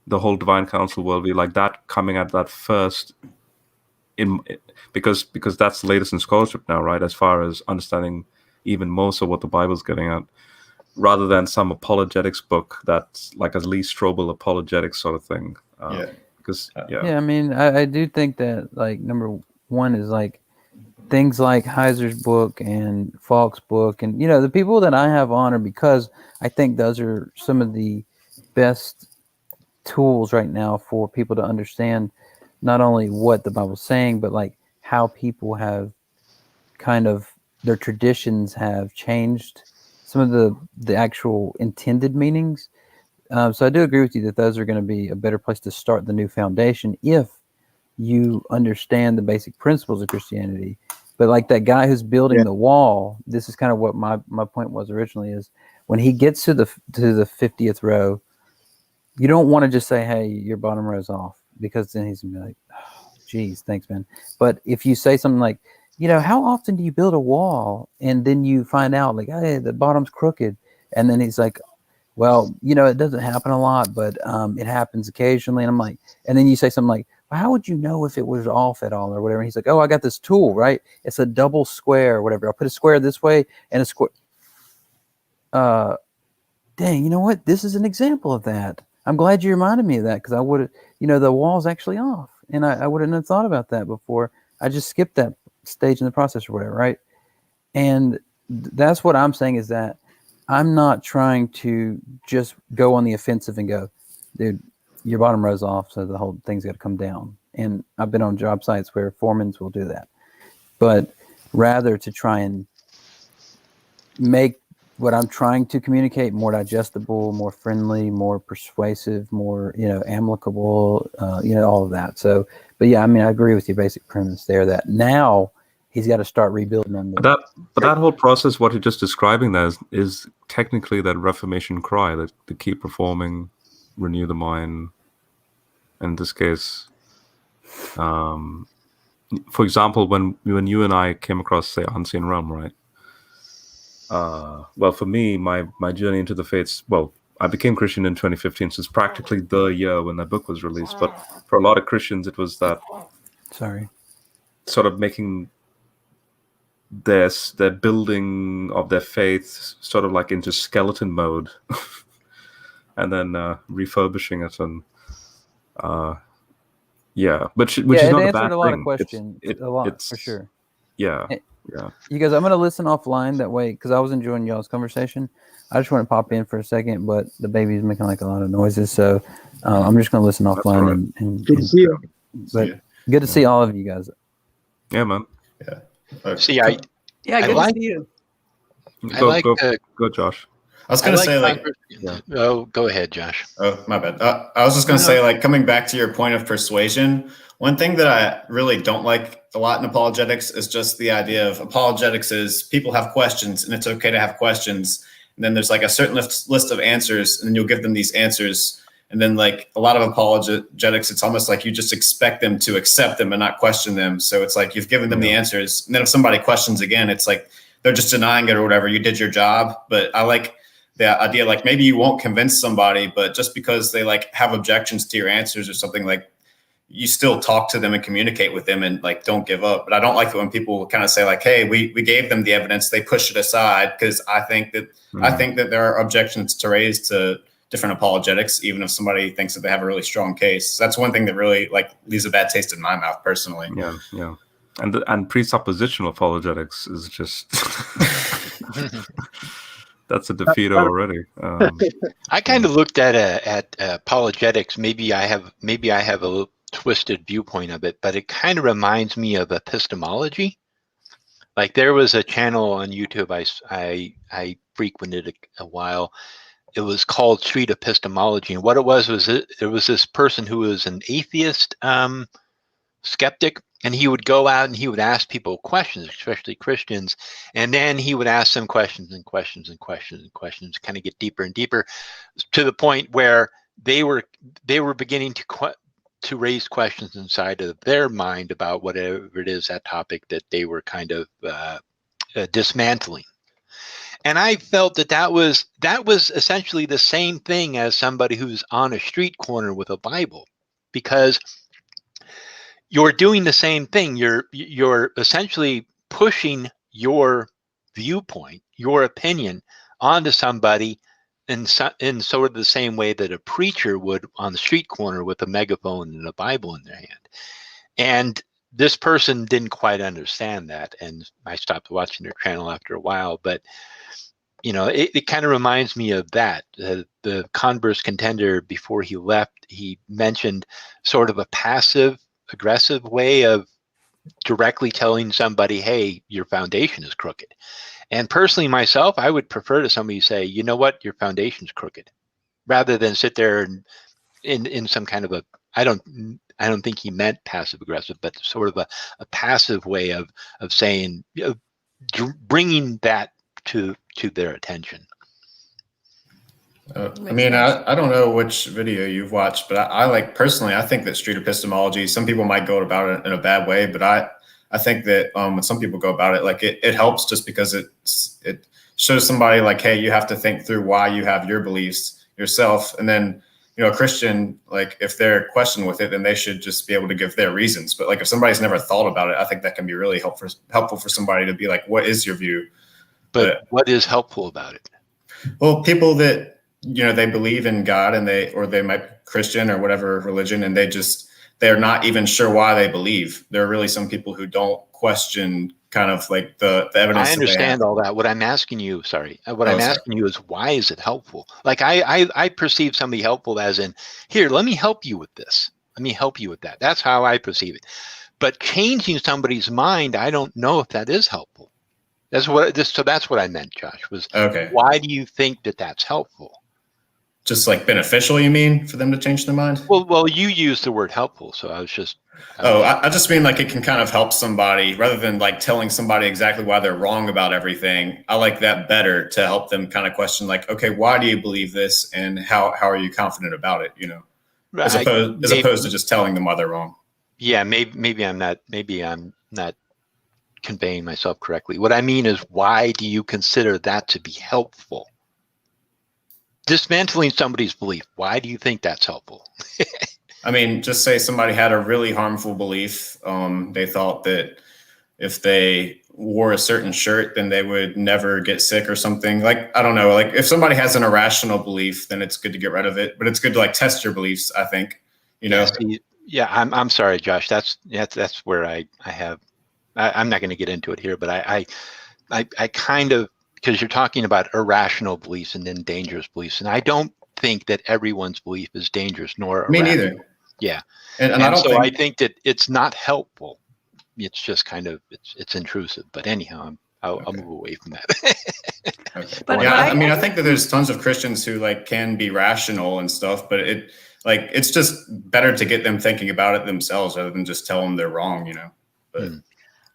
the whole divine council worldview, like that coming at that first, because that's the latest in scholarship now, right? As far as understanding even more so what the Bible's getting at, rather than some apologetics book that's like a Lee Strobel apologetics sort of thing. Yeah, I mean, I do think that, like, number one is like things like Heiser's book and Falk's book, and the people that I have on are because I think those are some of the best tools right now for people to understand not only what the Bible's saying, but like how people have kind of, their traditions have changed some of the actual intended meanings. So I do agree with you that those are going to be a better place to start the new foundation if you understand the basic principles of Christianity. But like that guy who's building the wall, this is kind of what my point was originally, is when he gets to the 50th row, you don't want to just say, hey, your bottom row's off, because then he's going to be like, oh, geez, thanks, man. But if you say something like, how often do you build a wall and then you find out, like, hey, the bottom's crooked, and then he's like, well, it doesn't happen a lot, but it happens occasionally. And I'm like, and then you say something like, well, how would you know if it was off at all or whatever? And he's like, oh, I got this tool, right? It's a double square or whatever. I'll put a square this way and a square. Dang, you know what? This is an example of that. I'm glad you reminded me of that, because I would have, the wall's actually off, and I wouldn't have thought about that before. I just skipped that stage in the process or whatever, right? And that's what I'm saying, is that I'm not trying to just go on the offensive and go, dude, your bottom row's off, so the whole thing's got to come down. And I've been on job sites where foremans will do that, but rather to try and make what I'm trying to communicate more digestible, more friendly, more persuasive, more, amicable, all of that. So, but yeah, I mean, I agree with your basic premise there that now he's got to start rebuilding them. But that whole process, what you're just describing there, is technically that Reformation cry, that to keep reforming, renew the mind. In this case, for example, when you and I came across, say, Unseen Realm, right? Well, for me, my journey into the faiths, well, I became Christian in 2015, so it's practically the year when that book was released. But for a lot of Christians, it was that sort of making their building of their faith sort of like into skeleton mode, and then refurbishing it, and which is not a bad thing. A lot of questions. It's for sure. Yeah. You guys, I'm going to listen offline that way because I was enjoying y'all's conversation. I just want to pop in for a second, but the baby's making like a lot of noises, so I'm just going to listen offline. Right. And good to see you. But good to see all of you guys. Yeah, man. Yeah. See, good to see you. Go, Josh. I was going to say, like, oh, go ahead, Josh. Oh, my bad. I was just going to say, like, coming back to your point of persuasion, one thing that I really don't like a lot in apologetics is just the idea of apologetics is people have questions and it's okay to have questions. And then there's like a certain list of answers and then you'll give them these answers. And then like a lot of apologetics, it's almost like you just expect them to accept them and not question them. So it's like you've given them the answers. And then if somebody questions again, it's like they're just denying it or whatever. You did your job. But I like the idea, like maybe you won't convince somebody, but just because they like have objections to your answers or something, like you still talk to them and communicate with them and like don't give up. But I don't like it when people kind of say like, hey, we gave them the evidence, they push it aside, because I think that there are objections to raise to different apologetics, even if somebody thinks that they have a really strong case. That's one thing that really like leaves a bad taste in my mouth personally. Yeah. And presuppositional apologetics is just that's a defeat already. I kind of looked at apologetics. Maybe I have a little twisted viewpoint of it, but it kind of reminds me of epistemology. Like there was a channel on YouTube I frequented a while. It was called Street Epistemology, and what it was there was this person who was an atheist skeptic, and he would go out and he would ask people questions, especially Christians, and then he would ask them questions and questions and questions and questions, kind of get deeper and deeper, to the point where they were beginning to raise questions inside of their mind about whatever it is, that topic that they were kind of dismantling. And I felt that was essentially the same thing as somebody who's on a street corner with a Bible, because you're doing the same thing. You're essentially pushing your viewpoint, your opinion onto somebody in sort of the same way that a preacher would on the street corner with a megaphone and a Bible in their hand. And this person didn't quite understand that, and I stopped watching their channel after a while. But you know, it kind of reminds me of that. The Converse Contender, before he left, he mentioned sort of a passive aggressive way of directly telling somebody, hey, your foundation is crooked. And personally myself, I would prefer to somebody say, you know what, your foundation's crooked, rather than sit there and in some kind of I don't think he meant passive aggressive, but sort of a passive way of saying, bringing that to their attention. I mean, I don't know which video you've watched, but I like personally, I think that street epistemology, some people might go about it in a bad way, but I think that when some people go about it, like it helps just because it shows somebody like, hey, you have to think through why you have your beliefs yourself. And then, you know, a Christian, like if they're questioned with it, then they should just be able to give their reasons. But like if somebody's never thought about it, I think that can be really helpful for somebody to be like, what is your view? But what is helpful about it? Well, people that, you know, they believe in God and they might be Christian or whatever religion, and they're not even sure why they believe. There are really some people who don't question kind of like the evidence. I understand all that. What I'm asking you, asking you is, why is it helpful? Like I perceive somebody helpful as in, here, let me help you with this. Let me help you with that. That's how I perceive it. But changing somebody's mind, I don't know if that is helpful. So that's what I meant, Josh, was okay. Why do you think that that's helpful? Just like beneficial, you mean, for them to change their mind? Well, you used the word helpful, so I was just. I just mean like it can kind of help somebody rather than like telling somebody exactly why they're wrong about everything. I like that better to help them kind of question like, okay, why do you believe this, and how are you confident about it? You know, as opposed to just telling them why they're wrong. Yeah, maybe I'm not conveying myself correctly. What I mean is, why do you consider that to be helpful? dismantling somebody's belief. Why do you think that's helpful? I mean, just say somebody had a really harmful belief. They thought that if they wore a certain shirt, then they would never get sick or something. Like, I don't know, like if somebody has an irrational belief, then it's good to get rid of it. But it's good to like test your beliefs, I think, you know? Yeah, I'm sorry, Josh. That's where I'm not going to get into it here, but I kind of, because you're talking about irrational beliefs and then dangerous beliefs. And I don't think that everyone's belief is dangerous nor Me irrational. neither. Yeah. And I don't I think that it's not helpful. It's just kind of, it's intrusive. But anyhow, I'll move away from that. Okay. But yeah, I mean, I think that there's tons of Christians who like can be rational and stuff, but it's just better to get them thinking about it themselves rather than just tell them they're wrong, you know? But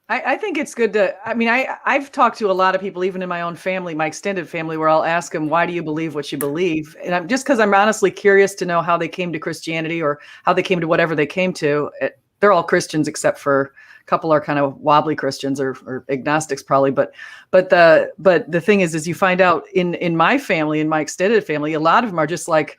I think it's good to, I mean, I've talked to a lot of people, even in my own family, my extended family, where I'll ask them, why do you believe what you believe? And I'm just because I'm honestly curious to know how they came to Christianity or how they came to whatever they came to. They're all Christians except for a couple are kind of wobbly Christians or agnostics probably. But the thing is you find out in my family, in my extended family, a lot of them are just like,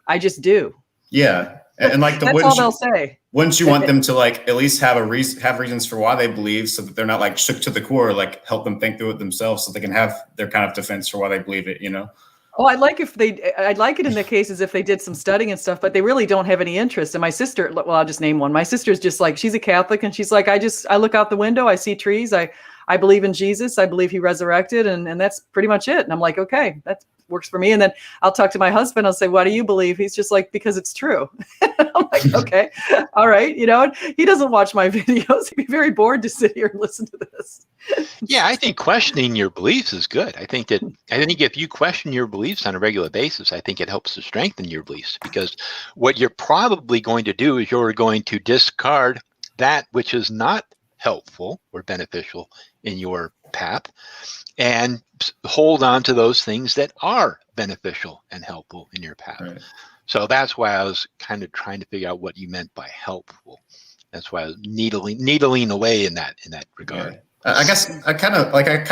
I just do. yeah. And like that's all they'll say. Wouldn't you want them to like at least have reasons for why they believe, so that they're not like shook to the core, like help them think through it themselves so they can have their kind of defense for why they believe it, you know? Oh, I'd like it in the cases if they did some studying and stuff, but they really don't have any interest. And my sister, well, I'll just name one. My sister's just like, she's a Catholic and she's like, I look out the window, I see trees, I believe in Jesus, I believe he resurrected, and that's pretty much it. And I'm like, okay, that works for me. And then I'll talk to my husband, I'll say, why do you believe? He's just like, because it's true. I'm like, okay, all right. You know, he doesn't watch my videos. He'd be very bored to sit here and listen to this. Yeah, I think questioning your beliefs is good. I think if you question your beliefs on a regular basis, I think it helps to strengthen your beliefs, because what you're probably going to do is you're going to discard that which is not helpful or beneficial in your path and hold on to those things that are beneficial and helpful in your path. Right. So that's why I was kind of trying to figure out what you meant by helpful. That's why I was needling away in that regard. Yeah. I guess I kind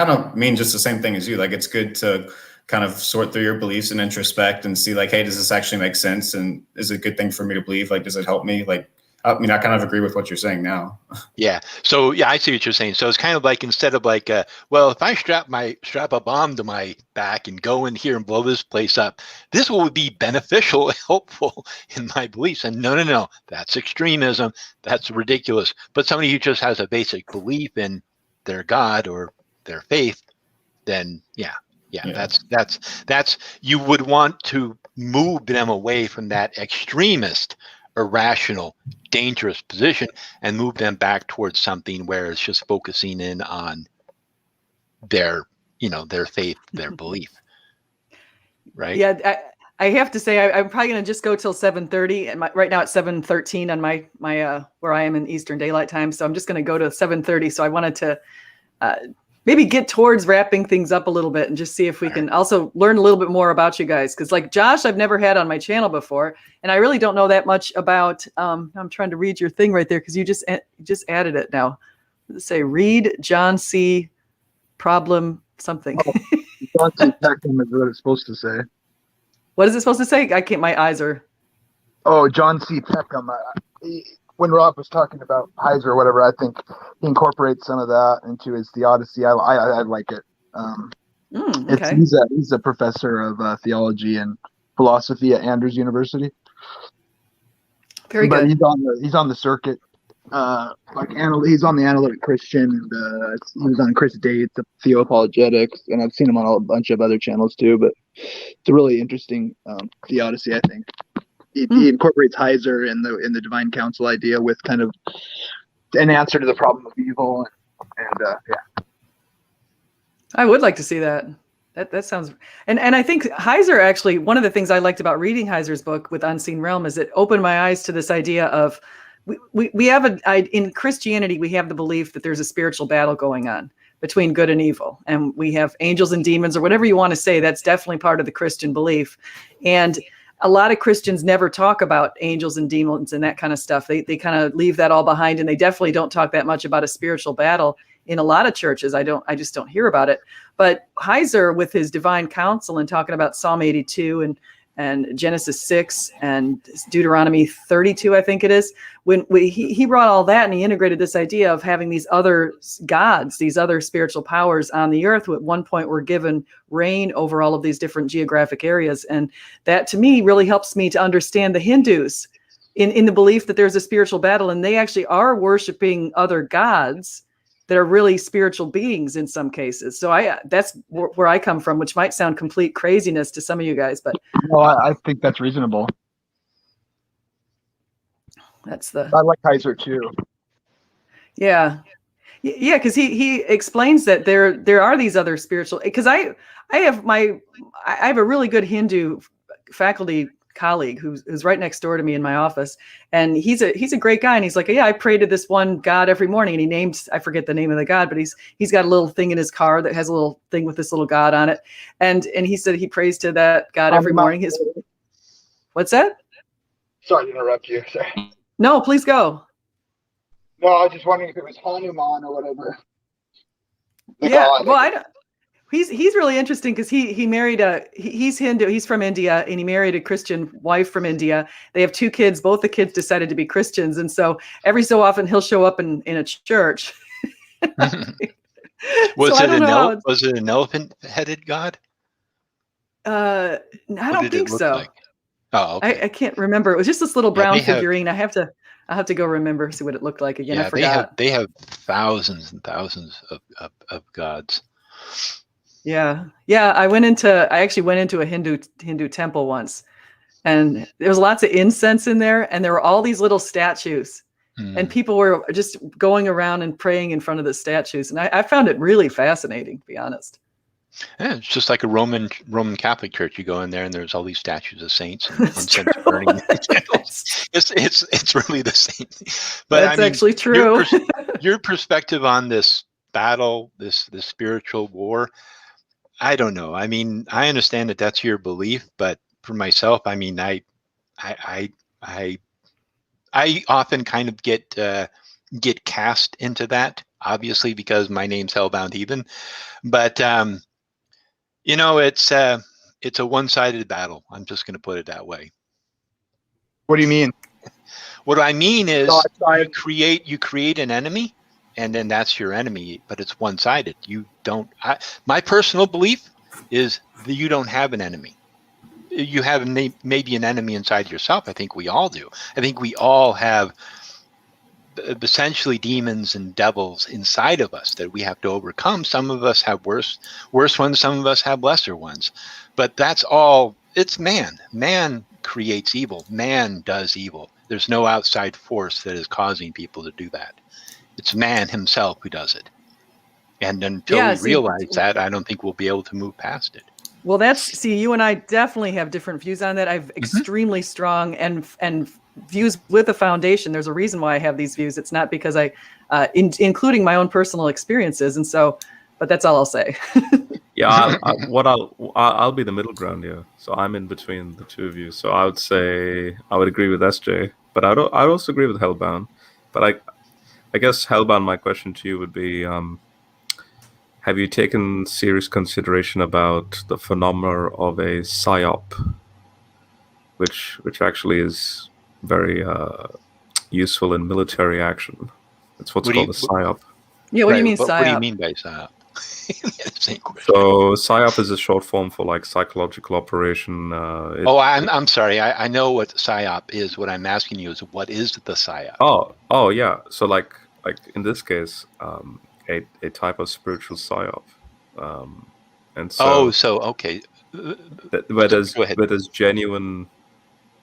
of mean just the same thing as you. Like, it's good to kind of sort through your beliefs and introspect and see like, hey, does this actually make sense? And is it a good thing for me to believe? Like, does it help me? Like, I mean, I kind of agree with what you're saying now. Yeah. So yeah, I see what you're saying. So it's kind of like, instead of like, well, if I strap a bomb to my back and go in here and blow this place up, this will be beneficial, helpful in my beliefs. And no, that's extremism. That's ridiculous. But somebody who just has a basic belief in their God or their faith, then yeah, that's you would want to move them away from that extremist, irrational, dangerous position and move them back towards something where it's just focusing in on their faith, their belief. Right. Yeah. I have to say, I'm probably going to just go till 7:30, and right now it's 7:13 on my where I am in Eastern Daylight Time. So I'm just going to go to 7:30. So I wanted to maybe get towards wrapping things up a little bit and just see if we can also learn a little bit more about you guys. Because like Josh, I've never had on my channel before, and I really don't know that much about. I'm trying to read your thing right there because you just added it now. Let's say read John C. problem something. Oh, John C. Peckham is what it's supposed to say. What is it supposed to say? I can't. My eyes are. Oh, John C. Peckham. When Rob was talking about Heiser or whatever, I think he incorporates some of that into his Theodicy. I like it. Okay. He's a professor of theology and philosophy at Andrews University. Very good. But he's on the circuit. He's on the Analytic Christian, and he was on Chris Date's Theo Apologetics, and I've seen him on a bunch of other channels too. But it's a really interesting theodicy, I think. He incorporates Heiser in the divine council idea with kind of an answer to the problem of evil, and yeah. I would like to see that. That sounds, and I think Heiser, actually, one of the things I liked about reading Heiser's book with Unseen Realm is it opened my eyes to this idea of we have in Christianity, we have the belief that there's a spiritual battle going on between good and evil, and we have angels and demons, or whatever you want to say. That's definitely part of the Christian belief. And a lot of Christians never talk about angels and demons and that kind of stuff. They kind of leave that all behind, and they definitely don't talk that much about a spiritual battle. in a lot of churches. I just don't hear about it. But Heiser, with his divine counsel and talking about Psalm 82 and Genesis 6 and Deuteronomy 32, I think it is, when he brought all that and he integrated this idea of having these other gods, these other spiritual powers on the earth who at one point were given reign over all of these different geographic areas. And that to me really helps me to understand the Hindus in the belief that there's a spiritual battle, and they actually are worshiping other gods that are really spiritual beings in some cases. So that's where I come from, which might sound complete craziness to some of you guys, but no, I think that's reasonable. I like Heiser too. Yeah, because he explains that there are these other spiritual. Because I have a really good Hindu faculty colleague who's right next door to me in my office, and he's a great guy, and he's like, yeah, I pray to this one god every morning, and he named, I forget the name of the god, but he's got a little thing in his car that has a little thing with this little god on it, and he said he prays to that god every morning. What's that? Sorry to interrupt you. Sorry. No, please go. No, I was just wondering if it was Hanuman or whatever. He's really interesting because he married he's Hindu, he's from India, and he married a Christian wife from India. They have 2 kids. Both the kids decided to be Christians, and so every so often he'll show up in a church. Was it an elephant-headed god? I don't think so. Like? Oh, okay. I can't remember. It was just this little brown figurine. I'll have to go remember, see what it looked like again. I forgot. They have thousands and thousands of gods. Yeah. I actually went into a Hindu temple once, and there was lots of incense in there, and there were all these little statues, and people were just going around and praying in front of the statues, and I found it really fascinating, to be honest. Yeah, it's just like a Roman Catholic church. You go in there and there's all these statues of saints and incense burning. It's really the same. But that's actually true. Your perspective on this battle, this spiritual war, I don't know. I mean, I understand that that's your belief, but for myself, I mean, I often kind of get cast into that, obviously, because my name's Hellbound Heathen, but it's a one-sided battle. I'm just going to put it that way. What do you mean? What I mean is you create an enemy, and then that's your enemy, but it's one-sided. You don't. My personal belief is that you don't have an enemy. You have maybe an enemy inside yourself. I think we all do. I think we all have essentially demons and devils inside of us that we have to overcome. Some of us have worse ones. Some of us have lesser ones. But that's all. It's man. Man creates evil. Man does evil. There's no outside force that is causing people to do that. It's man himself who does it. And until we realize that, I don't think we'll be able to move past it. Well, you and I definitely have different views on that. I've extremely strong and views with a foundation. There's a reason why I have these views. It's not because including my own personal experiences. And so, but that's all I'll say. Yeah, I'll be the middle ground here. So I'm in between the two of you. So I would say I would agree with SJ, but I'd also agree with Hellbound. But I guess Hellbound, my question to you would be, have you taken serious consideration about the phenomena of a psyop, which actually is very useful in military action? It's what's called a psyop. Yeah, what do you mean psyop? What do you mean by psyop? Same question. So psyop is a short form for like psychological operation. I'm sorry. I know what psyop is. What I'm asking you is, what is the psyop? Oh yeah. So like in this case, a type of spiritual psyop, and so okay. Where there's genuine,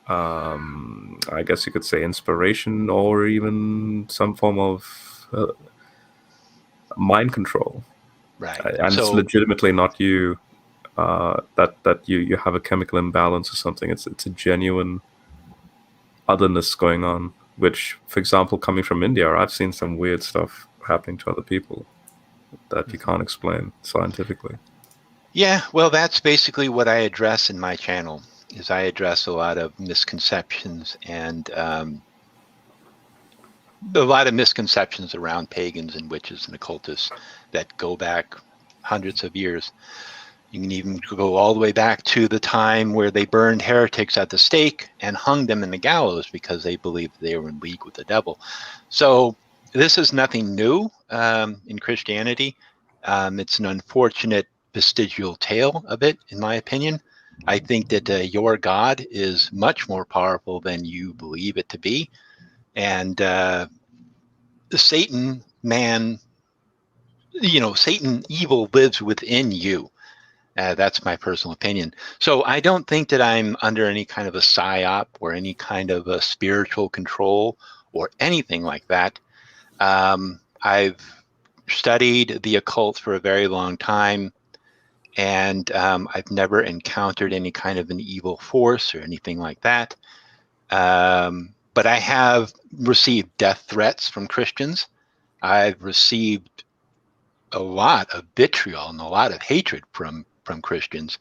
I guess you could say, inspiration or even some form of mind control. Right. And it's legitimately not you, that you have a chemical imbalance or something. It's a genuine otherness going on, which, for example, coming from India, I've seen some weird stuff happening to other people that you can't explain scientifically. Yeah, well, that's basically what I address in my channel. Is I address a lot of misconceptions and a lot of misconceptions around pagans and witches and occultists that go back hundreds of years. You can even go all the way back to the time where they burned heretics at the stake and hung them in the gallows because they believed they were in league with the devil. So this is nothing new in Christianity. It's an unfortunate vestigial tale of it, in my opinion. I think that your God is much more powerful than you believe it to be. And the Satan, man, Satan evil lives within you. That's my personal opinion. So I don't think that I'm under any kind of a psyop or any kind of a spiritual control or anything like that. I've studied the occult for a very long time, and I've never encountered any kind of an evil force or anything like that. But I have received death threats from Christians. I've received a lot of vitriol and a lot of hatred from Christians.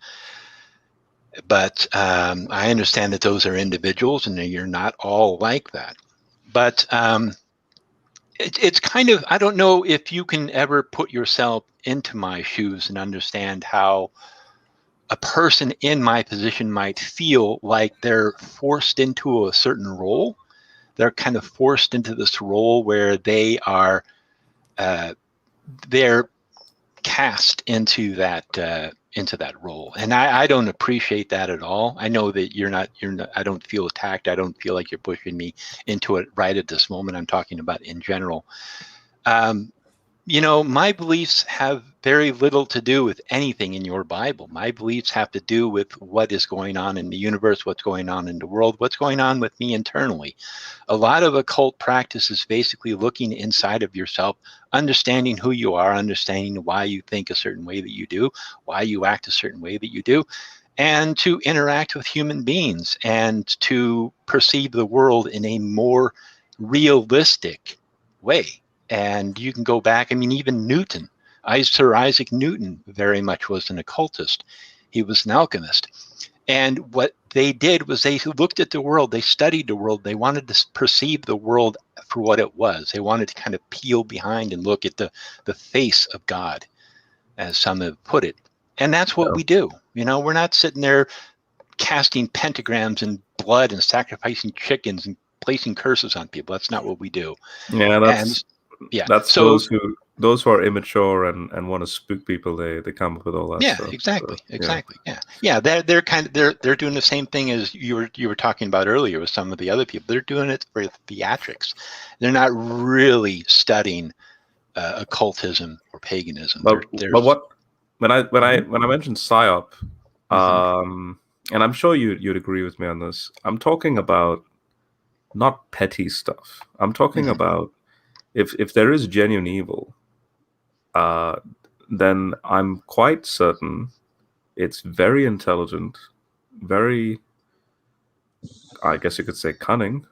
But I understand that those are individuals and you're not all like that. But it's kind of, I don't know if you can ever put yourself into my shoes and understand how a person in my position might feel like they're forced into a certain role. They're kind of forced into this role where they are, they're cast into that role, and I don't appreciate that at all. I know that you're not. I don't feel attacked. I don't feel like you're pushing me into it right at this moment. I'm talking about in general. My beliefs have very little to do with anything in your Bible. My beliefs have to do with what is going on in the universe, what's going on in the world, what's going on with me internally. A lot of occult practice is basically looking inside of yourself, understanding who you are, understanding why you think a certain way that you do, why you act a certain way that you do, and to interact with human beings and to perceive the world in a more realistic way. And you can go back, even Newton, Sir Isaac Newton very much was an occultist. He was an alchemist. And what they did was they looked at the world, they studied the world, they wanted to perceive the world for what it was. They wanted to kind of peel behind and look at the face of God, as some have put it. And that's what we do. We're not sitting there casting pentagrams and blood and sacrificing chickens and placing curses on people. That's not what we do. Yeah, that's so those who are immature and want to spook people, they come up with all that stuff. Exactly. They're doing the same thing as you were talking about earlier with some of the other people. They're doing it for Mm-hmm. theatrics. They're not really studying occultism or paganism. But what when I mentioned psyop, and I'm sure you'd agree with me on this. I'm talking about not petty stuff. I'm talking about if there is genuine evil, then I'm quite certain it's very intelligent, very, I guess you could say, cunning.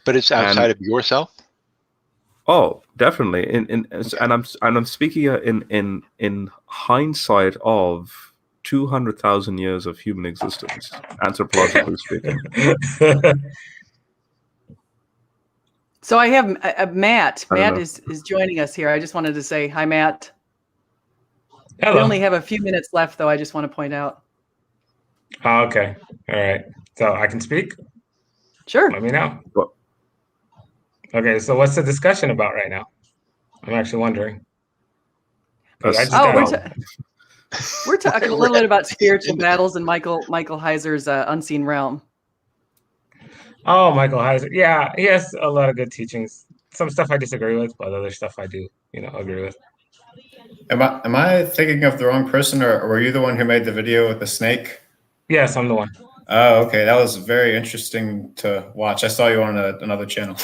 But it's outside of yourself. Oh, definitely. And I'm speaking in hindsight of 200,000 years of human existence, anthropologically speaking. So I have Matt. Matt is joining us here. I just wanted to say hi, Matt. Hello. We only have a few minutes left, though. I just want to point out. Oh, okay. All right. So I can speak? Sure. Let me know. Okay. So what's the discussion about right now? I'm actually wondering. We're talking a little bit about spiritual battles and Michael Heiser's Unseen Realm. Oh, Michael Heiser. Yeah, he has a lot of good teachings. Some stuff I disagree with, but other stuff I do, agree with. Am I thinking of the wrong person, or were you the one who made the video with the snake? Yes, I'm the one. Oh, okay. That was very interesting to watch. I saw you on another channel.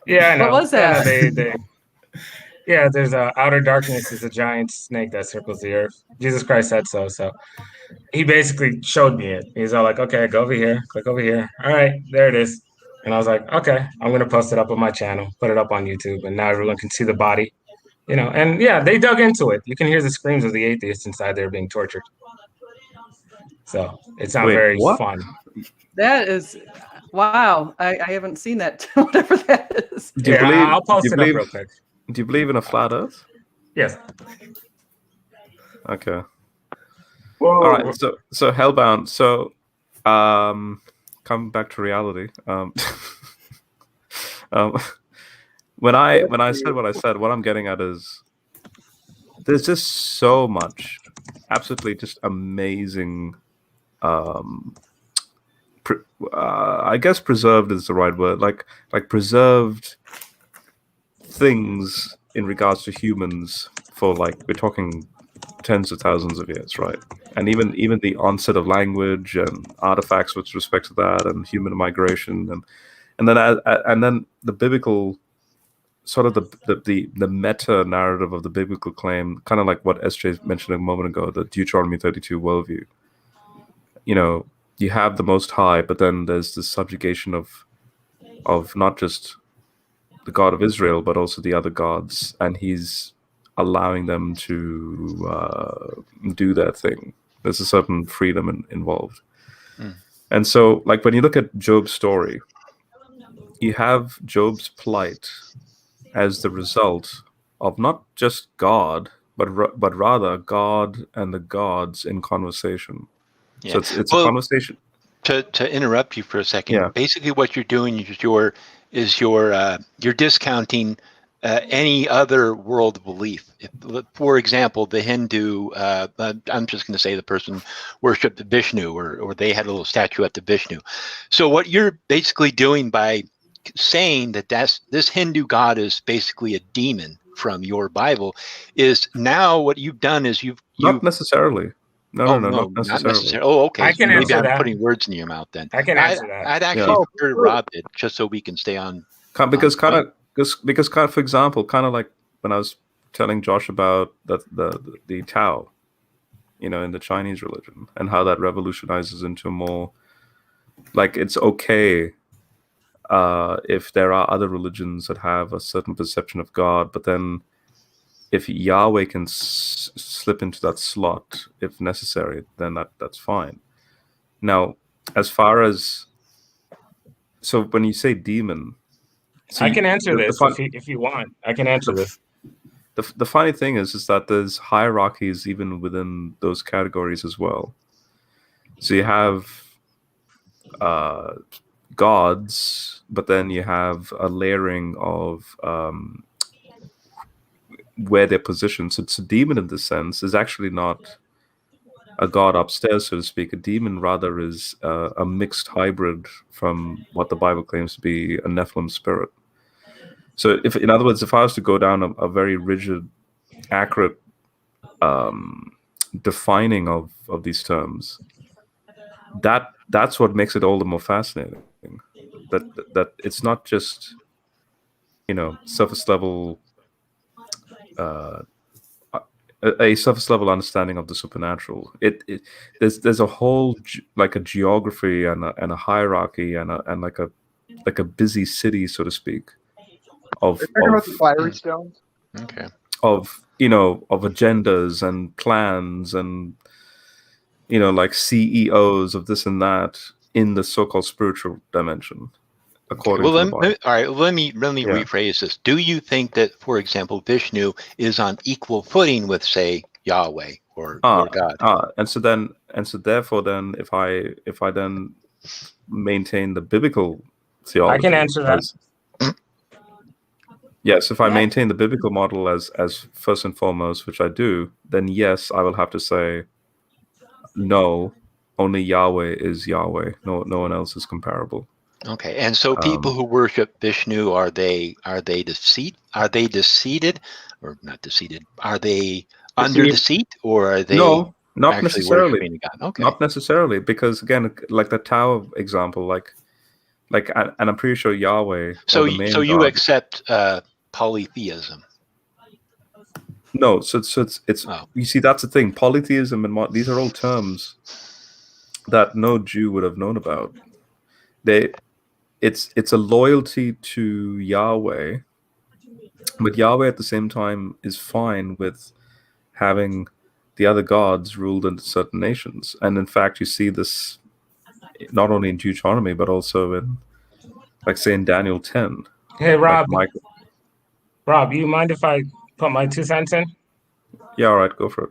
Yeah, I know. What was that? Yeah, there's outer darkness is a giant snake that circles the earth. Jesus Christ said so. So he basically showed me it. He's all like, okay, go over here, click over here. All right, there it is. And I was like, okay, I'm going to post it up on my channel, put it up on YouTube, and now everyone can see the body, And yeah, they dug into it. You can hear the screams of the atheists inside there being tortured. So it's not very fun. That is, Wow, I haven't seen that, whatever that is. Do you Yeah, believe? I'll post do you it up believe? real quick. Do you believe in a flat Earth? Yes. Okay. Whoa. All right. So Hellbound. So, coming back to reality. When I said what I said, what I'm getting at is there's just so much, absolutely just amazing. I guess preserved is the right word. Like preserved things in regards to humans for we're talking tens of thousands of years, right? And even the onset of language and artifacts with respect to that, and human migration, and then the biblical sort of the meta narrative of the biblical claim, kind of like what SJ mentioned a moment ago, the Deuteronomy 32 worldview. You have the Most High, but then there's the subjugation of not just the God of Israel, but also the other gods, and he's allowing them to do their thing. There's a certain freedom involved. And so, when you look at Job's story, you have Job's plight as the result of not just God, but rather God and the gods in conversation. Yeah. So it's a conversation. To interrupt you for a second, Yeah. basically what you're doing is you're discounting any other world belief. For example, the Hindu, I'm just going to say the person worshipped Vishnu, or they had a little statuette to Vishnu. So what you're basically doing by saying that this Hindu god is basically a demon from your Bible is now what you've done is you've not necessarily. No, not necessarily. Oh, okay. I can Maybe answer I'm that. putting words in your mouth then. I can answer that. I'd actually prefer Rob did, just so we can stay on. Because for example, kind of like when I was telling Josh about the Tao, in the Chinese religion, and how that revolutionizes into more it's okay if there are other religions that have a certain perception of God, but then if Yahweh can slip into that slot if necessary, then that's fine. Now, as far as when you say demon, I can answer this if you want. I can answer this. The funny thing is that there's hierarchies even within those categories as well. So you have gods, but then you have a layering of where they're positioned. So it's a demon in this sense is actually not a god upstairs, so to speak. A demon rather is a mixed hybrid from what the Bible claims to be a Nephilim spirit. So in other words, if I was to go down a very rigid, accurate defining of these terms, that's what makes it all the more fascinating. That it's not just surface level a surface level understanding of the supernatural. There's a whole a geography and a hierarchy and a busy city, so to speak, of about the fiery stones. Okay. Of agendas and plans and CEOs of this and that in the so-called spiritual dimension. According to the Bible. All right. Let me rephrase this. Do you think that, for example, Vishnu is on equal footing with, say, Yahweh or God? And so therefore, if I then maintain the biblical theology, I can answer that. Yes, if I maintain the biblical model as first and foremost, which I do, then yes, I will have to say, no, only Yahweh is Yahweh. No one else is comparable. Okay, and so people who worship Vishnu, are they deceived? Are they deceited, or not deceited? Are they under deceit, or are they not necessarily? God? Okay, not necessarily, because again, like the Tao example, and I'm pretty sure Yahweh. So you accept polytheism? No, so it's you see, that's the thing. Polytheism and these are all terms that no Jew would have known about. It's a loyalty to Yahweh, but Yahweh at the same time is fine with having the other gods ruled into certain nations. And in fact, you see this not only in Deuteronomy but also in, like, say, in Daniel 10. Hey, Rob. Like Rob, you mind if I put my 2 cents in? Yeah, all right, go for it.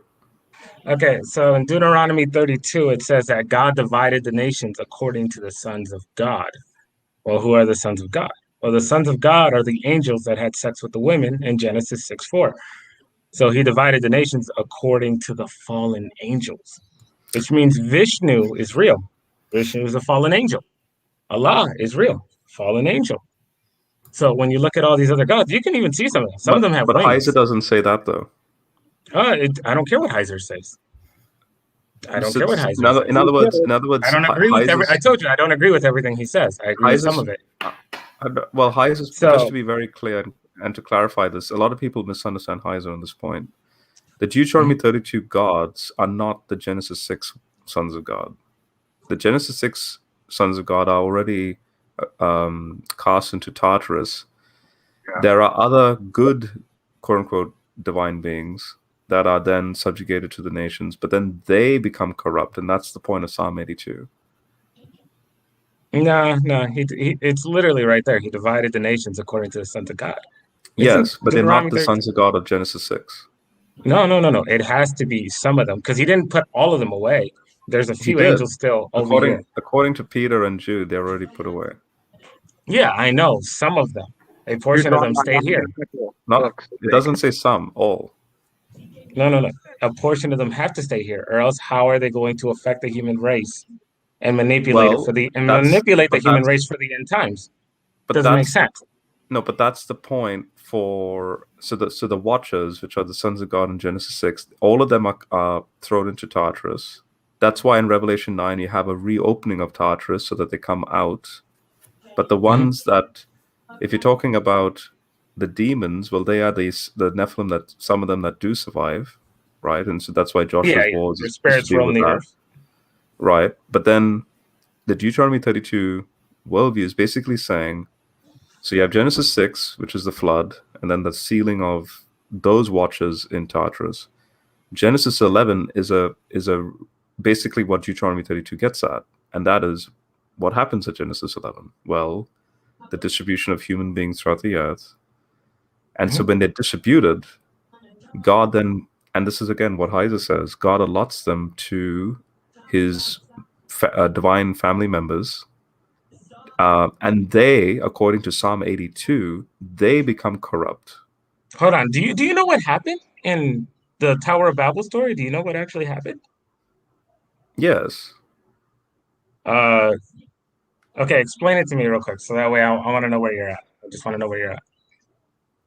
Okay, so in Deuteronomy 32, it says that God divided the nations according to the sons of God. Well, who are the sons of God? Well, the sons of God are the angels that had sex with the women in Genesis 6:4. So he divided the nations according to the fallen angels, which means Vishnu is real. Vishnu is a fallen angel. Allah is real, fallen angel. So when you look at all these other gods, you can even see some of them. Some of them have wings. But Heiser doesn't say that, though. I don't care what Heiser says. I don't care what Heiser says. In other words, I don't agree with I told you I don't agree with everything he says. I agree with some of it. Well, Heiser's, just to be very clear and to clarify this, a lot of people misunderstand Heiser on this point. The Deuteronomy 32 gods are not the Genesis 6 sons of God. The Genesis 6 sons of God are already cast into Tartarus. Yeah. There are other good, quote-unquote, divine beings that are then subjugated to the nations, but then they become corrupt, and that's the point of Psalm 82. No, it's literally right there. He divided the nations according to the sons of God. Yes, but they're not the sons of God of Genesis 6. No. It has to be some of them, because he didn't put all of them away. There's a few angels still over here. According to Peter and Jude, they're already put away. Yeah, I know. Some of them. A portion of them stayed here. No, it doesn't say some, all. No. A portion of them have to stay here, or else how are they going to affect the human race and manipulate the human race for the end times? Doesn't make sense. No, but that's the point for the Watchers, which are the sons of God in Genesis 6. All of them are thrown into Tartarus. That's why in Revelation 9 you have a reopening of Tartarus so that they come out. But the ones that, if you're talking about the demons, well, they are the Nephilim, that some of them that do survive, right? And so that's why Joshua's wars is spirits roam the earth, right? But then the Deuteronomy 32 worldview is basically saying, so you have Genesis 6, which is the flood, and then the sealing of those watchers in Tartarus. Genesis 11 is a basically what Deuteronomy 32 gets at, and that is what happens at Genesis 11. Well, the distribution of human beings throughout the earth. And so when they're distributed, God then, and this is again what Heiser says, God allots them to his divine family members. And they, according to Psalm 82, they become corrupt. Hold on. Do you know what happened in the Tower of Babel story? Do you know what actually happened? Yes. Okay, explain it to me real quick, so that way I want to know where you're at. I just want to know where you're at.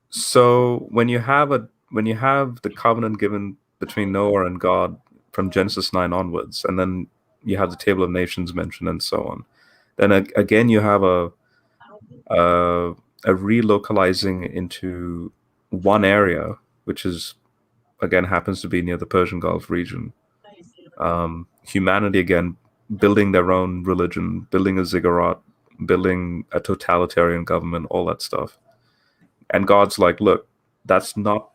So when you have the covenant given between Noah and God from Genesis 9 onwards, and then you have the Table of Nations mentioned and so on, then again you have a relocalizing into one area, which is again happens to be near the Persian Gulf region. Humanity again building their own religion, building a ziggurat, building a totalitarian government, all that stuff. And God's like, look, that's not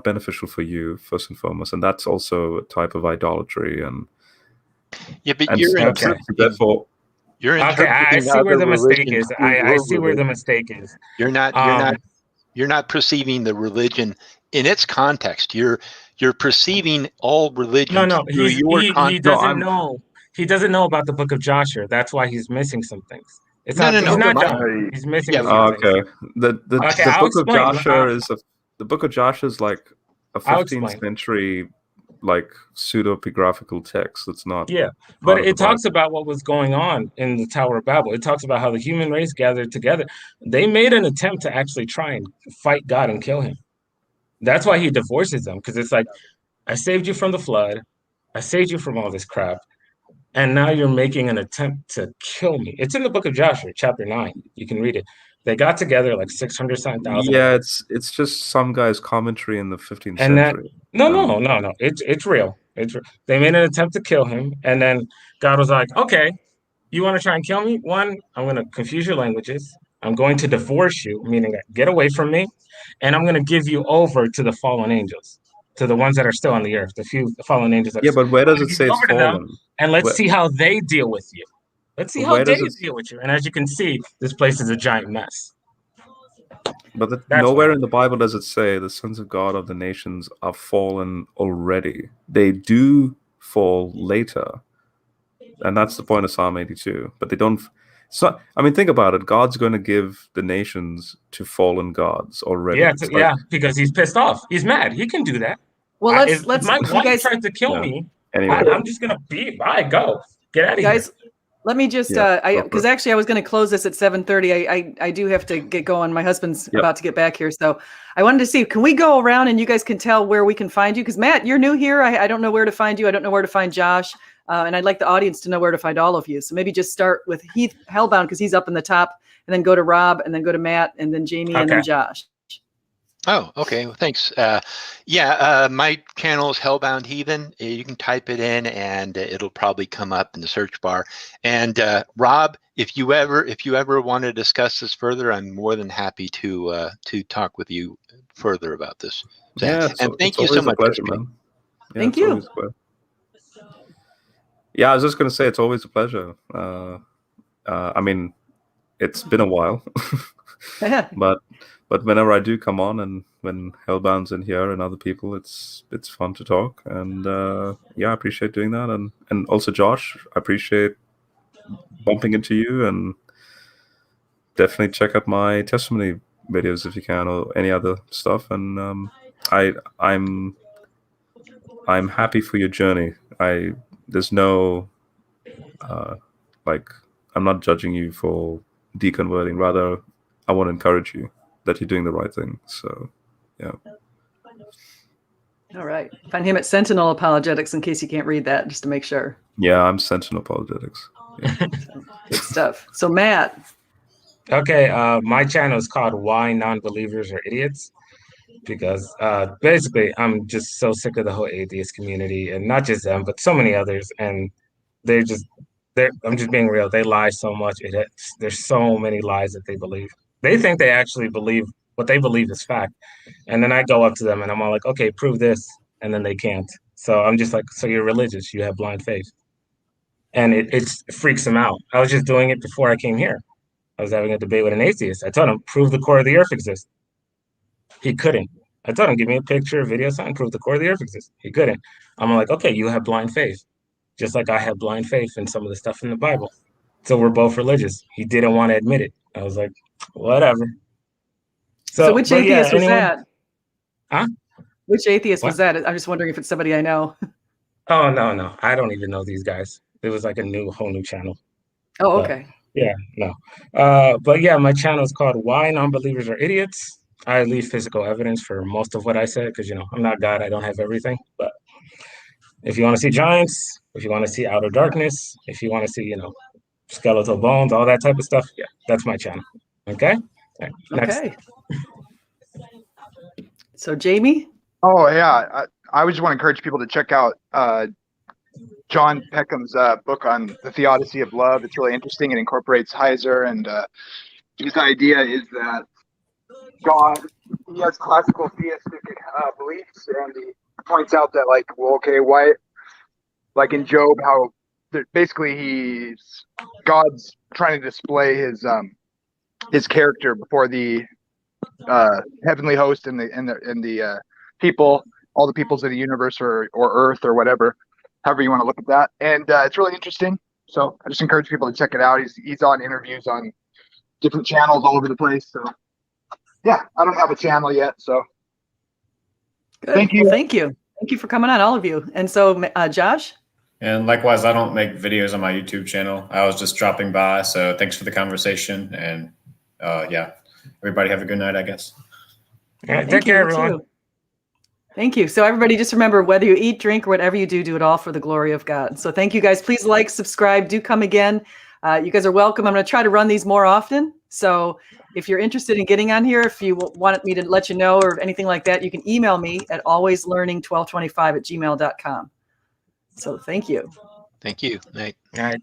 beneficial for you, first and foremost, and that's also a type of idolatry. And therefore, you're I see where the mistake is. I see where the mistake is. You're not perceiving the religion in its context. You're perceiving all religions. No, he doesn't know. He doesn't know about the Book of Joshua. That's why he's missing some things. It's not dumb. He's missing. Okay. The Book of Joshua the Book of Joshua is like a 15th century like pseudepigraphical text. That's not. Yeah, but it talks about what was going on in the Tower of Babel. It talks about how the human race gathered together. They made an attempt to actually try and fight God and kill him. That's why he divorces them, because it's like, I saved you from the flood, I saved you from all this crap, and now you're making an attempt to kill me. It's in the Book of Joshua, chapter 9. You can read it. They got together like 600,000. Yeah, it's just some guy's commentary in the 15th century. No. It's real. They made an attempt to kill him, and then God was like, okay, you want to try and kill me? One, I'm going to confuse your languages. I'm going to divorce you, meaning get away from me, and I'm going to give you over to the fallen angels, to the ones that are still on the earth, the fallen angels. But where does it say it's fallen? And let's see how they deal with you. Let's see But how where does they it? deal with you. And as you can see, this place is a giant mess. But That's nowhere why. in the Bible does it say the sons of God of the nations are fallen already. They do fall later, and that's the point of Psalm 82. But they don't. So I mean, think about it. God's going to give the nations to fallen gods already. Yeah, It's like, yeah, because he's pissed off. He's mad. He can do that. Well, If my you wife guys, tries to kill yeah. me, Anyway, I'm just gonna be. I go. Get out of here. guys, let me just, Yeah, go for because it. actually I was going to close this at 7:30. I do have to get going. My husband's Yep. about to get back here. So I wanted to see, can we go around and you guys can tell where we can find you? Because Matt, you're new here. I don't know where to find you. I don't know where to find Josh. And I'd like the audience to know where to find all of you. So maybe just start with Hellbound, because he's up in the top, and then go to Rob, and then go to Matt, and then Jamie, and then Okay. Josh. Oh, okay. Well, thanks. My channel is Hellbound Heathen. You can type it in, and it'll probably come up in the search bar. And Rob, if you ever want to discuss this further, I'm more than happy to talk with you further about this. So, Yeah, and thank it's you so always a much, pleasure, Christian. man. Yeah, Thank it's you. always a pleasure. Yeah, I was just going to say it's always a pleasure. I mean, it's been a while, but whenever I do come on, and when Hellbound's in here and other people, it's fun to talk. And I appreciate doing that. And also Josh, I appreciate bumping into you, and definitely check out my testimony videos if you can, or any other stuff. And I'm happy for your journey. There's no I'm not judging you for deconverting. Rather, I want to encourage you that you're doing the right thing. So, yeah. All right. Find him at Sentinel Apologetics, in case you can't read that, just to make sure. Yeah, I'm Sentinel Apologetics. Yeah. So, good stuff. So Matt. Okay, my channel is called Why Non-Believers Are Idiots, because basically I'm just so sick of the whole atheist community, and not just them, but so many others. And I'm just being real. They lie so much. There's so many lies that they believe. They think they actually believe what they believe is fact. And then I go up to them and I'm all like, okay, prove this. And then they can't. So I'm just like, so you're religious. You have blind faith. And it freaks them out. I was just doing it before I came here. I was having a debate with an atheist. I told him, prove the core of the earth exists. He couldn't. I told him, give me a picture, a video, something, prove the core of the earth exists. He couldn't. I'm like, okay, you have blind faith. Just like I have blind faith in some of the stuff in the Bible. So we're both religious. He didn't want to admit it. I was like, whatever. So which atheist was that? Huh? Which atheist was that? I'm just wondering if it's somebody I know. Oh, no. I don't even know these guys. It was like a whole new channel. Oh, okay. Yeah, no. But yeah, my channel is called Why Non-Believers Are Idiots. I leave physical evidence for most of what I said because, I'm not God. I don't have everything. But if you want to see giants, if you want to see outer darkness, if you want to see, skeletal bones, all that type of stuff, yeah, that's my channel. Okay? Right, okay. So, Jamie? Oh, yeah. I would just want to encourage people to check out John Peckham's book on the theodicy of love. It's really interesting. It incorporates Heiser, and his idea is that God, he has classical theistic beliefs, and he points out that, why, like in Job, how basically God's trying to display his character before the heavenly host and the people, all the peoples of the universe or earth or whatever, however you want to look at that. And it's really interesting. So I just encourage people to check it out. He's on interviews on different channels all over the place. So yeah, I don't have a channel yet. So good. Thank you. Well, thank you. Thank you for coming on, all of you. And so, Josh? And likewise, I don't make videos on my YouTube channel. I was just dropping by. So thanks for the conversation. And everybody have a good night, I guess. All right, take care, everyone. Too. Thank you. So everybody just remember, whether you eat, drink, or whatever you do, do it all for the glory of God. So thank you guys. Please like, subscribe, do come again. You guys are welcome. I'm going to try to run these more often. So if you're interested in getting on here, if you want me to let you know or anything like that, you can email me at alwayslearning1225@gmail.com. So thank you. Thank you. Night. All right.